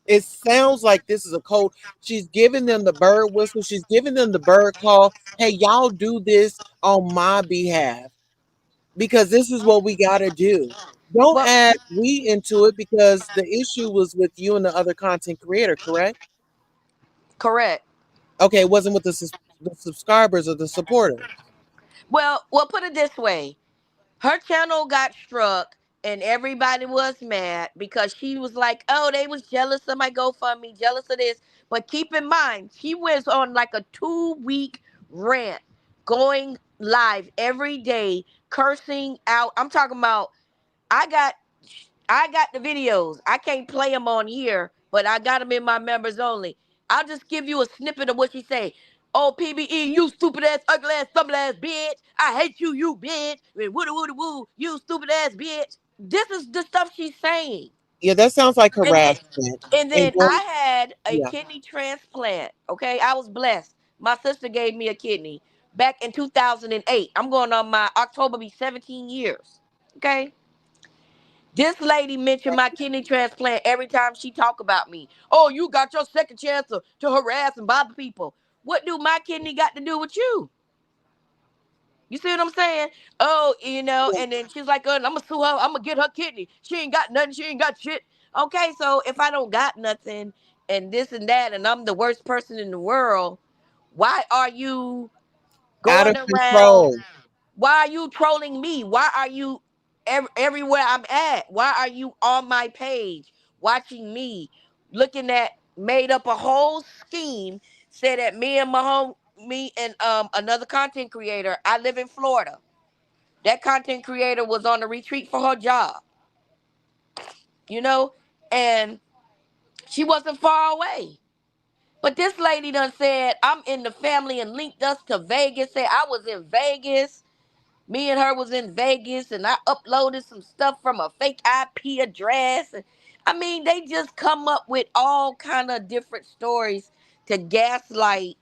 It sounds like this is a cult. She's giving them the bird whistle. She's giving them the bird call. Hey, y'all do this on my behalf because this is what we got to do. Don't
Well,
add we into it because the issue was with you and the other content creator, correct?
correct.
Okay, it wasn't with the subscribers or the supporters.
Well, put it this way. Her channel got struck and everybody was mad because she was like, oh, they was jealous of my GoFundMe, jealous of this. But keep in mind, she was on like a 2-week rant, going live every day, cursing out. I'm talking about, I got I got the videos. I can't play them on here, but I got them in my members only. I'll just give you a snippet of what she say. Oh, PBE, you stupid ass, ugly ass, stumble ass bitch. I hate you, you bitch. Woody woody woo, you stupid ass bitch. This is the stuff she's saying.
Yeah, that sounds like
And then,
harassment.
and
And
then
going,
I had a
yeah,
kidney transplant. Okay, I was blessed. My sister gave me a kidney back in 2008. I'm going on my October be 17 years. Okay. This lady mentioned my kidney transplant every time she talk about me. Oh, you got your second chance to harass and bother people. What do my kidney got to do with you? You see what I'm saying? Oh,
yeah.
and then she's like, I'm gonna sue her. I'm gonna get her kidney. She ain't got nothing. She ain't got shit. Okay, so if I don't got nothing and this and that, and I'm the worst person in the world, why are you
Out
going
of
around?
control.
Why are you trolling me? Why are you everywhere I'm at? Why are you on my page watching me, looking at, made up a whole scheme, said that me and another content creator. I live in Florida. That content creator was on a retreat for her job, you know, and she wasn't far away. But this lady done said I'm in the family and linked us to Vegas. Said I was in Vegas. Me and her was in Vegas and I uploaded some stuff from a fake IP address. And I mean, they just come up with all kind of different stories to gaslight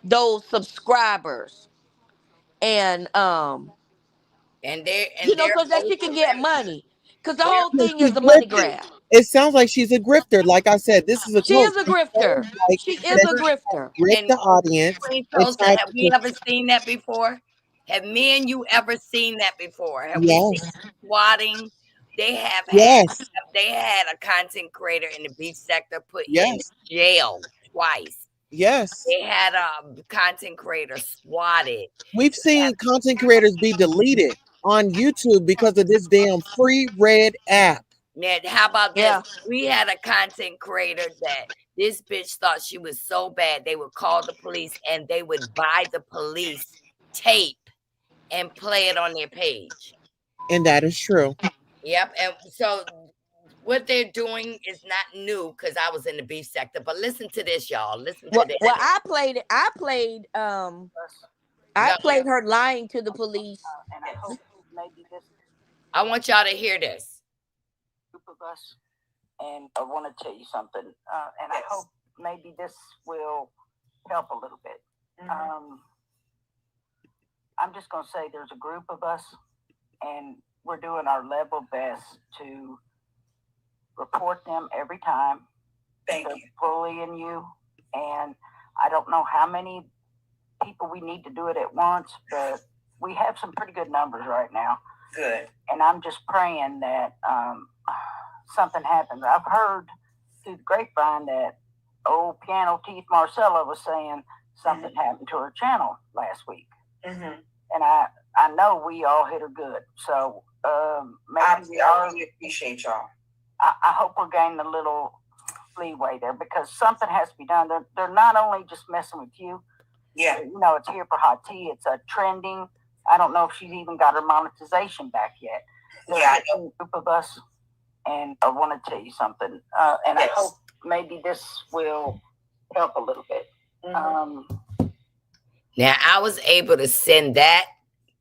those subscribers. And
And they're
so that
both
she can get money. Cause the
they're
whole
Yeah,
thing
she's
is a money
grifting.
grab.
It sounds like she's a grifter. Like I said, this is a
She
cult.
is a
It
grifter.
sounds like
She is
that
a
different.
she's trying
grifter.
to grift
And
the audience
Queen
and
Tulsa,
trying
have
to
we
just,
ever seen that before? Have me and you ever seen that before? Have we seen
yes,
swatting? They have had
yes,
they had a content creator in the beach sector put in
yes,
jail twice.
yes.
They had a content creator swatted.
We've seen content creators be deleted on YouTube because of this damn free red app.
Now, how about this?
Yeah.
We had a content creator that this bitch thought she was so bad they would call the police and they would buy the police tape and play it on their page.
And that is true.
Yep. And so what they're doing is not new because I was in the beef sector. But listen to this, y'all. Listen to
Well,
this.
well, I
No,
played her lying to the police.
And I hope maybe this
I want y'all to hear this.
group of us, and I want to tell you something, and I hope maybe this will help a little bit. I'm just going to say there's a group of us, and we're doing our level best to report them every time. Thank you. Bullying you, and I don't know how many people we need to do it at once, but we have some pretty good numbers right now. Good. And I'm just praying that something happens. I've heard through the grapevine that old Piano Teeth Marcella was saying something happened to her channel last week. And I know we all hit her good. So maybe I really appreciate y'all. I hope we're gaining a little leeway there because something has to be done. They're not only just messing with you. Yeah. You know, it's here for hot tea. It's a trending. I don't know if she's even got her monetization back yet. Yeah, I know. A group of us, and I want to tell you something. And I hope maybe this will help a little bit.
Now, I was able to send that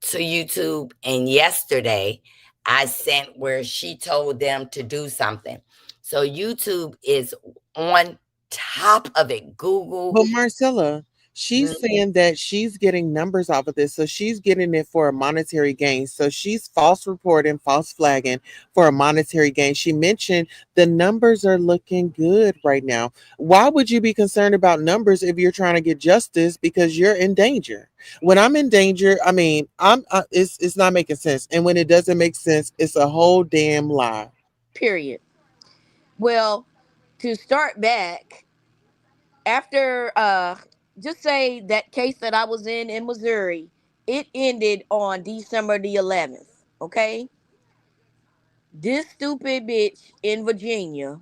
to YouTube, and yesterday I sent where she told them to do something. So YouTube is on top of it. Google.
But Marcella, she's saying that she's getting numbers off of this. So she's getting it for a monetary gain. So she's false reporting, false flagging for a monetary gain. She mentioned the numbers are looking good right now. Why would you be concerned about numbers if you're trying to get justice because you're in danger? When I'm in danger, I mean, it's not making sense. And when it doesn't make sense, it's a whole damn lie.
Period. Well, to start back, after just say that case that I was in Missouri, it ended on December the 11th. Okay, this stupid bitch in Virginia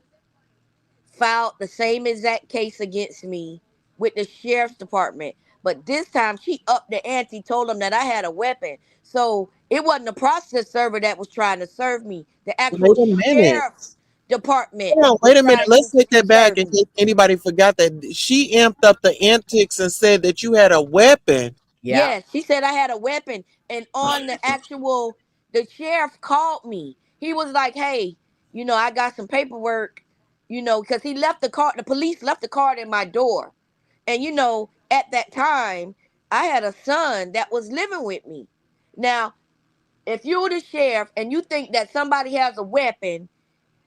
filed the same exact case against me with the sheriff's department, but this time she upped the ante, told them that I had a weapon. So it wasn't a process server that was trying to serve me. The actual
Wait a minute.
sheriff's department
Hold on,
was
wait a minute.
trying
Let's take
to
that back
serve
in
me.
case anybody forgot that she amped up the antics and said that you had a weapon.
Yeah.
Yes, she said I had a weapon, and on the sheriff called me. He was like, "Hey, I got some paperwork, because he left the card. The police left the card in my door, and at that time, I had a son that was living with me. Now, if you're the sheriff and you think that somebody has a weapon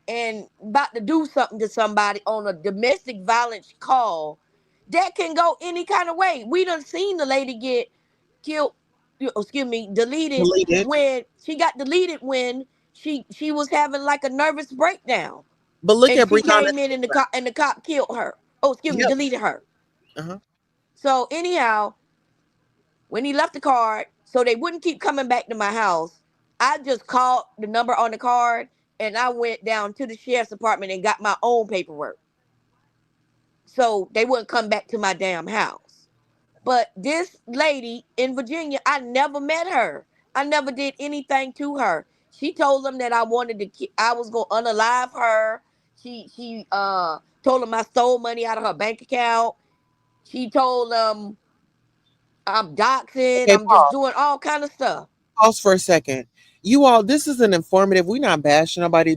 and about to do something to somebody on a domestic violence call, that can go any kind of way. We done seen the lady get killed, deleted
Deleted.
when she got deleted when she was having like a nervous breakdown,
But look
and
at
she
Breonna
came in and the cop killed her.
Yep.
Deleted her.
Uh-huh.
So anyhow, when he left the card, so they wouldn't keep coming back to my house, I just called the number on the card and I went down to the sheriff's department and got my own paperwork. So they wouldn't come back to my damn house. But this lady in Virginia, I never met her. I never did anything to her. She told them that I was gonna unalive her. She told them I stole money out of her bank account. She told them I'm doxing.
Okay,
I'm just doing all kind of stuff.
pause for a second. You all, this is an informative. We're not bashing nobody.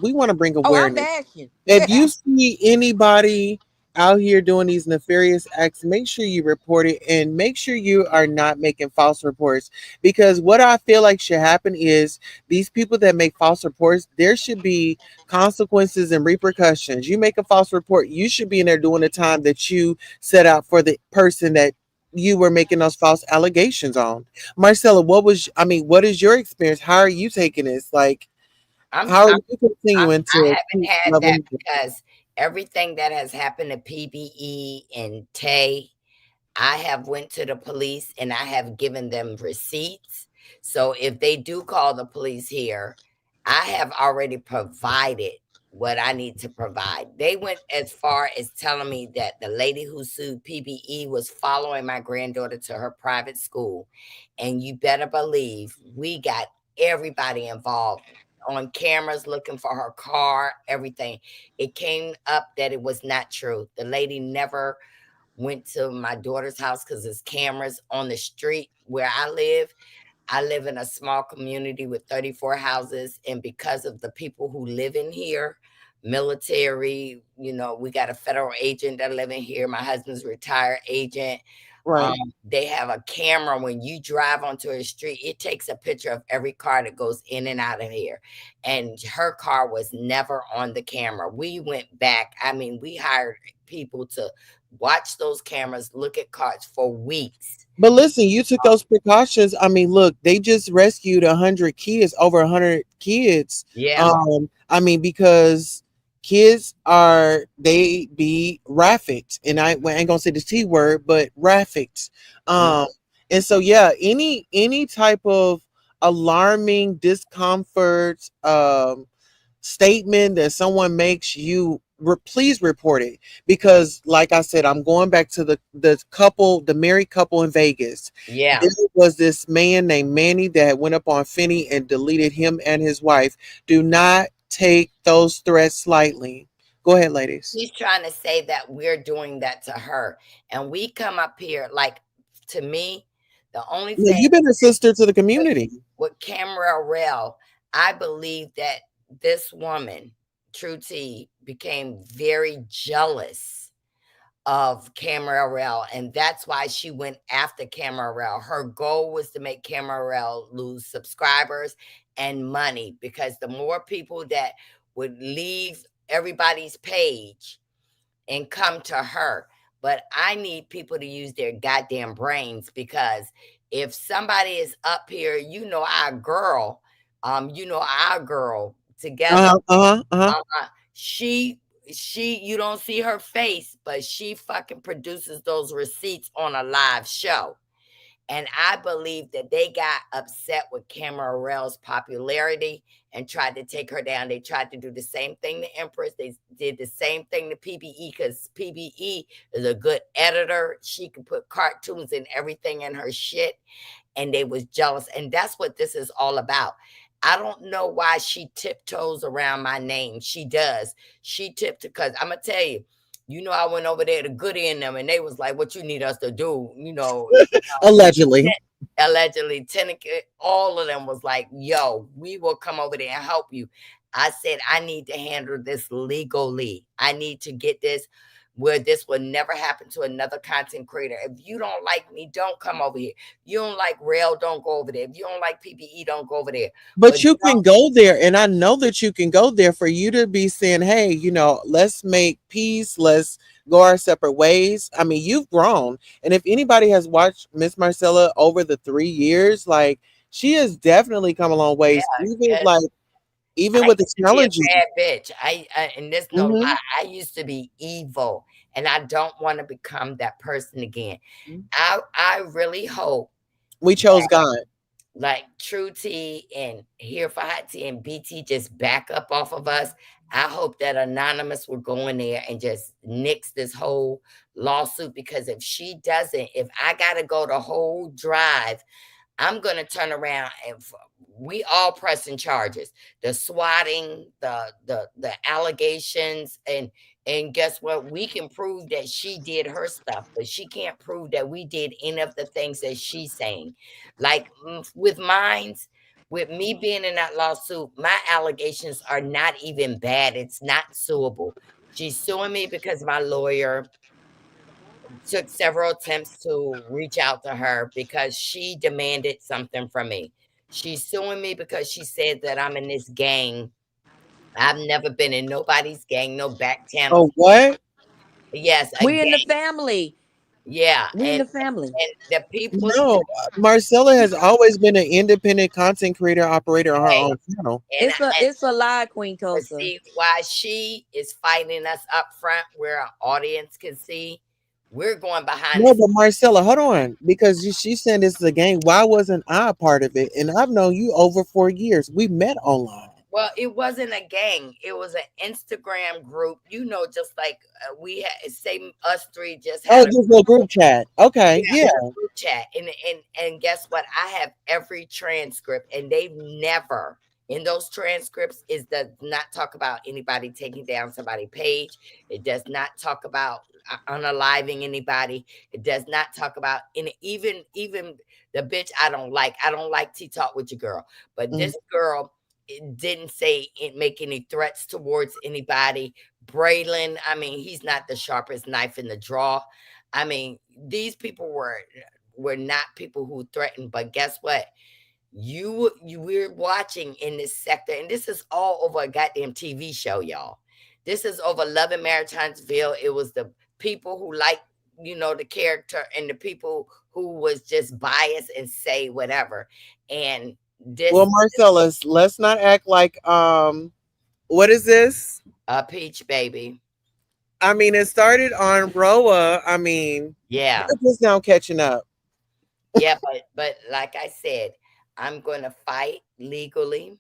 We want to bring
Oh, I'm
awareness.
bashing.
If you see anybody out here doing these nefarious acts, make sure you report it and make sure you are not making false reports. Because what I feel like should happen is these people that make false reports, there should be consequences and repercussions. You make a false report, you should be in there doing the time that you set out for the person that you were making those false allegations on. Marcella, what is your experience? How are you taking this? Like,
I'm,
how are
I'm,
you continuing
I
to
haven't
keep
had that
loving?
because everything that has happened to PBE and Tay, I have went to the police and I have given them receipts. So if they do call the police here, I have already provided what I need to provide. They went as far as telling me that the lady who sued PBE was following my granddaughter to her private school. And you better believe we got everybody involved on cameras looking for her car, everything. It came up that it was not true. The lady never went to my daughter's house because there's cameras on the street where I live. I live in a small community with 34 houses, and because of the people who live in here, military, we got a federal agent that live in here. My husband's a retired agent. Um,
Right.
they have a camera when you drive onto a street. It takes a picture of every car that goes in and out of here. And her car was never on the camera. We went back. I mean, we hired people to watch those cameras, look at cars for weeks.
But listen, you took those precautions. I mean, look, they just rescued 100 kids, over 100 kids.
Yeah.
I mean, because kids are they be trafficked, and I ain't gonna say the T word, but trafficked.
Mm,
Um, and so yeah, any type of alarming discomfort, statement that someone makes, please report it, because like I said, I'm going back to the married couple in Vegas.
yeah.
There was this man named Manny that went up on Finney and deleted him and his wife. Do not take those threats lightly. Go ahead, ladies.
He's trying to say that we're doing that to her. And we come up here, like, to me, the only
Yeah,
thing
you've been a sister to the
with,
community.
with Camera Rel, I believe that this woman, True T, became very jealous of Camarel, and that's why she went after Camarel. Her goal was to make Camarel lose subscribers and money, because the more people that would leave everybody's page and come to her. But I need people to use their goddamn brains, because if somebody is up here, our girl together.
Uh-huh, uh-huh, uh-huh.
She you don't see her face, but she fucking produces those receipts on a live show. And I believe that they got upset with Camarel's popularity and tried to take her down. They tried to do the same thing to Empress. They did the same thing to PBE, because PBE is a good editor. She can put cartoons and everything in her shit. And they was jealous. And that's what this is all about. I don't know why she tiptoes around my name. She does. She tipped, because I'm gonna tell you, I went over there to Goody and them, and they was like, "What you need us to do?"
Allegedly.
Allegedly, all of them was like, "Yo, we will come over there and help you." I said, "I need to handle this legally. I need to get this where this will never happen to another content creator. If you don't like me, don't come over here. If you don't like Rail, don't go over there. If you don't like PPE, don't go over there." But
But you can go there, and I know that you can go there for you to be saying, hey, let's make peace, let's go our separate ways. I mean, you've grown. And if anybody has watched Miss Marcella over the 3 years, like, she has definitely come a long ways, even
yeah,
like even
I
with the
used to be a
challenges.
bad bitch. And there's no
Mhm.
lie. I used to be evil, and I don't want to become that person again.
Mhm.
I really hope,
We chose God.
like, True T and Here for Hot Tea and BT just back up off of us. I hope that Anonymous will go in there and just nix this whole lawsuit, because if she doesn't, if I gotta go the whole drive, I'm gonna turn around and we all pressing charges. The swatting, the allegations, and guess what? We can prove that she did her stuff, but she can't prove that we did any of the things that she's saying. Like, with mines, with me being in that lawsuit, my allegations are not even bad. It's not suable. She's suing me because my lawyer took several attempts to reach out to her because she demanded something from me. She's suing me because she said that I'm in this gang. I've never been in nobody's gang, no back channels.
Oh, what?
Yes, a
We in the
gang.
family.
Yeah,
We in the family.
and the people
No, Marcella has always been an independent content creator operator on her
say,
own channel.
and
It's a lie, Queen
but
Tulsa.
see why she is fighting us up front where our audience can see. We're going behind the
No, but Marcella, hold on, because she's saying this is a game. Why wasn't I a part of it? And I've known you over 4 years. We met online.
Well, it wasn't a gang. It was an Instagram group. Just like we had, say us three just
Oh,
had a
just a group chat. Okay,
yeah,
yeah.
a group chat. And guess what? I have every transcript, and they've never in those transcripts is does not talk about anybody taking down somebody's page. It does not talk about unaliving anybody. It does not talk about any even the bitch I don't like. I don't like to talk with your girl, but
Mhm.
this girl it didn't say it make any threats towards anybody. Braylon, I mean, he's not the sharpest knife in the drawer. I mean, these people were not people who threatened, but guess what? You we're watching in this sector, and this is all over a goddamn TV show, y'all. This is over Love and Maritimesville. It was the people who like the character and the people who was just biased and say whatever. And
Well,
this
Marcellus, let's not act like what is this?
Peach Baby.
I mean, it started on Roa. I mean,
Yeah.
we're just now catching up.
Yeah, but like I said, I'm gonna fight legally.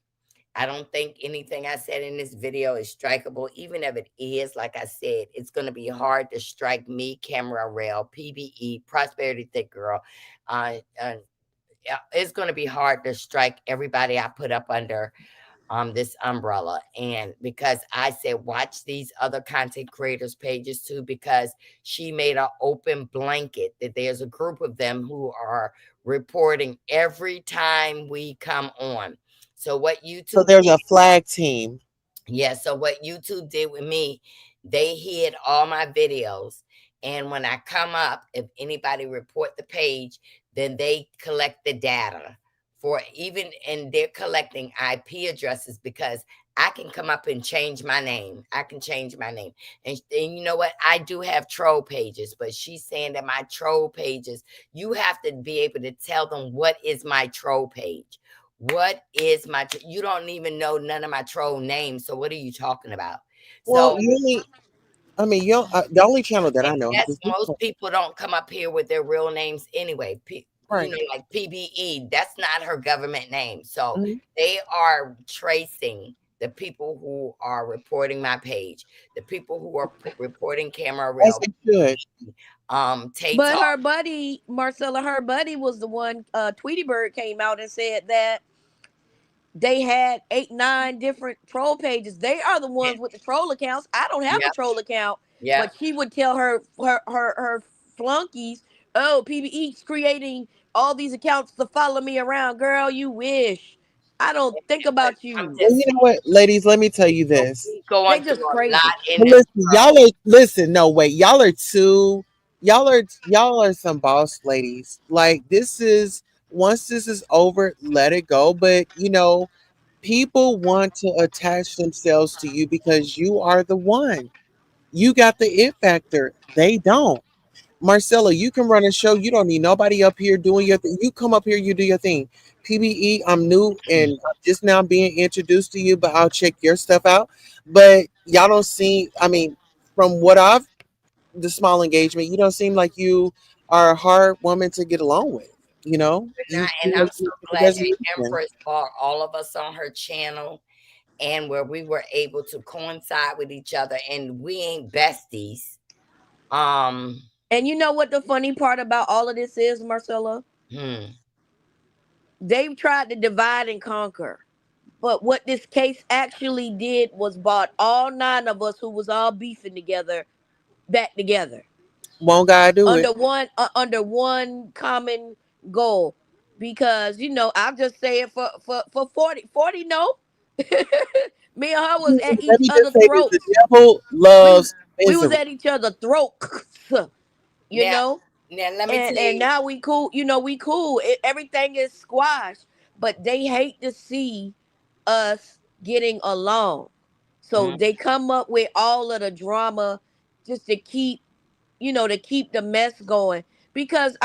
I don't think anything I said in this video is strikeable. Even if it is, like I said, it's going to be hard to strike me, Camera Rail, PBE, Prosperity Thick Girl. Yeah, it's going to be hard to strike everybody I put up under this umbrella. And because I said watch these other content creators pages too, because she made an open blanket that there's a group of them who are reporting every time we come on. So what
So
YouTube
there's a flag team.
yeah, so what YouTube did with me, they hid all my videos. And when I come up, if anybody report the page, then they collect the data for even, and they're collecting IP addresses because I can come up and change my name. I can change my name. And you know what? I do have troll pages, but she's saying that my troll pages, you have to be able to tell them what is my troll page. What is my you don't even know none of my troll names, so what are you talking about?
Well,
So,
you only, I mean, you don't, the only channel that I
and
know
that's
is this
most
one.
people don't come up here with their real names anyway.
Right.
Like PBE, that's not her government name. So
Mhm.
they are tracing the people who are reporting my page, the people who are reporting Camera
As
Rail,
it should.
Tay
But
Talk.
her buddy, Marcella, her buddy was the one. Tweety Bird came out and said that they had 8, 9 different troll pages. They are the
Yeah,
ones with the troll accounts. I don't have a
yeah,
troll account,
yeah.
but she would tell her flunkies, "Oh, PBE's creating all these accounts to follow me around." Girl, you wish. I don't think
But
about
I'm
you.
Well,
just
you know
saying,
what, ladies, let me tell you this.
we
They
going through
just
a
crazy.
lot in
But
this
listen, y'all are listen, no wait, y'all are some boss ladies. Like this is once this is over, let it go. But people want to attach themselves to you because you are the one. You got the it factor. They don't. Marcella, you can run a show. You don't need nobody up here doing your thing. You come up here, you do your thing. PBE, I'm new and
world.
I'm just now being introduced to you, but I'll check your stuff out. But y'all don't see, I mean, from what I've, the small engagement, you don't seem like you are a hard woman to get along with. You
And
seem like
I'm so
you have a
glad that
resolution.
Empress brought all of us on her channel and where we were able to coincide with each other and we ain't besties. Um,
And you know what the funny part about all of this is, Marcella?
hmm.
They've tried to divide and conquer. But what this case actually did was brought all 9 of us who was all beefing together back together
Won't God do it?
under one common goal. Because I'll just say it for 40 no. Me and her was at
Let
each
me just
other
say this: the
throats.
devil
We
loves
we was
misery.
at each other throats, you
Now,
know.
let me tell
And
you,
now we cool. We cool. Everything is squashed. But they hate to see us getting along. So
mm,
they come up with all of the drama just to keep the mess going. Because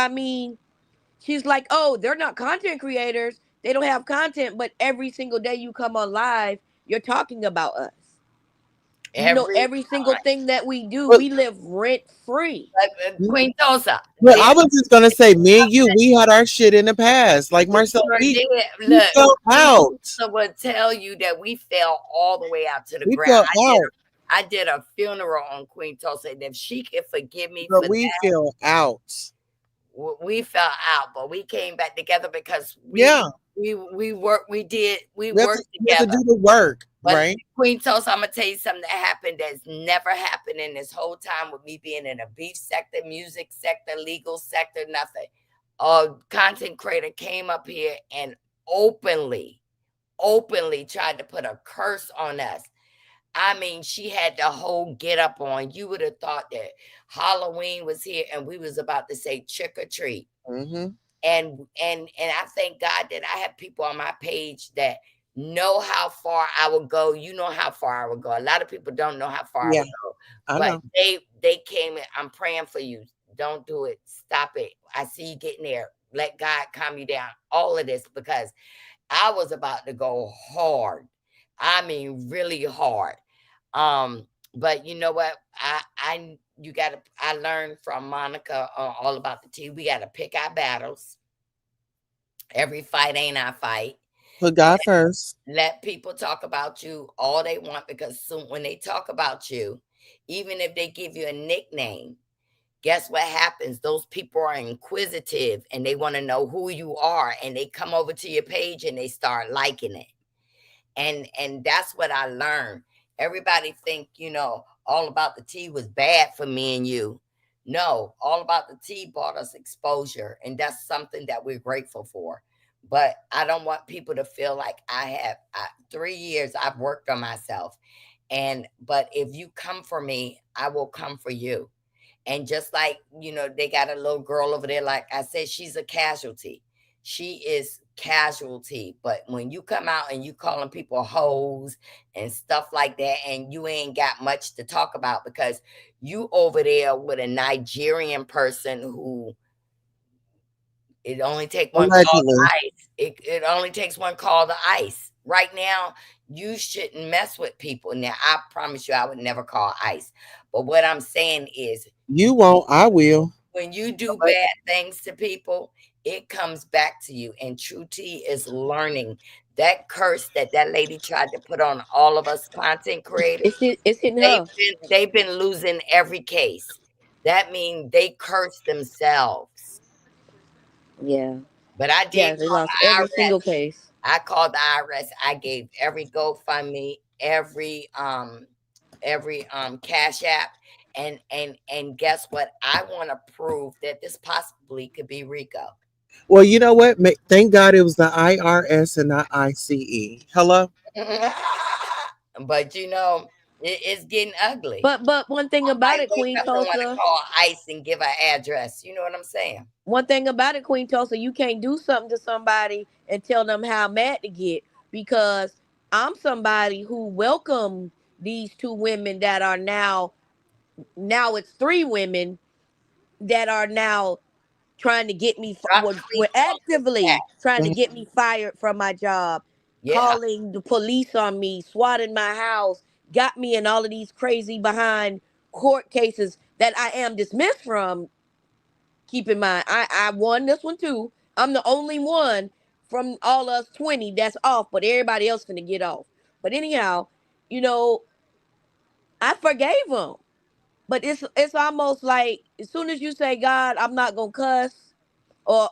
she's like, "Oh, they're not content creators. They don't have content, but every single day you come on live, you're talking about us." Every single
time.
thing that we do,
But,
we live rent free.
Queen Tosa,
but
did
I was just gonna say, me and you, we had our shit in the past. Like Marcel,
sure
we
did.
we
Look,
fell out.
I would tell you that we fell all the way out to the
We
ground.
fell out.
I did a funeral on Queen Tulsa, and if she could forgive me
But
for
we
that,
fell out.
we fell out, but we came back together because
Yeah.
we worked, we
We
worked
have to
together.
do the work,
But
right?
Queen Tulsa, I'm gonna tell you something that happened that's never happened in this whole time with me being in a beef sector, music sector, legal sector, nothing. A content creator came up here and openly tried to put a curse on us. I mean, she had the whole get up on. You would have thought that Halloween was here and we was about to say trick or treat.
Mm-hmm.
And I thank God that I have people on my page that know how far I would go. You know how far I would go. A lot of people don't know how far I
Yeah,
would go.
I
But
know.
they came in. I'm praying for you. Don't do it. Stop it. I see you getting there. Let God calm you down. All of this because I was about to go hard. I mean, really hard. But you know what? I learned from Monica all about the tea. We gotta pick our battles. Every fight ain't our fight.
Put God first.
Let people talk about you all they want because soon when they talk about you, even if they give you a nickname, guess what happens? Those people are inquisitive and they want to know who you are and they come over to your page and they start liking it. And that's what I learned. Everybody think, all about the tea was bad for me and you. No, all about the tea brought us exposure, and that's something that we're grateful for. But I don't want people to feel like 3 years I've worked on myself. But if you come for me, I will come for you. And just like, they got a little girl over there, like I said, she's a casualty. She is casualty. But when you come out and you calling people hoes and stuff like that, and you ain't got much to talk about because you over there with a Nigerian person who it only take one call
Allegedly.
to ice. It only takes one call to ice. Right now, you shouldn't mess with people. Now, I promise you, I would never call ice. But what I'm saying is,
You won't, I will.
when you do bad things to people, it comes back to you. And True T is learning that curse that lady tried to put on all of us content creators.
It's hitting
They've
her.
been they've been losing every case. That means they cursed themselves.
Yeah.
But I
Yeah,
did
they
call
lost
the
every
IRS.
single case.
I called the IRS. I gave every GoFundMe, every Cash App, and guess what? I want to prove that this possibly could be Rico.
Well, you know what? Thank God it was the IRS and not ICE. Hello?
But it's getting ugly.
But one thing
I
about
might
it,
wake
Queen
up and want to
Tulsa,
call ICE and give her address. You know what I'm saying?
one thing about it, Queen Tulsa, you can't do something to somebody and tell them how mad to get because I'm somebody who welcomed these two women that are now it's three women that are now trying to get me
Drop the
were
link on this chat.
actively trying to
Mhm.
get me fired from my job,
Yeah.
calling the police on me, swatting my house, got me in all of these crazy behind court cases that I am dismissed from. Keep in mind, I won this one too. I'm the only one from all us 20 that's off, but everybody else finna get off. But anyhow, you know, I forgave them. But it's almost like as soon as you say, God, I'm not gonna cuss, or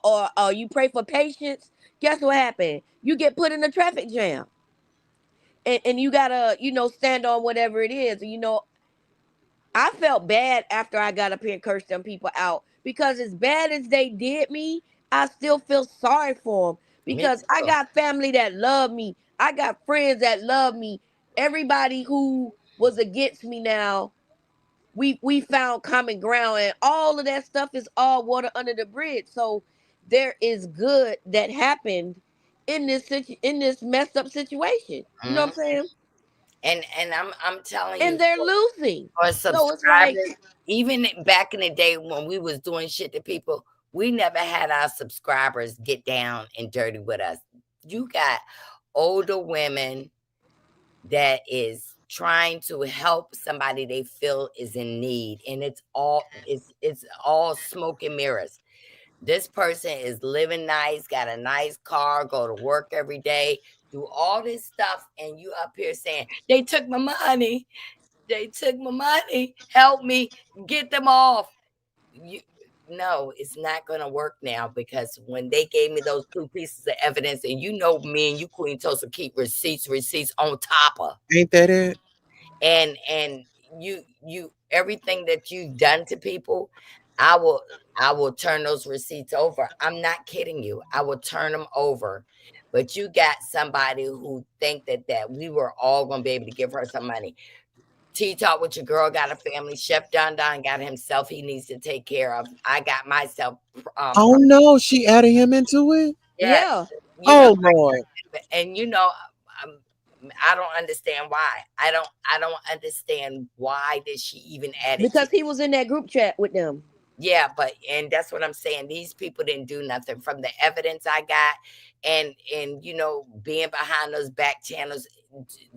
you pray for patience, guess what happened? You get put in a traffic jam. And you gotta, stand on whatever it is. I felt bad after I got up here and cursed them people out because as bad as they did me, I still feel sorry for them
Me
because I
too.
got family that love me. I got friends that love me. Everybody who was against me now, we found common ground, and all of that stuff is all water under the bridge. So there is good that happened in in this messed up situation. You know what
Mhm.
I'm saying?
And I'm telling you,
And they're losing.
for
So it's like,
subscribers, even back in the day when we was doing shit to people, we never had our subscribers get down and dirty with us. You got older women that is trying to help somebody they feel is in need, and it's all smoke and mirrors. This person is living nice, got a nice car, go to work every day, do all this stuff, and you up here saying, they took my money. They took my money. Help me get them off. You No, it's not gonna work now, because when they gave me those two pieces of evidence, and me and you, Queen Tosa, keep receipts on top of,
Ain't that it?
and you everything that you've done to people, I will I will turn those receipts over. I'm not kidding you. I will turn them over. But you got somebody who think that we were all gonna be able to give her some money. T talk with your girl, got a family. Chef Don Don got himself he needs to take care of. I got myself.
Oh no, she added him into it.
Yes,
Yeah,
you know,
Oh Lord.
and um, I don't understand why. I don't understand why did she even add it to.
because he was in that group chat with them.
Yeah, but and that's what I'm saying. These people didn't do nothing from the evidence I got, and being behind those back channels.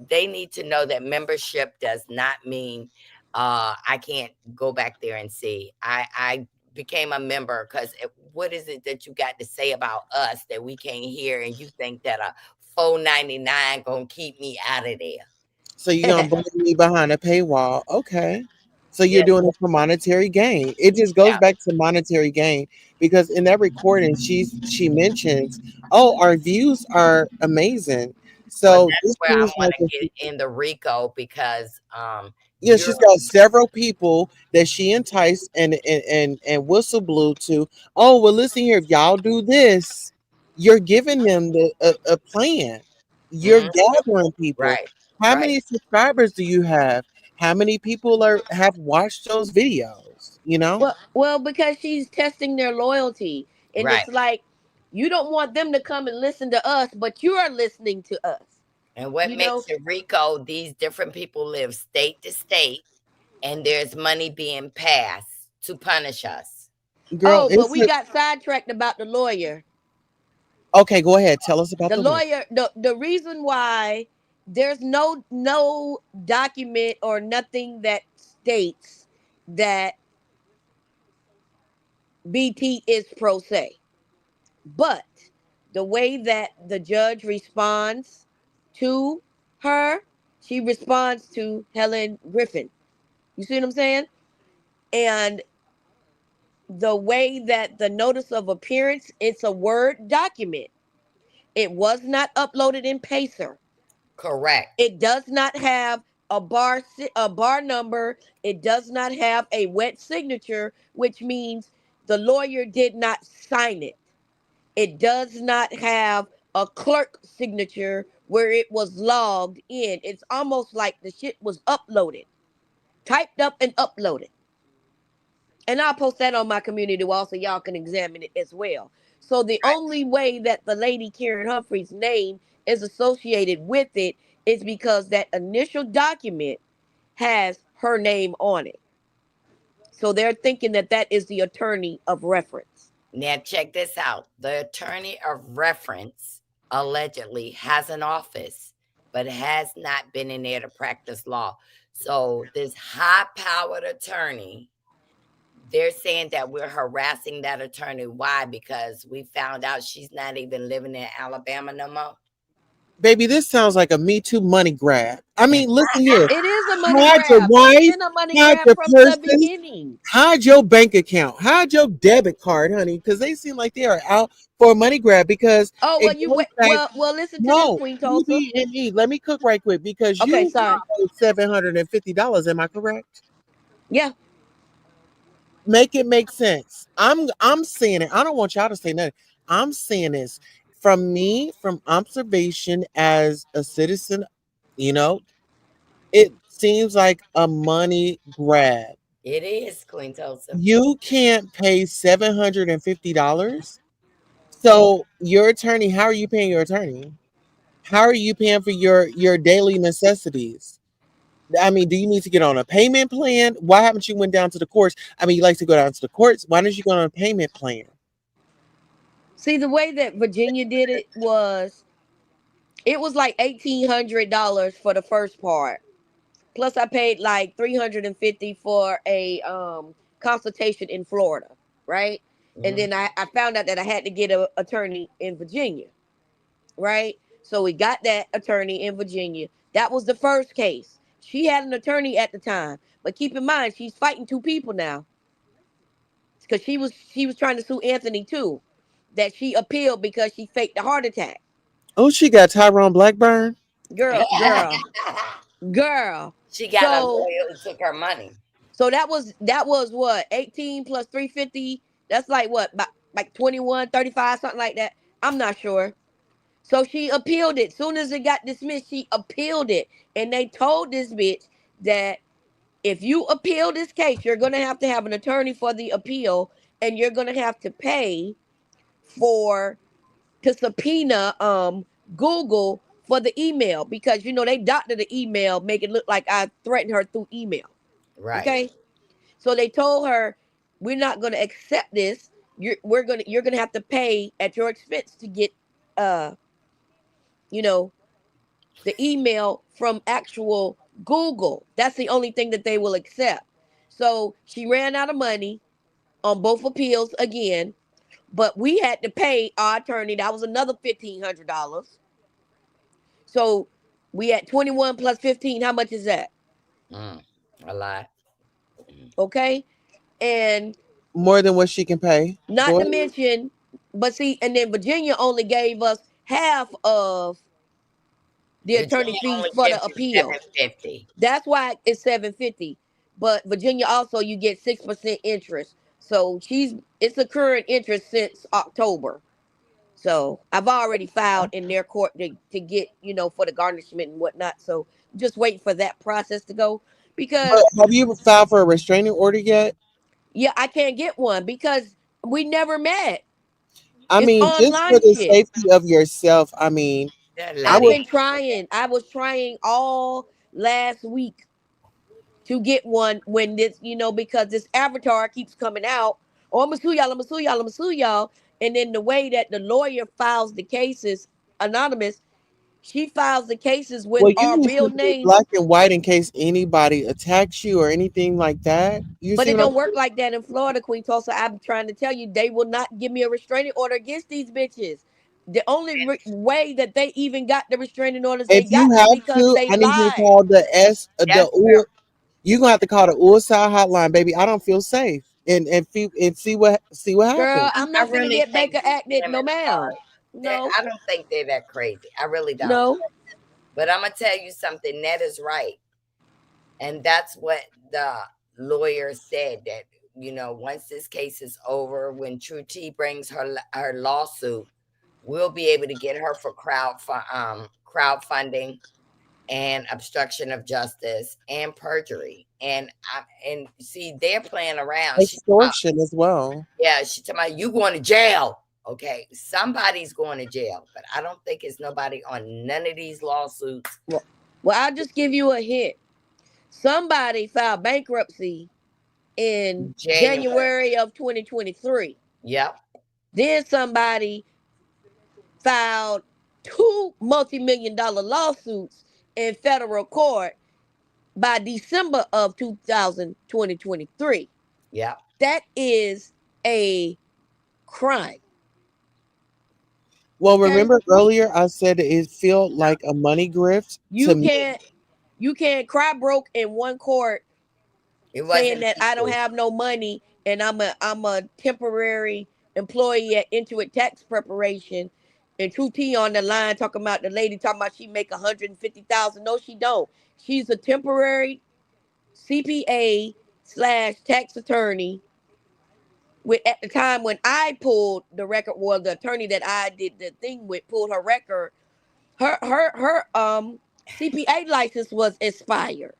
They need to know that membership does not mean I can't go back there and see. I became a member because what is it that you got to say about us that we can't hear, and you think that a 4.99 gonna keep me out of there?
So you're gonna blame me behind a paywall. Okay. So you're
Yeah,
doing it for monetary gain. It just goes
yeah.
back to monetary gain because in that recording she mentions, oh, our views are amazing.
Well,
So
that's
this
where I
seems
want
like
to get in the Rico, because
yeah,
you're
she's got several people that she enticed and whistle blew to. Oh, well, listen here. If y'all do this, you're giving them a plan. You're
mhm,
gathering people.
right,
How
right,
many subscribers do you have? How many people have watched those videos? You know,
Well, because she's testing their loyalty, and
right.
it's like you don't want them to come and listen to us, but you are listening to us.
And what
You know.
makes it Rico? These different people live state to state, and there's money being passed to punish us.
girl.
Oh, but
It's
we got sidetracked about the lawyer.
okay. Go ahead. Tell us about
The
the lawyer.
lawyer. The reason why there's no document or nothing that states that BT is pro se. But the way that the judge responds to her, she responds to Helen Griffin. You see what I'm saying? And the way that the notice of appearance, it's a Word document. It was not uploaded in Pacer.
Correct.
It does not have a bar number. It does not have a wet signature, which means the lawyer did not sign it. It does not have a clerk signature where it was logged in. It's almost like the shit was uploaded, typed up and uploaded. And I'll post that on my community wall so y'all can examine it as well. So the only way that the lady Karen Humphrey's name is associated with it is because that initial document has her name on it. So they're thinking that that is the attorney of reference.
Now check this out. The attorney of reference allegedly has an office, but has not been in there to practice law. So this high-powered attorney, they're saying that we're harassing that attorney. Why? Because we found out she's not even living in Alabama no more.
Baby, this sounds like a Me Too money grab. I mean, listen here.
It is a money
Hide your
grab. It's
wife,
been a money
hide
grab
your
from the
person,
beginning.
hide your bank account, hide your debit card, honey, because they seem like they are out for a money grab because
Oh,
it
well, you
goes
wait.
back.
Well, listen to this,
No,
Queen Tulsa.
let me cook right quick because
Okay,
you
sorry.
owe $750. Am I correct?
Yeah.
Make it make sense. I'm saying it. I don't want y'all to say nothing. I'm saying this from me, from observation as a citizen. You know, it seems like a money grab.
It is, Queen Tulsa.
You can't pay $750. So your attorney, how are you paying your attorney? How are you paying for your daily necessities? I mean, do you need to get on a payment plan? Why haven't you went down to the courts? I mean, you like to go down to the courts. Why don't you go on a payment plan?
See, the way that Virginia did it was like $1,800 for the first part. plus I paid like 350 for a consultation in Florida, right? And
Mhm.
then I found out that I had to get an attorney in Virginia, right? So we got that attorney in Virginia. That was the first case. She had an attorney at the time, but keep in mind she's fighting two people now because she was trying to sue Anthony too. That she appealed because she faked a heart attack.
Oh, she got Tyrone Blackburn.
Girl, girl, girl.
She got a
So
lawyer who took her money.
that was what 18 plus 350. That's like what about like 21, 35, something like that. I'm not sure. So she appealed it. Soon as it got dismissed, she appealed it, and they told this bitch that if you appeal this case, you're gonna have to have an attorney for the appeal, and you're gonna have to pay for to subpoena Google for the email because they doctored the email, make it look like I threatened her through email.
Right.
Okay, so they told her we're not going to accept this. You're gonna have to pay at your expense to get uh you know the email from actual Google. That's the only thing that they will accept. So she ran out of money on both appeals again, but we had to pay our attorney. That was another $1,500. So we had 21 plus 15. How much is that?
Mm. A lot. Mm.
Okay, and
More than what she can pay.
not
Go
to
ahead.
mention, but see, and then Virginia only gave us half of the attorney
Virginia
fees
only
for
gives
the
you seven
appeal.
fifty.
That's why it's 750. But Virginia also you get 6% interest. So it's accruing interest since October. So I've already filed in their court to get, for the garnishment and whatnot. So just waiting for that process to go.
But
Because
have you filed for a restraining order yet?
yeah, I can't get one because we never met.
I
It's
mean, just for
online
the
shit.
safety of yourself. I mean,
That
I
I've
lady
would.
been
ain't gonna get
trying. I was trying all last week to get one when because this avatar keeps coming out. Oh, I'm gonna sue y'all, I'm gonna sue y'all, I'm gonna sue y'all. And then the way that the lawyer files the cases, anonymous, she files the cases with
Well, you
our
need
real
to be
names,
black and white in case anybody attacks you or anything like that. You
but
see
it
what I'm
don't work like that in Florida, Queen Tulsa. I'm trying to tell you, they will not give me a restraining order against these bitches. The only way that they even got the restraining orders they
If you
got is
have
because
to,
they
I need you to
lied.
call the
that's real.
you're gonna have to call the USI hotline, baby. I don't feel safe. And see what
Girl,
happens.
I'm
I
not finna
really
get
think
Baker
these
acted. No,
women
ma'am.
are that
No,
I don't think they're that crazy. I really don't.
no.
But I'm gonna tell you something, that is right. And that's what the lawyer said, that once this case is over, when True T brings her lawsuit, we'll be able to get her for crowdfunding and obstruction of justice and perjury. And see, they're playing around.
Extortion as well.
Yeah, she talking about you going to jail. Okay, somebody's going to jail, but I don't think it's nobody on none of these lawsuits.
Well, I'll just give you a hint. Somebody filed bankruptcy in
January.
January of 2023.
Yep.
Then somebody filed two multi-million dollar lawsuits in federal court by December of 2023.
Yep.
That is a crime.
Well,
Okay?
remember earlier I said it felt like a money grift to
You
me.
can't you can't cry broke in one court
It
saying
wasn't
that I don't
people.
have no money and I'm a temporary employee at Intuit Tax Preparation, and True T on the line talking about the lady talking about she make 150,000. No, she don't. She's a temporary CPA slash tax attorney. With at the time when I pulled the record, well, the attorney that I did the thing with pulled her record. Her CPA license was expired.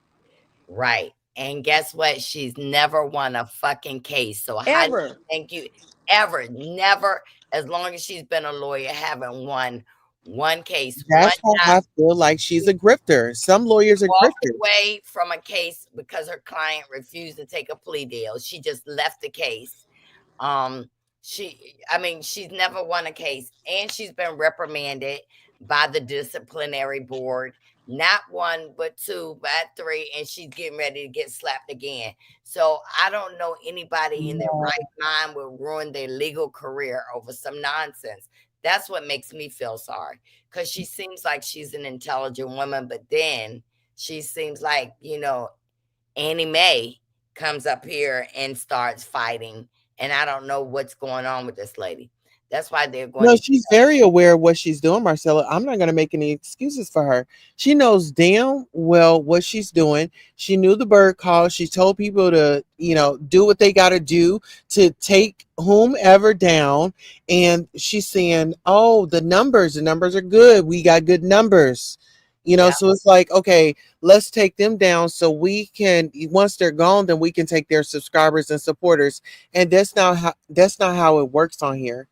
Right. And guess what? She's never won a fucking case. So how do you
Ever.
think you ever, never, as long as she's been a lawyer, haven't won one case. One
That's why
time
I feel like she's a grifter. Some lawyers are
walked
grifters.
away from a case because her client refused to take a plea deal. She just left the case. Um, I mean, she's never won a case, and she's been reprimanded by the disciplinary board not one, but two, but three, and she's getting ready to get slapped again. So I don't know anybody in their right mind will ruin their legal career over some nonsense. That's what makes me feel sorry because she seems like she's an intelligent woman, but then she seems like, Annie Mae comes up here and starts fighting, and I don't know what's going on with this lady. That's why they're going
No,
to.
she's very aware of what she's doing, Marcella. I'm not going to make any excuses for her. She knows damn well what she's doing. She knew the bird call. She told people to, do what they got to do to take whomever down. And she's saying, oh, the numbers are good. We got good numbers.
Yeah,
So it's like, okay, let's take them down so we can, once they're gone, then we can take their subscribers and supporters. And that's not how it works on here.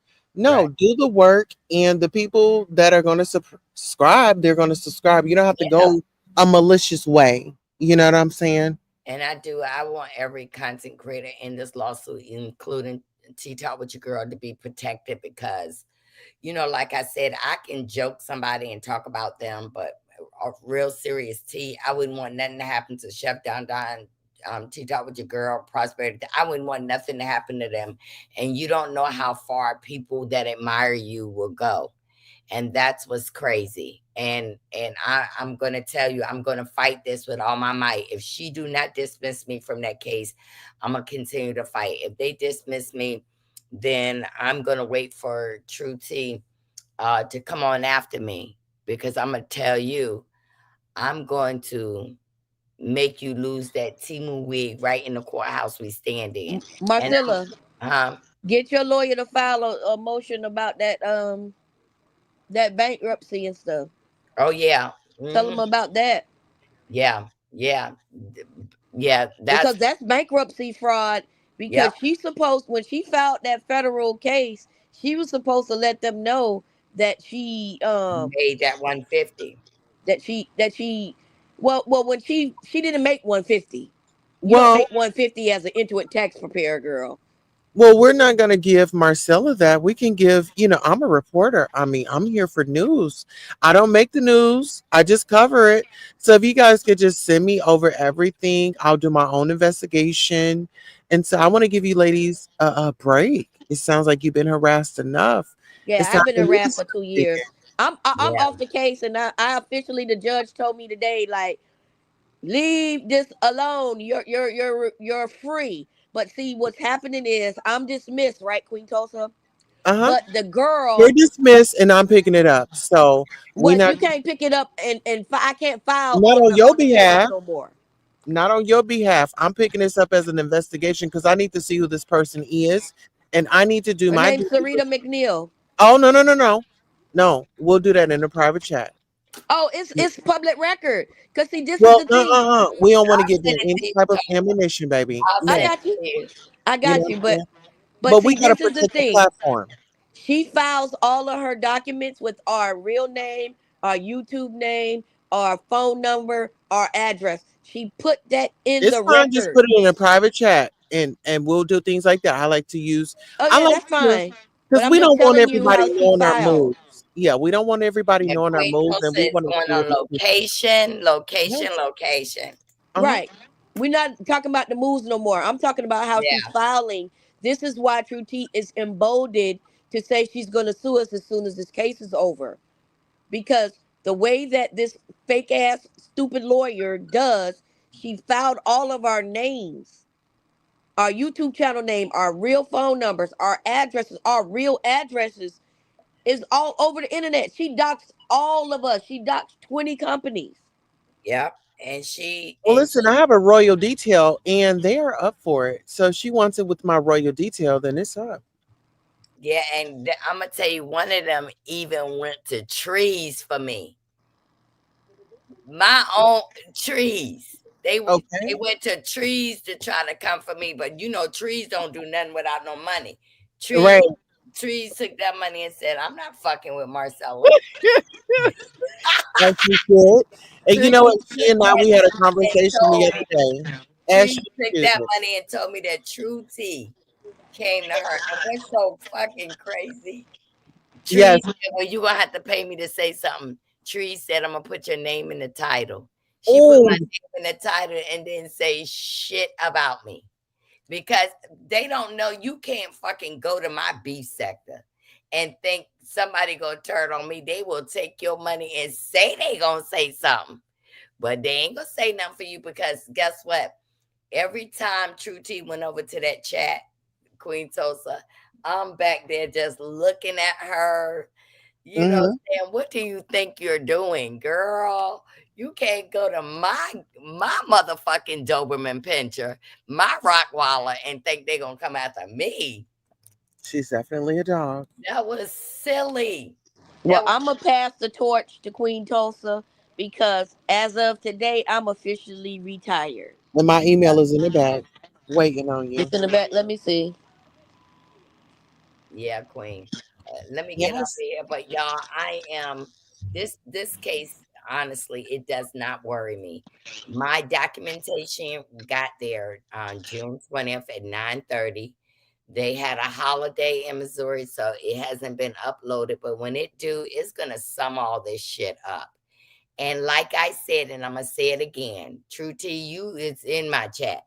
right.
No, do the work, and the people that are going to subscribe, they're going to subscribe. You don't have to
Yeah.
go a malicious way. You know what I'm saying?
And I do. I want every content creator in this lawsuit, including Tea Talk with Your Girl, to be protected because, like I said, I can joke somebody and talk about them, but a real serious tea, I wouldn't want nothing to happen to Chef Don Don, Tea Talk with Your Girl, Prosperity. I wouldn't want nothing to happen to them. And you don't know how far people that admire you will go. And that's what's crazy. I'm going to tell you, I'm going to fight this with all my might. If she do not dismiss me from that case, I'm going to continue to fight. If they dismiss me, then I'm going to wait for True T to come on after me, because I'm going to tell you, I'm going to make you lose that Timu wig right in the courthouse we stand in. And
Marcella,
um,
get your lawyer to file a motion about that bankruptcy and stuff.
oh yeah.
Tell them about that
Yeah, yeah, yeah, that's
because that's bankruptcy fraud.
yep,
Because she's supposed, when she filed that federal case, she was supposed to let them know that
made that 150.
she well when she didn't make 150. You don't
Well,
make 150 as an intuit tax preparer, girl.
Well, we're not going to give Marcella that. We can give, I'm a reporter. I mean, I'm here for news. I don't make the news, I just cover it. So if you guys could just send me over everything, I'll do my own investigation. And so I want to give you ladies a break. It sounds like you've been harassed enough.
Yeah,
It's time
I've been
to do
around for 2 years.
something.
I'm
Yeah,
off the case, and I officially, the judge told me today, like, leave this alone. You're free. But see, what's happening is I'm dismissed, right, Queen Tulsa?
Uh huh.
But the
You're
girl,
dismissed and I'm picking it up. So we
what,
not
you can't pick it up, and I can't file
not on your
on the case
behalf.
no more.
Not on your behalf. I'm picking this up as an investigation because I need to see who this person is, and I need to do
Her
my
name's
due
Sarita
diligence.
McNeil.
Oh, no, no, no, no, no. We'll do that in a private chat.
Oh, it's public record. Cause see, this is
Well,
the thing.
we don't want to
I'll
get
send
in
it
any
to you.
type of ammunition, baby.
I'll
I
send
No,
it
got you.
to you.
I
you know
got
what
you.
I'm
But
saying.
but
But we
see,
gotta
this is the
protect the
thing.
platform.
She files all of her documents with our real name, our YouTube name, our phone number, our address. She put that in
It's
the
fine. Just
record.
put it in a private chat, and we'll do things like that. I like to use.
Oh
I
yeah,
like
that's
to
fine. But
because
I'm
we
just
don't want
telling you
everybody
how she
knowing our
filed.
moves. Yeah, we don't want everybody
And
knowing our
Queen
moves, and
Tulsa
we
is
want to
going
see
on
it.
location, location,
Yes.
location.
Uh-huh.
Right. We're not talking about the moves no more. I'm talking about how she's
Yeah,
filing. This is why True T is emboldened to say she's going to sue us as soon as this case is over. Because the way that this fake ass stupid lawyer does, she filed all of our names, our YouTube channel name, our real phone numbers, our addresses, our real addresses is all over the internet. She doxed all of us. She doxed 20 companies.
yep. And she
Well,
and
listen, I have a royal detail, and they are up for it. So if she wants it with my royal detail, then it's up.
yeah, and I'm gonna tell you, one of them even went to trees for me. My own trees. They
Okay.
went to trees to try to come for me, but trees don't do nothing without no money.
Right.
Trees took that money and said, "I'm not fucking with Marcella."
As she should. And you
Trees
know what?
took
She and I,
that
we had a
money and
conversation the
told
other day. As
Trees
she
took
should.
that money and told me that True T came to her. And what's so fucking crazy?
Yes.
Trees said, "Well, you gonna have to pay me to say something." Tree said, I'm gonna put your name in the title. She put
Oh,
my name in the title and didn't say shit about me. Because they don't know you can't fucking go to my beef sector and think somebody gonna turn on me. They will take your money and say they gonna say something. But they ain't gonna say nothing for you because guess what? Every time True T went over to that chat, Queen Tosa, I'm back there just looking at her,
mm-hmm.
saying, what do you think you're doing, girl? You can't go to my motherfucking Doberman pincher, my Rottweiler, and think they're gonna come after me.
She's definitely a dog.
That was silly.
Well,
That was
I'm going to pass the torch to Queen Tulsa because as of today, I'm officially retired.
And my email is in the back, waiting on you.
It's in the back. Let me see.
Yeah, Queen. Let me get off
Yes.
here, but y'all, I am this case. Honestly, it does not worry me. My documentation got there on June 20th at 9:30. They had a holiday in Missouri, so it hasn't been uploaded. But when it do, it's gonna sum all this shit up. And like I said, and I'm gonna say it again, True to you, it's in my chat.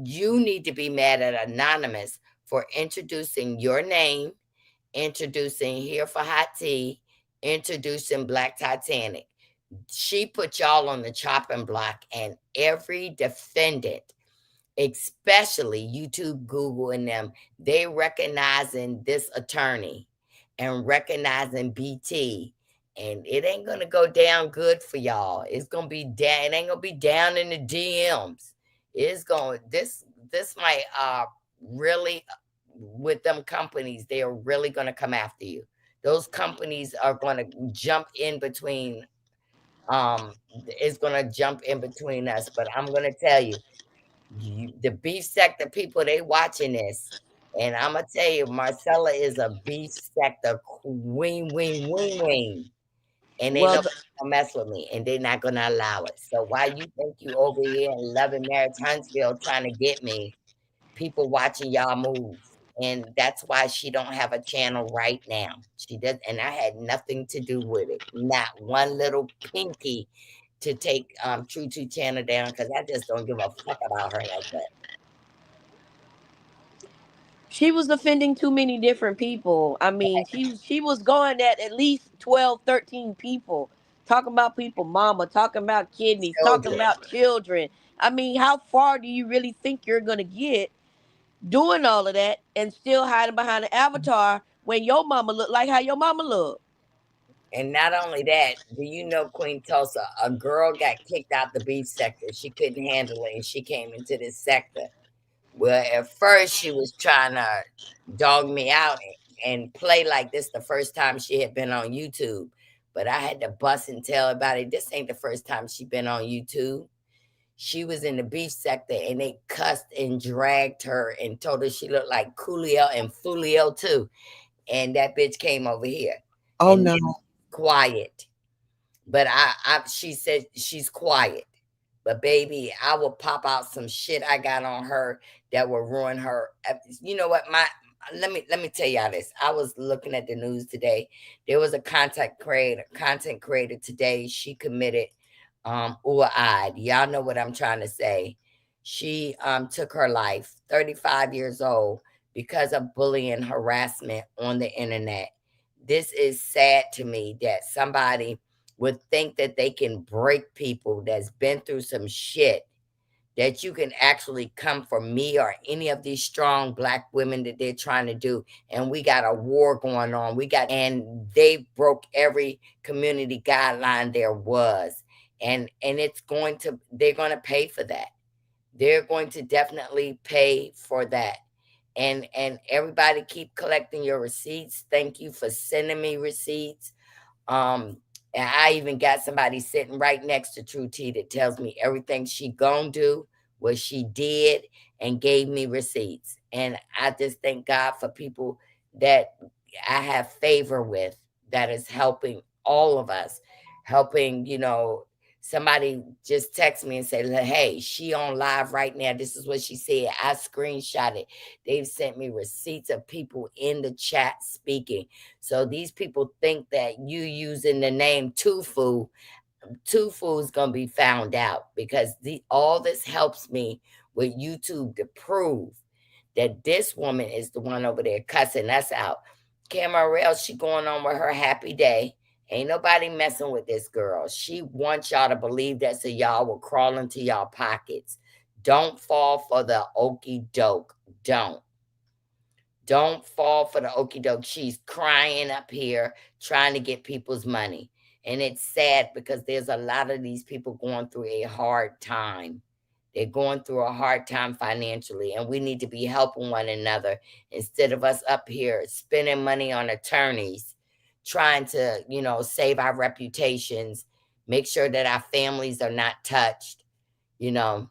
You need to be mad at Anonymous for introducing your name, introducing Here for Hot Tea, introducing Black Titanic. She put y'all on the chopping block, and every defendant, especially YouTube, Google, and them, they recognizing this attorney and recognizing BT. And it ain't gonna go down good for y'all. It's gonna be down. It ain't gonna be down in the DMs. It's going this might really with them companies. They are really gonna come after you. Those companies are gonna jump in between. Is gonna jump in between us. But I'm gonna tell you, the beef sector people, they watching this, and I'm gonna tell you, Marcella is a beef sector queen, wing, and they
Well,
know gonna mess with me, and they're not gonna allow it. So why you think you over here in Loving Marriage Huntsville trying to get me? People watching y'all move, and that's why she don't have a channel right now. She does, and I had nothing to do with it, not one little pinky to take True Two channel down because I just don't give a fuck about her like that.
she was offending too many different people. I mean, she was going at least 12, 13 people, talking about people mama, talking about kidneys, talking
Children.
about children. I mean, how far do you really think you're going to get doing all of that and still hiding behind an avatar when your mama look like how your mama look?
And not only that, do you know Queen Tulsa? A girl got kicked out the beef sector. She couldn't handle it, and she came into this sector. Well, at first she was trying to dog me out and play like this the first time she had been on YouTube. But I had to bust and tell everybody this ain't the first time she been on YouTube. She was in the beef sector and they cussed and dragged her and told her she looked like Coolio and Fulio too. And that bitch came over here
Oh
and
no.
quiet. But she said she's quiet. But baby, I will pop out some shit I got on her that will ruin her. You know what? Let me tell y'all this. I was looking at the news today. There was a content creator today. She committed UAID. Y'all know what I'm trying to say. She took her life, 35 years old, because of bullying and harassment on the internet. This is sad to me that somebody would think that they can break people that's been through some shit, that you can actually come for me or any of these strong black women that they're trying to do. And we got a war going on. And they broke every community guideline there was. And they're going to pay for that. They're going to definitely pay for that. And everybody keep collecting your receipts. Thank you for sending me receipts. Um, and I even got somebody sitting right next to True T that tells me everything she gonna do, what she did, and gave me receipts. And I just thank God for people that I have favor with that is helping all of us, helping, Somebody just text me and say, hey, she on live right now. This is what she said. I screenshot it. They've sent me receipts of people in the chat speaking. So these people think that you using the name Tufu is gonna be found out, because all this helps me with YouTube to prove that this woman is the one over there cussing us out. Camarel, she going on with her happy day. Ain't nobody messing with this girl. She wants y'all to believe that so y'all will crawl into y'all pockets. Don't fall for the okey doke. Don't fall for the okey doke. She's crying up here trying to get people's money. And it's sad because there's a lot of these people going through a hard time. They're going through a hard time financially, and we need to be helping one another instead of us up here spending money on attorneys, trying to, save our reputations, make sure that our families are not touched, you know.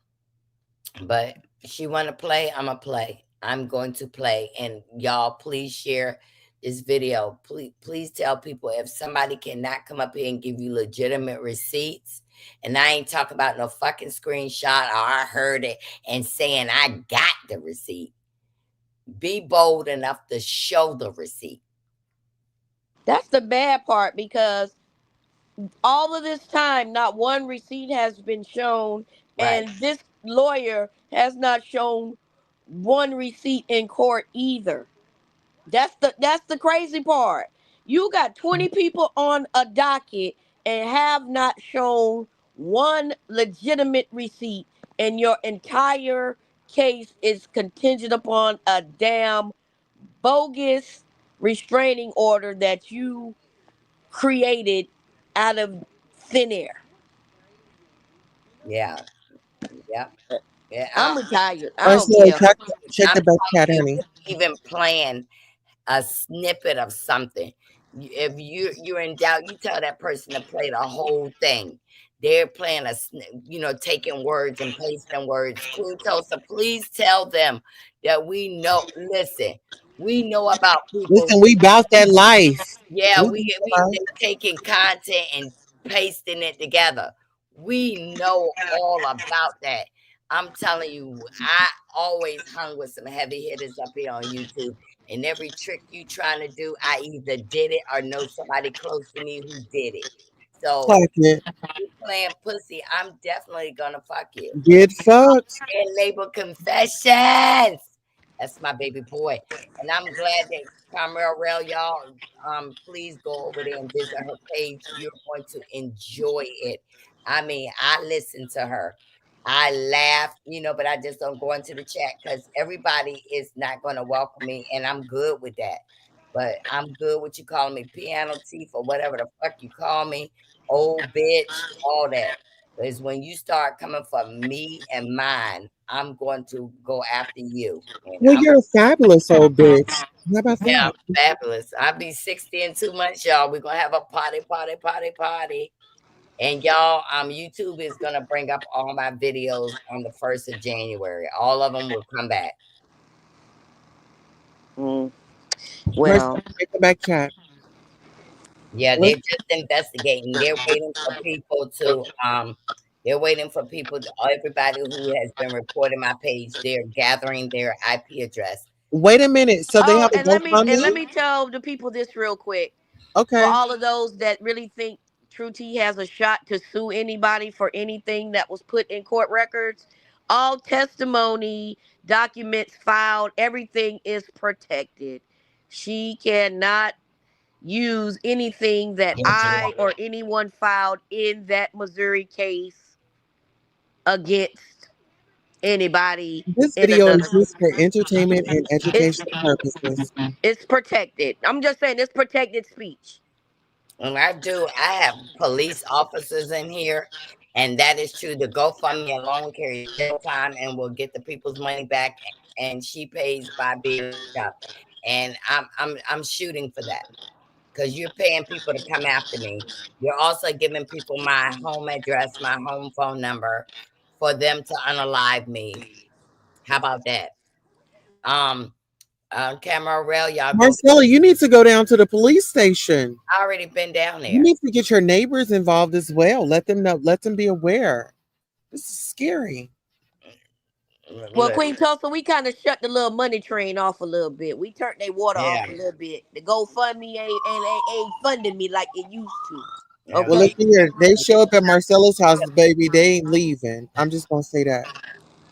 But she want to play, I'm going to play. I'm going to play. And y'all, please share this video. Please tell people if somebody cannot come up here and give you legitimate receipts. And I ain't talking about no fucking screenshot or I heard it and saying I got the receipt. Be bold enough to show the receipt.
That's the bad part, because all of this time, not one receipt has been shown,
Right.
and this lawyer has not shown one receipt in court either. That's the crazy part. You got 20 people on a docket and have not shown one legitimate receipt, and your entire case is contingent upon a damn bogus restraining order that you created out of thin air.
Yeah. Yeah. Yeah.
I'm retired. I don't
Marcel,
care.
check
I'm
the back
telling
chat,
you,
honey.
even playing a snippet of something. If you're in doubt, you tell that person to play the whole thing. They're playing taking words and pasting words. Queen Tulsa, please tell them that we know. Listen, we know about people.
Listen, we bout that life.
Yeah,
We
we
bout
we
that life.
they're taking content and pasting it together. We know all about that. I'm telling you, I always hung with some heavy hitters up here on YouTube. And every trick you trying to do, I either did it or know somebody close to me who did it. So
Clock it.
you playing pussy, I'm definitely gonna fuck you.
Get fucked.
And label confessions. That's my baby boy. And I'm glad that Carmel Rail, y'all, please go over there and visit her page. You're going to enjoy it. I mean, I listen to her. I laugh, but I just don't go into the chat because everybody is not going to welcome me, and I'm good with that. But I'm good with you calling me piano teeth or whatever the fuck you call me, old bitch, all that. Because when you start coming for me and mine, I'm going to go after you. And
Well, you're a fabulous old bitch. How about
yeah,
that?
I'm fabulous. I'll be 60 in 2 months, y'all. We're gonna have a party, party, party, party. And y'all, YouTube is gonna bring up all my videos on the 1st of January. All of them will come back.
Mm,
Marcel,
well,
check the back chat.
Yeah, they're
Let's
just investigating. They're waiting for people, everybody who has been reporting my page, they're gathering their IP address.
wait a minute. So they
oh,
have a
and let
GoFundMe?
me tell the people this real quick. For
Okay.
all of those that really think True T has a shot to sue anybody for anything that was put in court records, all testimony, documents filed, everything is protected. She cannot use anything that I or anyone filed in that Missouri case against anybody
This
in
video
another.
is used for entertainment and
It's
educational purposes.
it's protected. I'm just saying it's protected speech.
And I have police officers in here, and that is true. The GoFundMe alone carries jail time and will get the people's money back. And she pays by being locked up. And I'm shooting for that because you're paying people to come after me. You're also giving people my home address, my home phone number for them to unalive me. How about that? Um, Camera rail, y'all go.
Marcella, you need to go down to the police station.
I already been down
You
there.
need to get your neighbors involved as well. Let them know. Let them be aware. This is scary.
Well,
Look,
Queen Tulsa, we kind of shut the little money train off a little bit. We turned their water off
yeah,
a little bit. The GoFundMe ain't funding me like it used to.
yeah.
Well,
Okay,
listen here. They show up at Marcella's house, baby. They ain't leaving. I'm just gonna say that.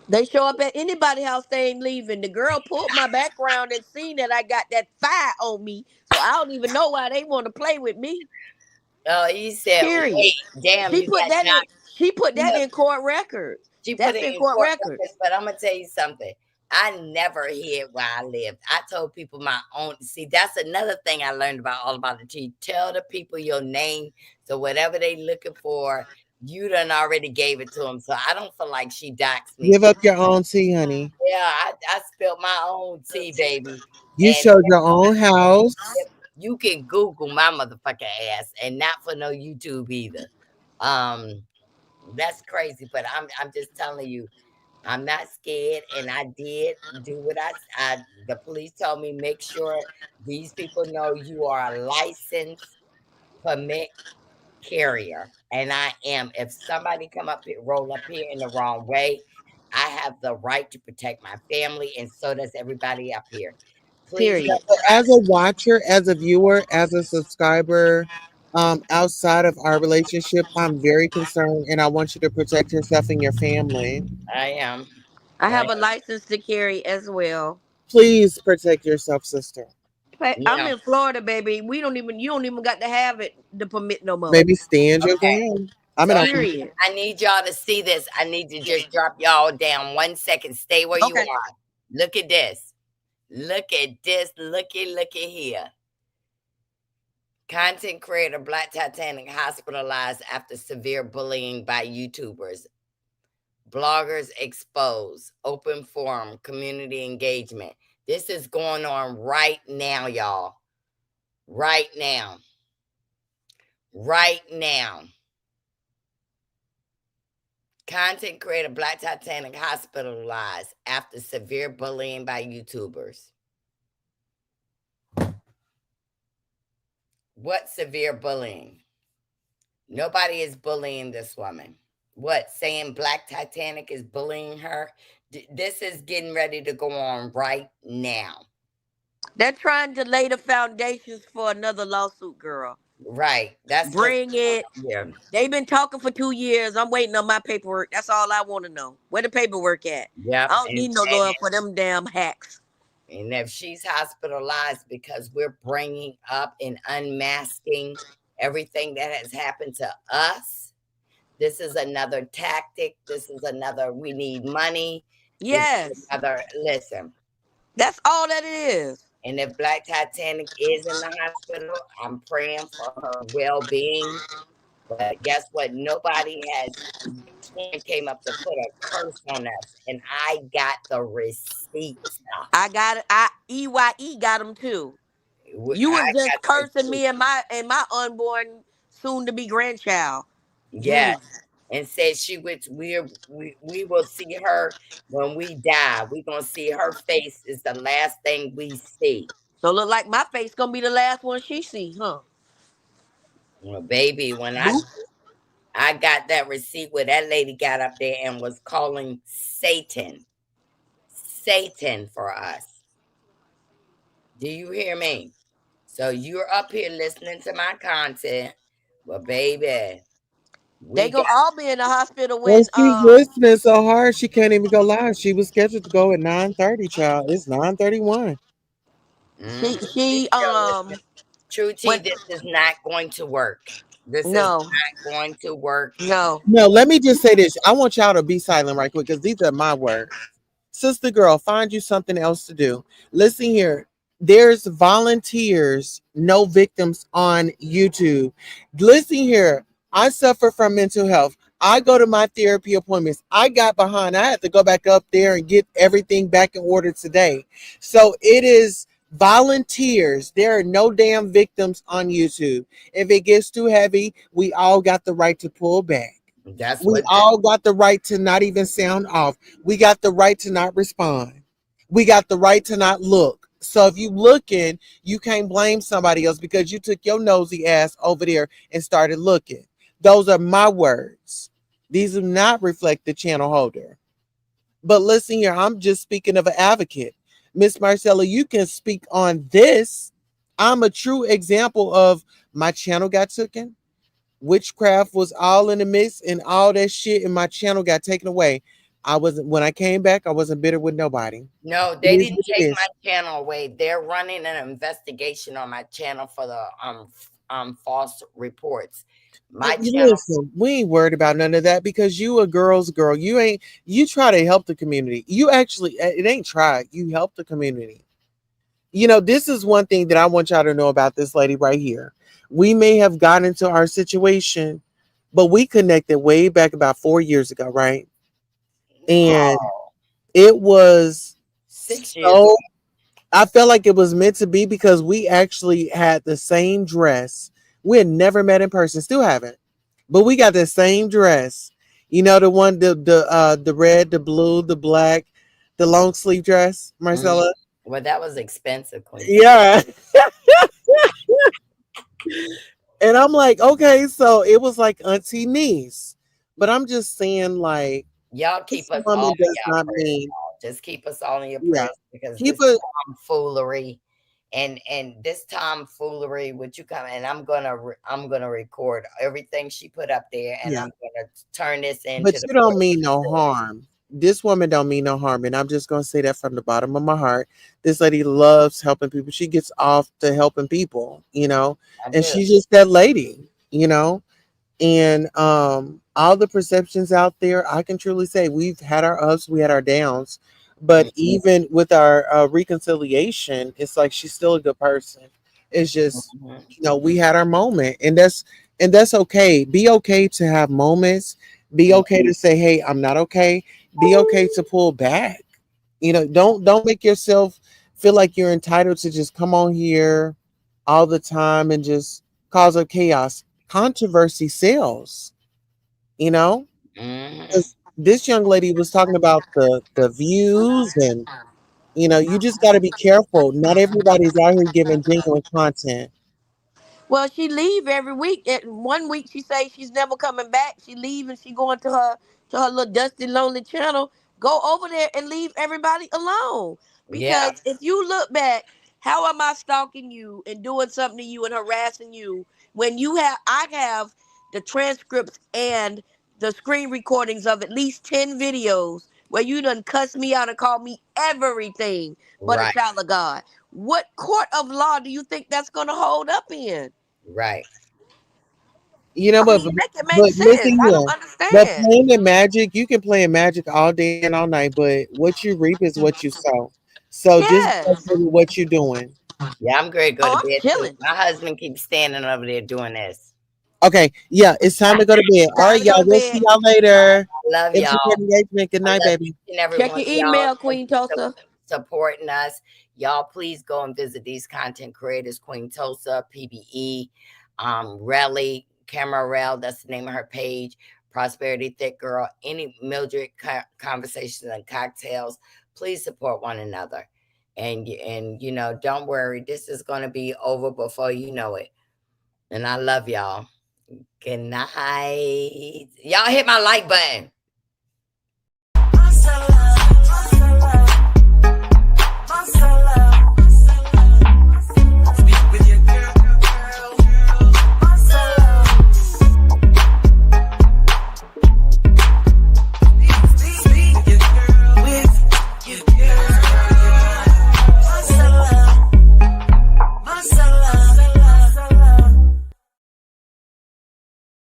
they show up at anybody's house, they ain't leaving. The girl pulled my background and seen that I got that fire on me, so I don't even know why they want to play with me.
Oh, he said,
Period.
wait, damn,
She
you
put
got
that in.
knocked.
She put that
Look,
in court records.
she put
That's
it
in
in
court
court records,
records.
but I'm gonna tell you something. I never hid where I lived. I told people my own. See, that's another thing I learned about all about the tea. Tell the people your name, so whatever they looking for, you done already gave it to them. So I don't feel like she doxed me.
Give up your own tea, honey.
Yeah, I spilled my own tea, baby.
You
And
showed your own house.
you can Google my motherfucking ass, and not for no YouTube either. Um, that's crazy, but I'm just telling you, I'm not scared, and I did do what I. The police told me make sure these people know you are a licensed permit carrier, and I am. If somebody come up here, roll up here in the wrong way, I have the right to protect my family, and so does everybody up here. Please
Period.
don't
As
try.
a watcher, as a viewer, as a subscriber, outside of our relationship, I'm very concerned, and I want you to protect yourself and your family.
I am.
I
I
have a license to carry as well.
Please protect yourself, sister.
Hey, I'm
now.
in Florida, baby. We don't even you don't even got to have it the permit no more.
Baby, stand your
Okay.
ground. I
So
mean,
Period.
I need y'all to see this. I need to just drop y'all down 1 second. Stay where you
Okay.
are. Look at this. Look at this. Looky here. Content creator Black Titanic hospitalized after severe bullying by YouTubers. Bloggers exposed. Open forum. Community engagement. This is going on right now, y'all. Right now. Right now. Content creator Black Titanic hospitalized after severe bullying by YouTubers. What severe bullying? Nobody is bullying this woman. What, saying Black Titanic is bullying her? This is getting ready to go on right now.
They're trying to lay the foundations for another lawsuit, girl.
Right. That's what's
Bring it.
here.
They've been talking for 2 years. I'm waiting on my paperwork. That's all I want to know. Where the paperwork at?
Yep.
I don't need no lawyer for them damn hacks.
And if she's hospitalized because we're bringing up and unmasking everything that has happened to us, this is another tactic. This is another, we need money. This is
Yes,
another, listen.
that's all that it is.
And if Black Titanic is in the hospital, I'm praying for her well being. But guess what? Nobody has came up to put a curse on us. And I got the receipts.
I got it. I EYE got them too. You
I
was just
got the
cursing
receipts.
me and my unborn soon to be grandchild.
Yes.
Junior.
And said she would we will see her when we die. We're gonna see her face is the last thing we see.
So look like my face gonna be the last one she see, huh?
Well, baby, when
Boop.
I got that receipt where that lady got up there and was calling Satan for us. Do you hear me? So you're up here listening to my content, but baby,
They
we got
gonna all be in the hospital
well,
when
she's listening so hard she can't even go live. She was scheduled to go at 9:30, child. It's 9:31.
mm, she's
she
still listening. True T,
when
this is not going to work. This is
no
not going to work.
no
No, let me just say this. I want y'all to be silent right quick because these are my words. Sister girl, find you something else to do. Listen here. There's volunteers, no victims on YouTube. Listen here. I suffer from mental health. I go to my therapy appointments. I got behind. I had to go back up there and get everything back in order today. So it is volunteers. There are no damn victims on YouTube. If it gets too heavy, we all got the right to pull back.
That's
We
what
all got the right to not even sound off. We got the right to not respond. We got the right to not look. So if you looking, you can't blame somebody else because you took your nosy ass over there and started looking. Those are my words. These do not reflect the channel holder. But listen here, I'm just speaking of an advocate. Miss Marcella, you can speak on this. I'm a true example of my channel got taken. Witchcraft was all in the mix and all that shit, and my channel got taken away. I wasn't when I came back, I wasn't bitter with nobody.
No,
It
they
is
didn't
what it
take my
is.
channel away. They're running an investigation on my channel for the false reports. My
You
channel,
listen, we ain't worried about none of that because you a girl's girl. You ain't you try to help the community. You actually it ain't try. You help the community. You know, this is one thing that I want y'all to know about this lady right here. We may have gotten into our situation, but we connected way back about 4 years ago, right? And
no,
it was
6 years ago.
so I felt like it was meant to be because we actually had the same dress. We had never met in person, still haven't, but we got the same dress. You know, the one, the red, the blue, the black, the long sleeve dress,
Mhm.
Marcella.
Well, that was expensive, Queen.
Yeah. And I'm like, okay, so it was like auntie niece. But I'm just saying, like,
Y'all keep
this
us all
woman
in
does
y'all
not
prayers,
mean,
y'all. Just keep us all in your
yeah.
prayers because
Keep
this
it.
tomfoolery and this tomfoolery, what you come and I'm gonna record everything she put up there, and
Yeah.
I'm gonna turn this
But
into the
you don't
court
mean no
report.
harm. This woman don't mean no harm, and I'm just gonna say that from the bottom of my heart. This lady loves helping people. She gets off to helping people,
I
and
do.
she's just that lady. And all the perceptions out there, I can truly say we've had our ups, we had our downs, but
Mm,
even with our reconciliation, it's like she's still a good person. It's just,
mhm,
we had our moment, and that's okay. Be okay to have moments. Be
mm,
okay to say, hey, I'm not okay. Be okay to pull back. Don't make yourself feel like you're entitled to just come on here all the time and just cause a chaos. Controversy sells, you know?
mhm.
'Cause this young lady was talking about the views, and you just got to be careful. Not everybody's out here giving genuine content.
Well, she leave every week. And one week she say she's never coming back. She leave and she going to her little dusty lonely channel. Go over there and leave everybody alone.
Yeah,
Because if you look back, how am I stalking you and doing something to you and harassing you when I have the transcripts and the screen recordings of at least 10 videos where you done cuss me out and call me everything but a
right,
child of God. What court of law do you think that's gonna hold up in?
right.
You know,
I
but
mean, make it make
but
sense.
listen
I don't
here. But
understand.
playing in magic, you can play in magic all day and all night, but what you reap is what you sow. So just be
Yes.
okay with what you're doing.
Yeah, I'm going to go
Oh,
to
I'm
bed too.
chilling.
My husband keeps standing over there doing this.
Okay, yeah, it's time to go to bed. All
Time
right,
to go
y'all.
to
We'll see
bed.
y'all later.
I love
It's a
y'all.
good engagement. Good
I
night,
love
baby.
each and every
Check
one
your
of y'all.
email,
Thank
Queen
you for
Tulsa.
supporting us. Y'all, please go and visit these content creators, Queen Tulsa, PBE, Rally, Camera Rel, that's the name of her page, Prosperity Thick Girl, any Mildred Conversations and Cocktails. Please support one another. And don't worry, this is going to be over before you know it. And I love y'all. Good night. Y'all hit my like button.